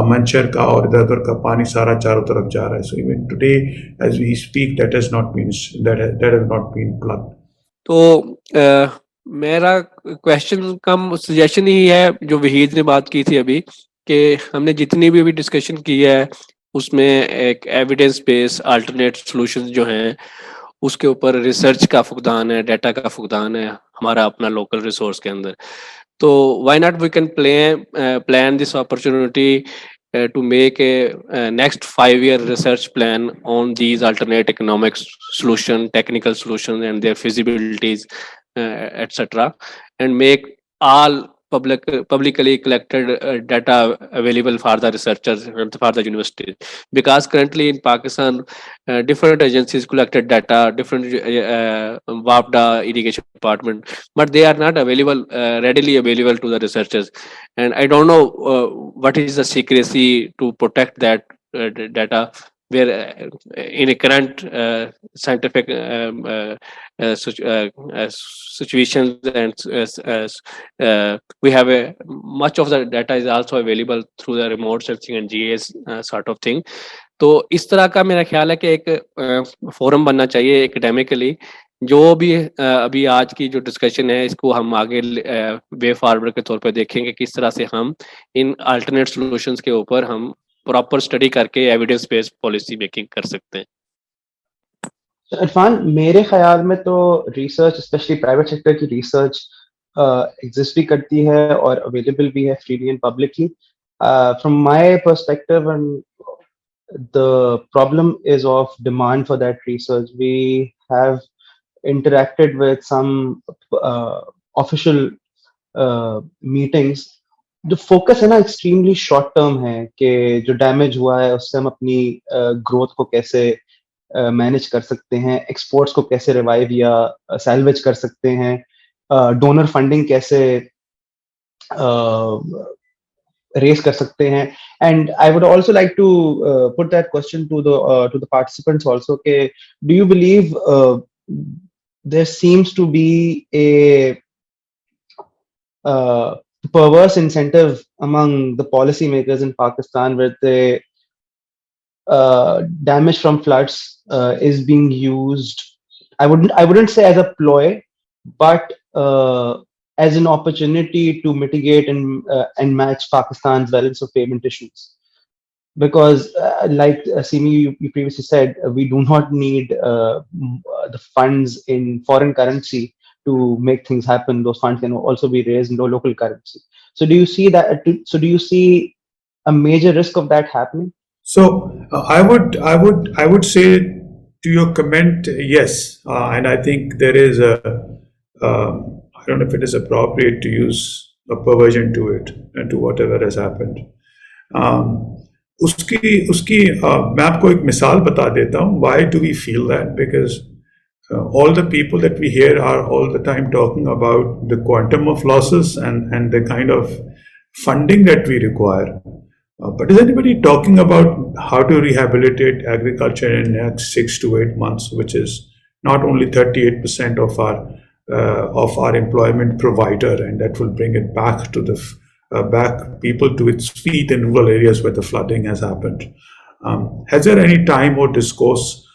[SPEAKER 3] منچر کا، اور ادھر ادھر کا پانی سارا چاروں طرف جا رہا ہے۔ So even today as we speak that has not been plugged.
[SPEAKER 9] تو میرا کویشچن کم سجیشن ہی ہے جو وحید نے بات کی تھی ابھی، کہ ہم نے جتنی بھی ابھی ڈسکشن کی ہے اس میں ایک ایویڈنس بیس آلٹرنیٹ سولوشن جو ہیں اس کے اوپر ریسرچ کا فقدان ہے، ڈیٹا کا فقدان ہے ہمارا اپنا لوکل ریسورس کے اندر۔ تو why not we can plan this opportunity to make a next 5-year research plan on these alternate economic solution, technical solutions and their feasibilities, etc., and make all publicly collected data available for the researchers and for the universities, because currently in Pakistan different agencies collected data, different WAPDA irrigation department, but they are not available readily available to the researchers, and I don't know what is the secrecy to protect that data, where in a current scientific situations, and we have much of the data is also available through the remote sensing and GIS sort of thing. تو اس طرح کا میرا خیال ہے کہ ایک forum بننا چاہیے اکیڈیمکلی، جو بھی ابھی آج کی جو ڈسکشن ہے اس کو ہم آگے وے فارورڈ کے طور پہ دیکھیں کہ کس طرح سے ہم ان الٹرنیٹ سولوشنز کے اوپر ہم پراپر اسٹڈی کر کے ایویڈنس بیس پالیسی میکنگ کر سکتے ہیں۔
[SPEAKER 1] عرفان، میرے خیال میں تو ریسرچ اسپیشلی پرائیویٹ سیکٹر کی ریسرچ ایگزسٹ بھی کرتی ہے اور اویلیبل بھی ہے freely and publicly. From my perspective, the problem is of demand for that research. We have interacted with some official meetings. جو فوکس ہے نا ایکسٹریملی شارٹ ٹرم ہے، کہ جو ڈیمیج ہوا ہے اس سے ہم اپنی گروتھ کو کیسے مینیج کر سکتے ہیں، ایکسپورٹس کو کیسے ریوائیو یا سیلویج کر سکتے ہیں، ڈونر فنڈنگ کیسے ریز کر سکتے ہیں۔ And I would also like to put that question to the participants also کہ do you believe there seems to be a perverse incentive among the policy makers in Pakistan where they damage from floods is being used. I wouldn't say as a ploy, but as an opportunity to mitigate and match Pakistan's balance of payment issues. Because, like Simi, you previously said, we do not need the funds in foreign currency to make things happen. Those funds can also be raised in the local currency. So, do you see that? So, do you see a major risk of that happening?
[SPEAKER 3] So I would say to your comment, yes, and I think there is I don't know if it is appropriate to use a perversion to it and to whatever has happened. उसकी उसकी मैं आपको एक मिसाल बता देता हूँ. Why do we feel that? Because all the people that we hear are all the time talking about the quantum of losses and the kind of funding that we require. But is anybody talking about how to rehabilitate agriculture in the next 6 to 8 months, which is not only 38% of our employment provider, and that will bring it back to the back people to its feet in rural areas where the flooding has happened. Has there any time or discourse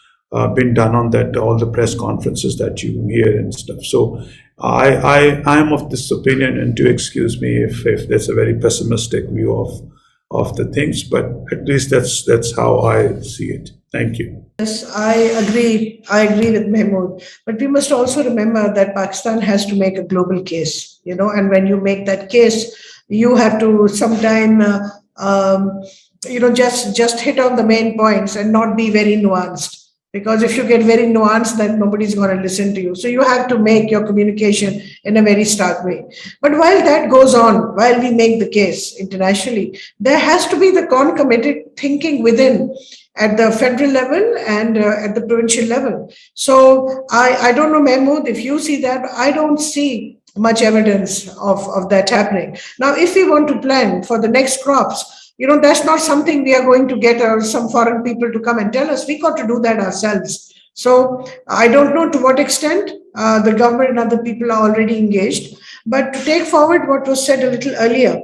[SPEAKER 3] been done on that? All the press conferences that you hear and stuff. So I am of this opinion, and do excuse me if there's a very pessimistic view of the things, but at least that's how I see it. Thank you.
[SPEAKER 2] Yes, I agree. I agree with Mahmood. But we must also remember that Pakistan has to make a global case, and when you make that case, you have to sometime, just hit on the main points and not be very nuanced. Because if you get very nuanced, then nobody's going to listen to you. So you have to make your communication in a very stark way. But while that goes on, while we make the case internationally, there has to be the concomitant thinking within at the federal level and at the provincial level. So I don't know, Mahmood, if you see that, I don't see much evidence of that happening. Now, if we want to plan for the next crops, that's not something we are going to get some foreign people to come and tell us. We got to do that ourselves. So I don't know to what extent the government and other people are already engaged. But to take forward what was said a little earlier,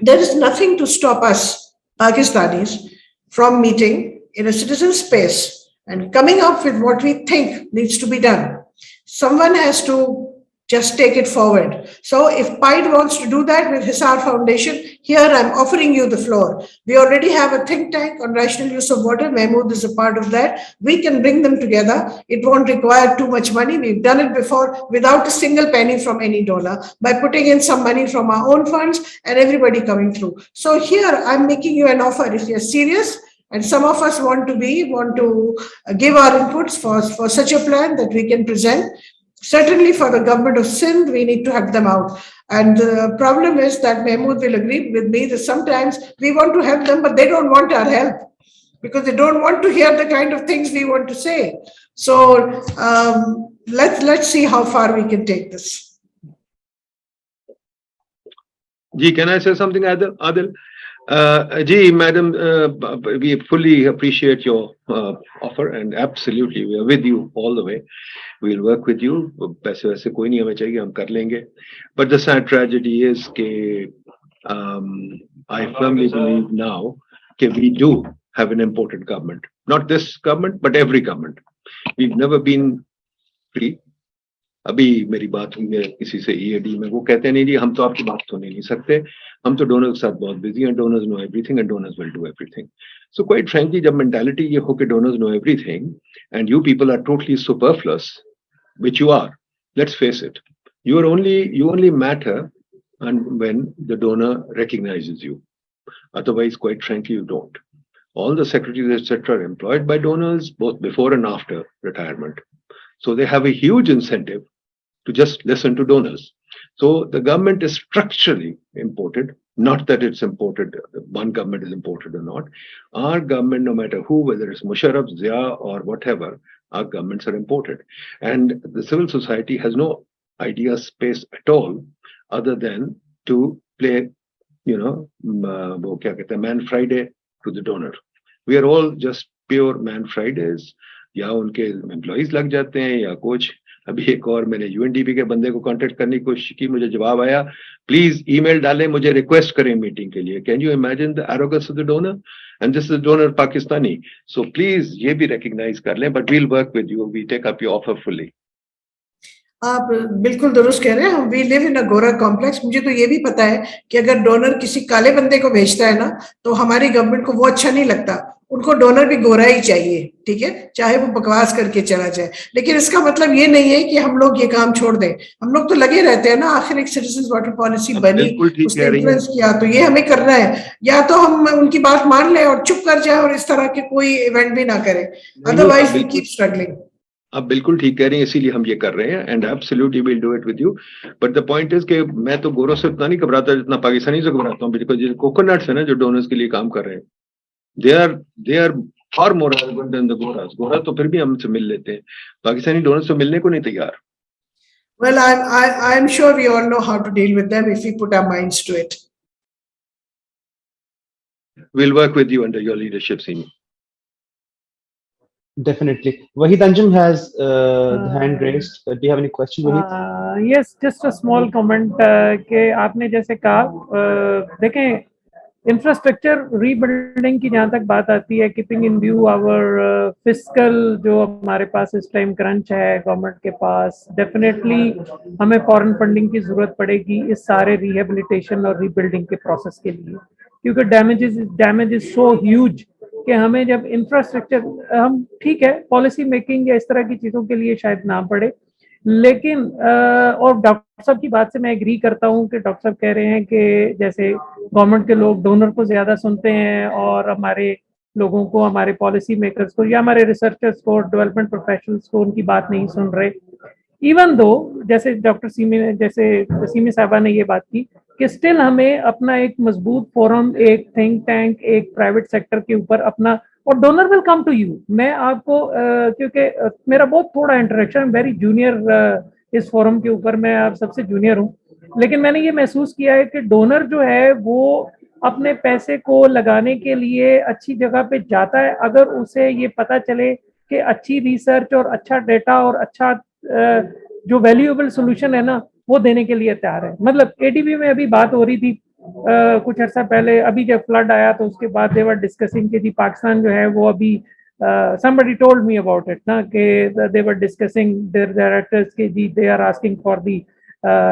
[SPEAKER 2] there is nothing to stop us, Pakistanis, from meeting in a citizen space and coming up with what we think needs to be done. Someone has to just take it forward. So if PIDE wants to do that with Hisar Foundation, here I'm offering you the floor. We already have a think tank on rational use of water. Mahmood is a part of that. We can bring them together. It won't require too much money. We've done it before without a single penny from any donor, by putting in some money from our own funds and everybody coming through. So here I'm making you an offer. If you're serious, and some of us want to give our inputs for such a plan that we can present. Certainly for the government of Sindh, we need to help them out. And the problem is that Mahmood will agree with me that sometimes we want to help them, but they don't want our help because they don't want to hear the kind of things we want to say. So let's see how far we can take this.
[SPEAKER 5] Ji, can I say something, Adil? Ji, madam, we fully appreciate your offer, and absolutely we are with you all the way. We'll work with you. पैसे वैसे कोई नहीं हमें चाहिए, हम कर लेंगे. But the sad tragedy is that I firmly believe now that we do have an important government. Not this government, but every government. We've never been free. अभी मेरी बात हुई है किसी से EAD में, वो कहते नहीं जी हम तो आपकी बात सुन ही नहीं सकते, हम तो डोनर के साथ बहुत बिजी हैं, donors know everything and donors will do everything. So quite frankly जब मेंटालिटी ये हो कि donors know everything and you people are totally superfluous, which you are, let's face it, you only matter and when the donor recognizes you. Otherwise, quite frankly, you don't. All the secretaries, etc., are employed by donors both before and after retirement, so they have a huge incentive to just listen to donors. So the government is structurally imported, not that it's imported, one government is imported or not. Our government, no matter who, whether it's Musharraf, Zia or whatever, our governments are imported. And the civil society has no idea space at all other than to play, Man Friday to the donor. We are all just pure Man Fridays. या उनके employees लग जाते हैं या कुछ, अभी एक और मैंने यूएनडीपी के बंदे को कांटेक्ट करने की कोशिश की, मुझे जवाब आया प्लीज ईमेल डालें, मुझे रिक्वेस्ट करें मीटिंग के लिए. Can you imagine the arrogance of the donor? And this is donor Pakistani. So please ये भी रिकग्नाइज कर लें, but we'll work with you, we take up your offer fully.
[SPEAKER 2] आप बिल्कुल दुरुस्त कह रहे हैं. हम वी लिव इन अ गोरा कॉम्प्लेक्स. मुझे तो ये भी पता है कि अगर डोनर किसी काले बंदे को भेजता है ना, तो हमारी गवर्नमेंट को वो अच्छा नहीं लगता. उनको डोनर भी गोरा ही चाहिए, ठीक है, चाहे वो बकवास करके चला जाए. लेकिन इसका मतलब ये नहीं है कि हम लोग ये काम छोड़ दें. हम लोग तो लगे रहते हैं ना. आखिर एक सिटीजन वाटर पॉलिसी बनी,
[SPEAKER 5] बिल्कुल ठीक
[SPEAKER 2] उसने
[SPEAKER 5] कह रही हैं.
[SPEAKER 2] इन्फ्लुएंस किया, तो ये हमें करना है. या तो हम उनकी बात मान लें और चुप कर जाए और इस तरह के कोई इवेंट भी ना करें. Otherwise we keep struggling.
[SPEAKER 5] आप बिल्कुल ठीक कह रही हैं, इसीलिए हम ये कर रहे हैं. And absolutely will do it with you. But the point is कि मैं तो गोरों से उतना नहीं घबराता जितना पाकिस्तानी से घबराता हूँ. बिकॉज जो कोकोनट्स है ना, जो डोनर्स के लिए काम कर रहे हैं, they are far more arrogant than the goras. गोरा तो फिर भी हमसे मिल लेते हैं, पाकिस्तानी डोनर्स से मिलने को नहीं तैयार.
[SPEAKER 2] Well, I'm sure we all know how to deal with them if we put our minds to it.
[SPEAKER 5] We'll work with you under your leadership, Simi.
[SPEAKER 1] Definitely. Wahid Anjum has the hand raised. Do you have any question, Wahid?
[SPEAKER 7] Yes, just a small comment. कि आपने जैसे कहा, देखें, infrastructure rebuilding की जहाँ तक बात आती है, keeping in view our fiscal जो हमारे पास इस टाइम क्रंच है गवर्नमेंट के पास, डेफिनेटली हमें फॉरेन फंडिंग की जरूरत पड़ेगी इस सारे रिहेबिलिटेशन और रीबिल्डिंग के प्रोसेस के लिए, क्योंकि डैमेज इज सो ह्यूज कि हमें जब इंफ्रास्ट्रक्चर, हम ठीक है पॉलिसी मेकिंग या इस तरह की चीज़ों के लिए शायद ना पड़े, लेकिन और डॉक्टर साहब की बात से मैं एग्री करता हूं कि डॉक्टर साहब कह रहे हैं कि जैसे गवर्नमेंट के लोग डोनर को ज़्यादा सुनते हैं और हमारे लोगों को, हमारे पॉलिसी मेकर्स को या हमारे रिसर्चर्स को, डेवलपमेंट प्रोफेशनल्स को उनकी बात नहीं सुन रहे. इवन दो जैसे डॉक्टर सीमी साहबा ने ये बात की कि स्टिल हमें अपना एक मजबूत फोरम, एक थिंक टैंक, एक प्राइवेट सेक्टर के ऊपर अपना, और donor will come to you. मैं आपको क्योंकि मेरा बहुत थोड़ा इंटरेक्शन, वेरी जूनियर इस फोरम के ऊपर, मैं आप सबसे जूनियर हूँ, लेकिन मैंने ये महसूस किया है कि डोनर जो है वो अपने पैसे को लगाने के लिए अच्छी जगह पे जाता है अगर उसे ये पता चले कि अच्छी रिसर्च और अच्छा डेटा और अच्छा जो वैल्यूएबल सोल्यूशन है ना वो देने के लिए तैयार है. मतलब एडीबी में अभी बात हो रही थी कुछ अर्सा पहले, अभी जब फ्लड आया तो उसके बाद दे वर डिस्कसिंग कि जी पाकिस्तान जो है वो अभी somebody told me about it ना कि they were discussing their directors कि जी they are asking for the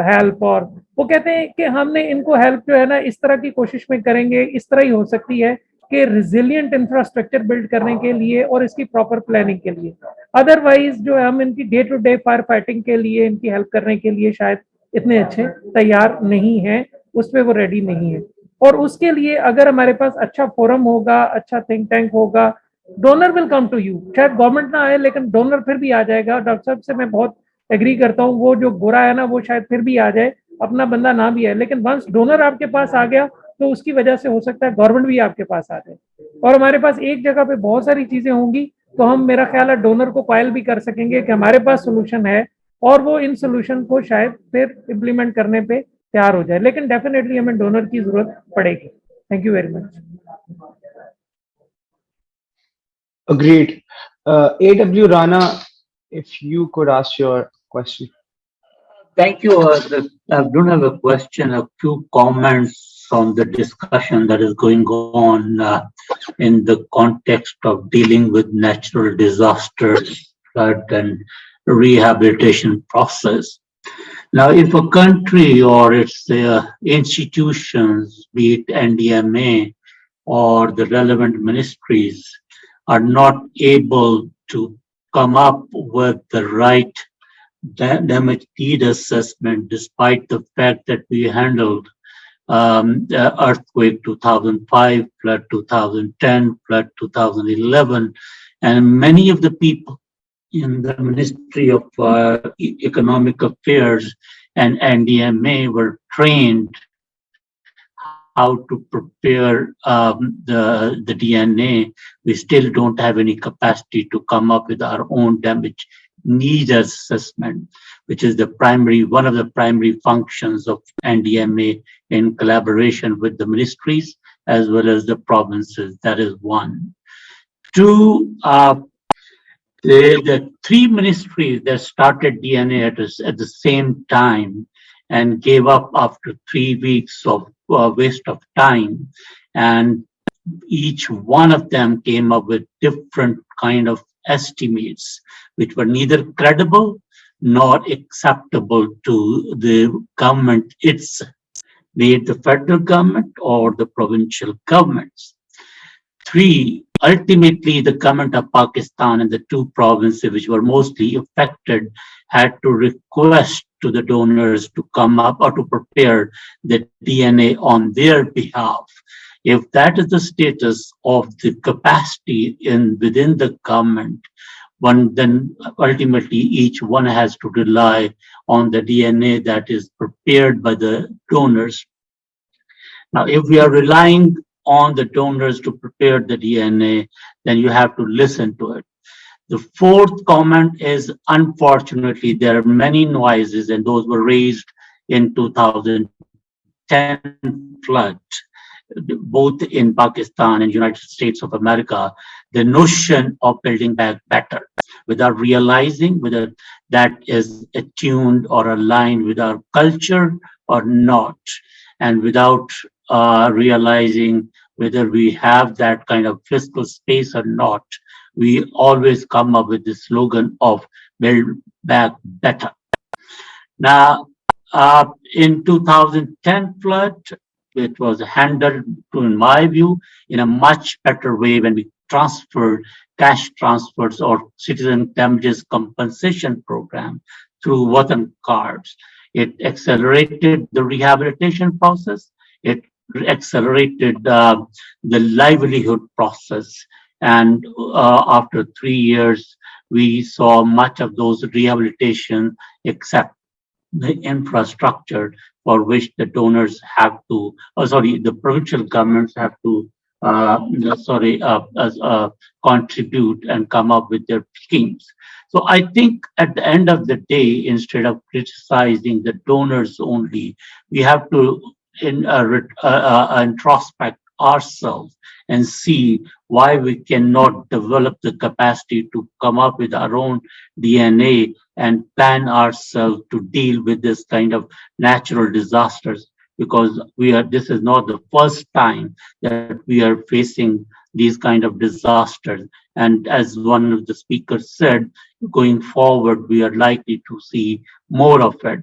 [SPEAKER 7] help, और वो कहते हैं कि हमने इनको हेल्प जो है ना इस तरह की कोशिश में करेंगे, इस तरह ही हो सकती है कि रिजिलियंट इंफ्रास्ट्रक्चर बिल्ड करने के लिए और इसकी प्रॉपर प्लानिंग के लिए. अदरवाइज जो है हम इनकी day to day fire fighting के लिए, इनकी हेल्प करने के लिए शायद इतने अच्छे तैयार नहीं हैं, उस पर वो रेडी नहीं है. और उसके लिए अगर हमारे पास अच्छा फोरम होगा, अच्छा थिंक टैंक होगा, donor will come to you. शायद गवर्नमेंट ना आए लेकिन डोनर फिर भी आ जाएगा. डॉक्टर साहब से मैं बहुत एग्री करता हूँ, वो जो गोरा है ना वो शायद फिर भी आ जाए, अपना बंदा ना भी है, लेकिन वंस डोनर आपके पास आ गया तो उसकी वजह से हो सकता है गवर्नमेंट भी आपके पास आ जाए, और हमारे पास एक जगह पे बहुत सारी चीजें होंगी, तो हम, मेरा ख्याल है, डोनर को क्वाइल भी कर सकेंगे कि हमारे पास सोल्यूशन है, और वो इन सोल्यूशन को शायद फिर इम्प्लीमेंट करने पे तैयार हो जाए. लेकिन डेफिनेटली हमें डोनर की जरूरत पड़ेगी. Thank you very much.
[SPEAKER 1] Agreed. AW Rana, if you could ask your question.
[SPEAKER 10] Thank you. I don't have a question, a few comments on the discussion that is going on in the context of dealing with natural disasters, flood and rehabilitation process. Now, if a country or its institutions, be it NDMA or the relevant ministries, are not able to come up with the right damage need assessment, despite the fact that we handled the earthquake 2005, flood 2010, flood 2011, and many of the people in the Ministry of Economic Affairs and NDMA were trained how to prepare the DNA. We still don't have any capacity to come up with our own damage need assessment, which is one of the primary functions of NDMA in collaboration with the ministries as well as the provinces. That is one. Two, the three ministries that started DNA at the same time and gave up after 3 weeks of waste of time, and each one of them came up with different kind of estimates, which were neither credible nor acceptable to the government itself, be it the federal government or the provincial governments. Three, ultimately, the government of Pakistan and the two provinces which were mostly affected had to request to the donors to come up or to prepare the DNA on their behalf. If that is the status of the capacity within the government, one then ultimately each one has to rely on the DNA that is prepared by the donors. Now, if we are relying on the donors to prepare the DNA, then you have to listen to it. The fourth comment is, unfortunately, there are many noises, and those were raised in 2010 flood, both in Pakistan and United States of America, the notion of building back better, without realizing whether that is attuned or aligned with our culture or not, and without realizing whether we have that kind of fiscal space or not, we always come up with the slogan of build back better. Now, in 2010 flood, it was handled, in my view, in a much better way when we transferred cash transfers or citizen damages compensation program through Watan cards. It accelerated the rehabilitation process. It accelerated the livelihood process. And after 3 years, we saw much of those rehabilitation, except the infrastructure for which the donors have to, the provincial governments have to, contribute and come up with their schemes. So I think at the end of the day, instead of criticizing the donors only, we have to introspect ourselves and see why we cannot develop the capacity to come up with our own DNA and plan ourselves to deal with this kind of natural disasters, because this is not the first time that we are facing these kind of disasters. And as one of the speakers said, going forward, we are likely to see more of it.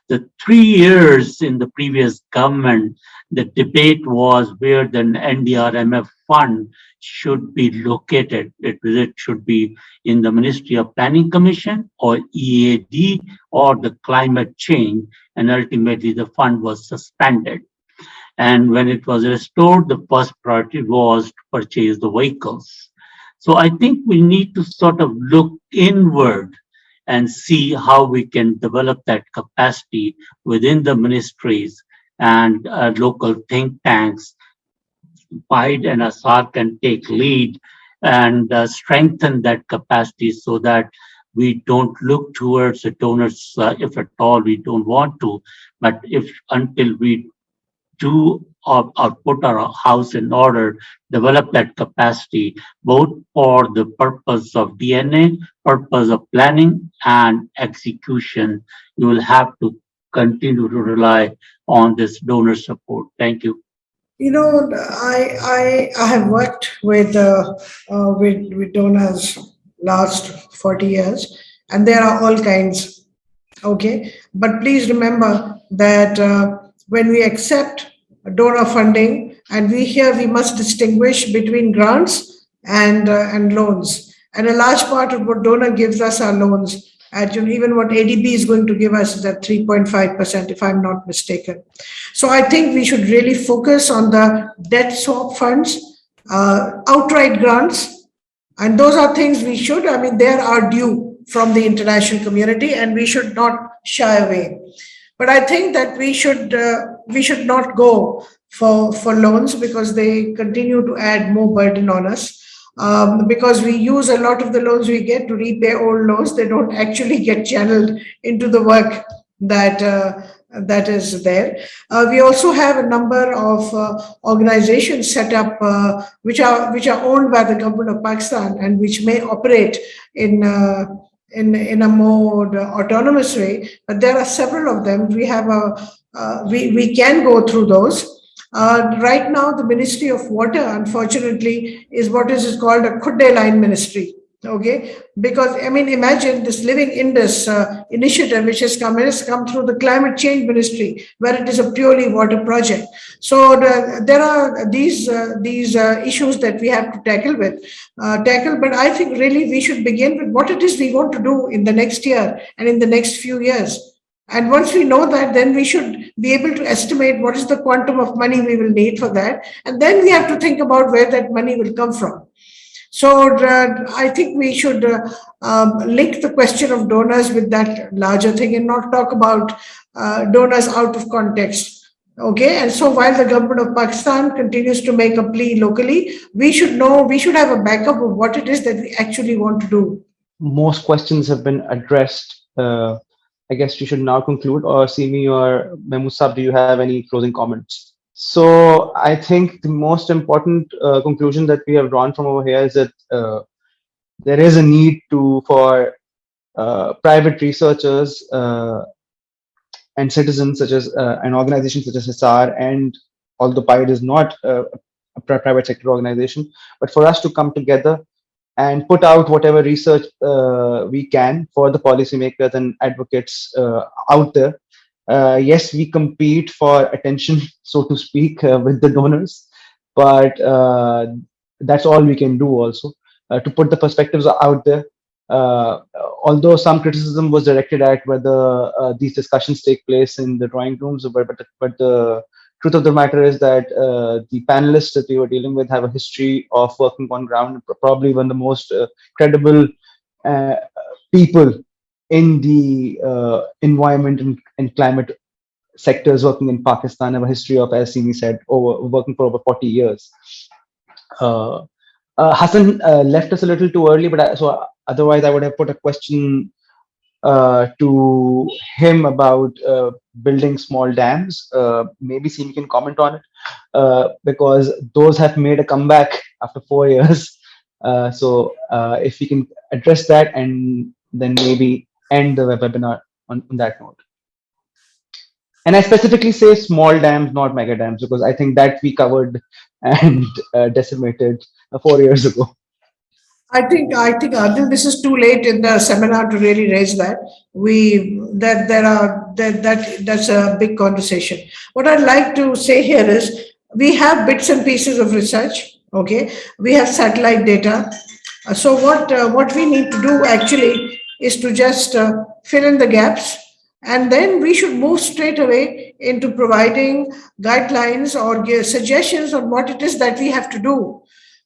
[SPEAKER 10] The 3 years in the previous government, the debate was where the NDRMF fund should be located. It should be in the Ministry of Planning Commission or EAD or the climate change, and ultimately the fund was suspended. And when it was restored, the first priority was to purchase the vehicles. So I think we need to sort of look inward and see how we can develop that capacity within the ministries and local think tanks. PIDE and ASAR can take lead and strengthen that capacity so that we don't look towards the donors, if at all we don't want to, but until we do or put our house in order, develop that capacity, both for the purpose of DNA, purpose of planning and execution, you will have to continue to rely on this donor support. Thank you.
[SPEAKER 2] You know, I have worked with donors last 40 years, and there are all kinds. Okay, but please remember that when we accept donor funding, and we must distinguish between grants and loans. And a large part of what donor gives us are loans. Even what ADB is going to give us is at 3.5%, if I'm not mistaken. So I think we should really focus on the debt swap funds, outright grants, and those are things they are due from the international community, and we should not shy away. But I think that we should not go for loans, because they continue to add more burden on us. Because we use a lot of the loans we get to repay old loans, they don't actually get channeled into the work that that is there. We also have a number of organizations set up which are owned by the government of Pakistan and which may operate in a more autonomous way. But there are several of them. We have we can go through those. Right now, the Ministry of Water, unfortunately, is what is called a Khudde line ministry. Okay, because I mean, imagine this Living Indus initiative, which has come through the Climate Change Ministry, where it is a purely water project. So there are these issues that we have to tackle. But I think really we should begin with what it is we want to do in the next year and in the next few years. And once we know that, then we should be able to estimate what is the quantum of money we will need for that, and then we have to think about where that money will come from. So I think we should link the question of donors with that larger thing and not talk about donors out of context. Okay, and so while the government of Pakistan continues to make a plea locally, we should have a backup of what it is that we actually want to do.
[SPEAKER 1] Most questions have been addressed. I guess we should now conclude. Or Simi or Mehmood, do you have any closing comments? So I think the most important conclusion that we have drawn from over here is that there is a need for private researchers and citizens, such as an organization such as HISAR, and although PIDE is not a private sector organization, but for us to come together and put out whatever research we can for the policymakers and advocates out there. Yes, we compete for attention, so to speak, with the donors, but that's all we can do also, to put the perspectives out there. Although some criticism was directed at whether these discussions take place in the drawing rooms, but the truth of the matter is that the panelists that we were dealing with have a history of working on ground, probably one of the most credible people in the environment and climate sectors working in Pakistan, have a history of, as Simi said, working for over 40 years. Hassan left us a little too early, but so otherwise I would have put a question to him about building small dams. Maybe Simi can comment on it, because those have made a comeback after 4 years. So if we can address that and then maybe end the webinar on that note. And I specifically say small dams, not mega dams, because I think that we covered and decimated 4 years ago.
[SPEAKER 2] I think Adil, this is too late in the seminar to really raise that. That's a big conversation. What I'd like to say here is we have bits and pieces of research. Okay, we have satellite data. So what we need to do actually is to just fill in the gaps, and then we should move straight away into providing guidelines or suggestions on what it is that we have to do.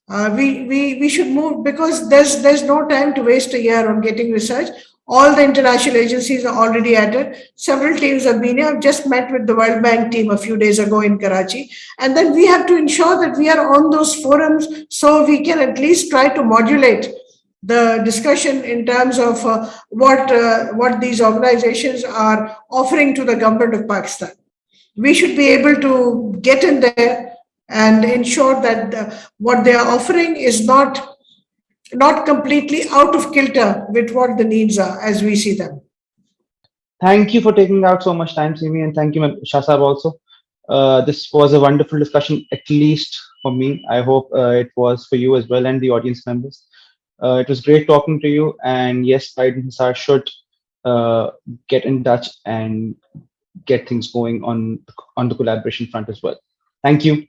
[SPEAKER 2] We should move, because there's no time to waste a year on getting research. All the international agencies are already at it. Several teams have been here. I've just met with the World Bank team a few days ago in Karachi. And then we have to ensure that we are on those forums so we can at least try to modulate the discussion in terms of what these organizations are offering to the government of Pakistan. We should be able to get in there and ensure that what they are offering is not completely out of kilter with what the needs are as we see them.
[SPEAKER 1] Thank you for taking out so much time, Simi, and thank you, Shah Sahab, also. This was a wonderful discussion, at least for me. I hope it was for you as well and the audience members. It was great talking to you, and yes, PIDE and HISAR should get in touch and get things going on the collaboration front as well. Thank you.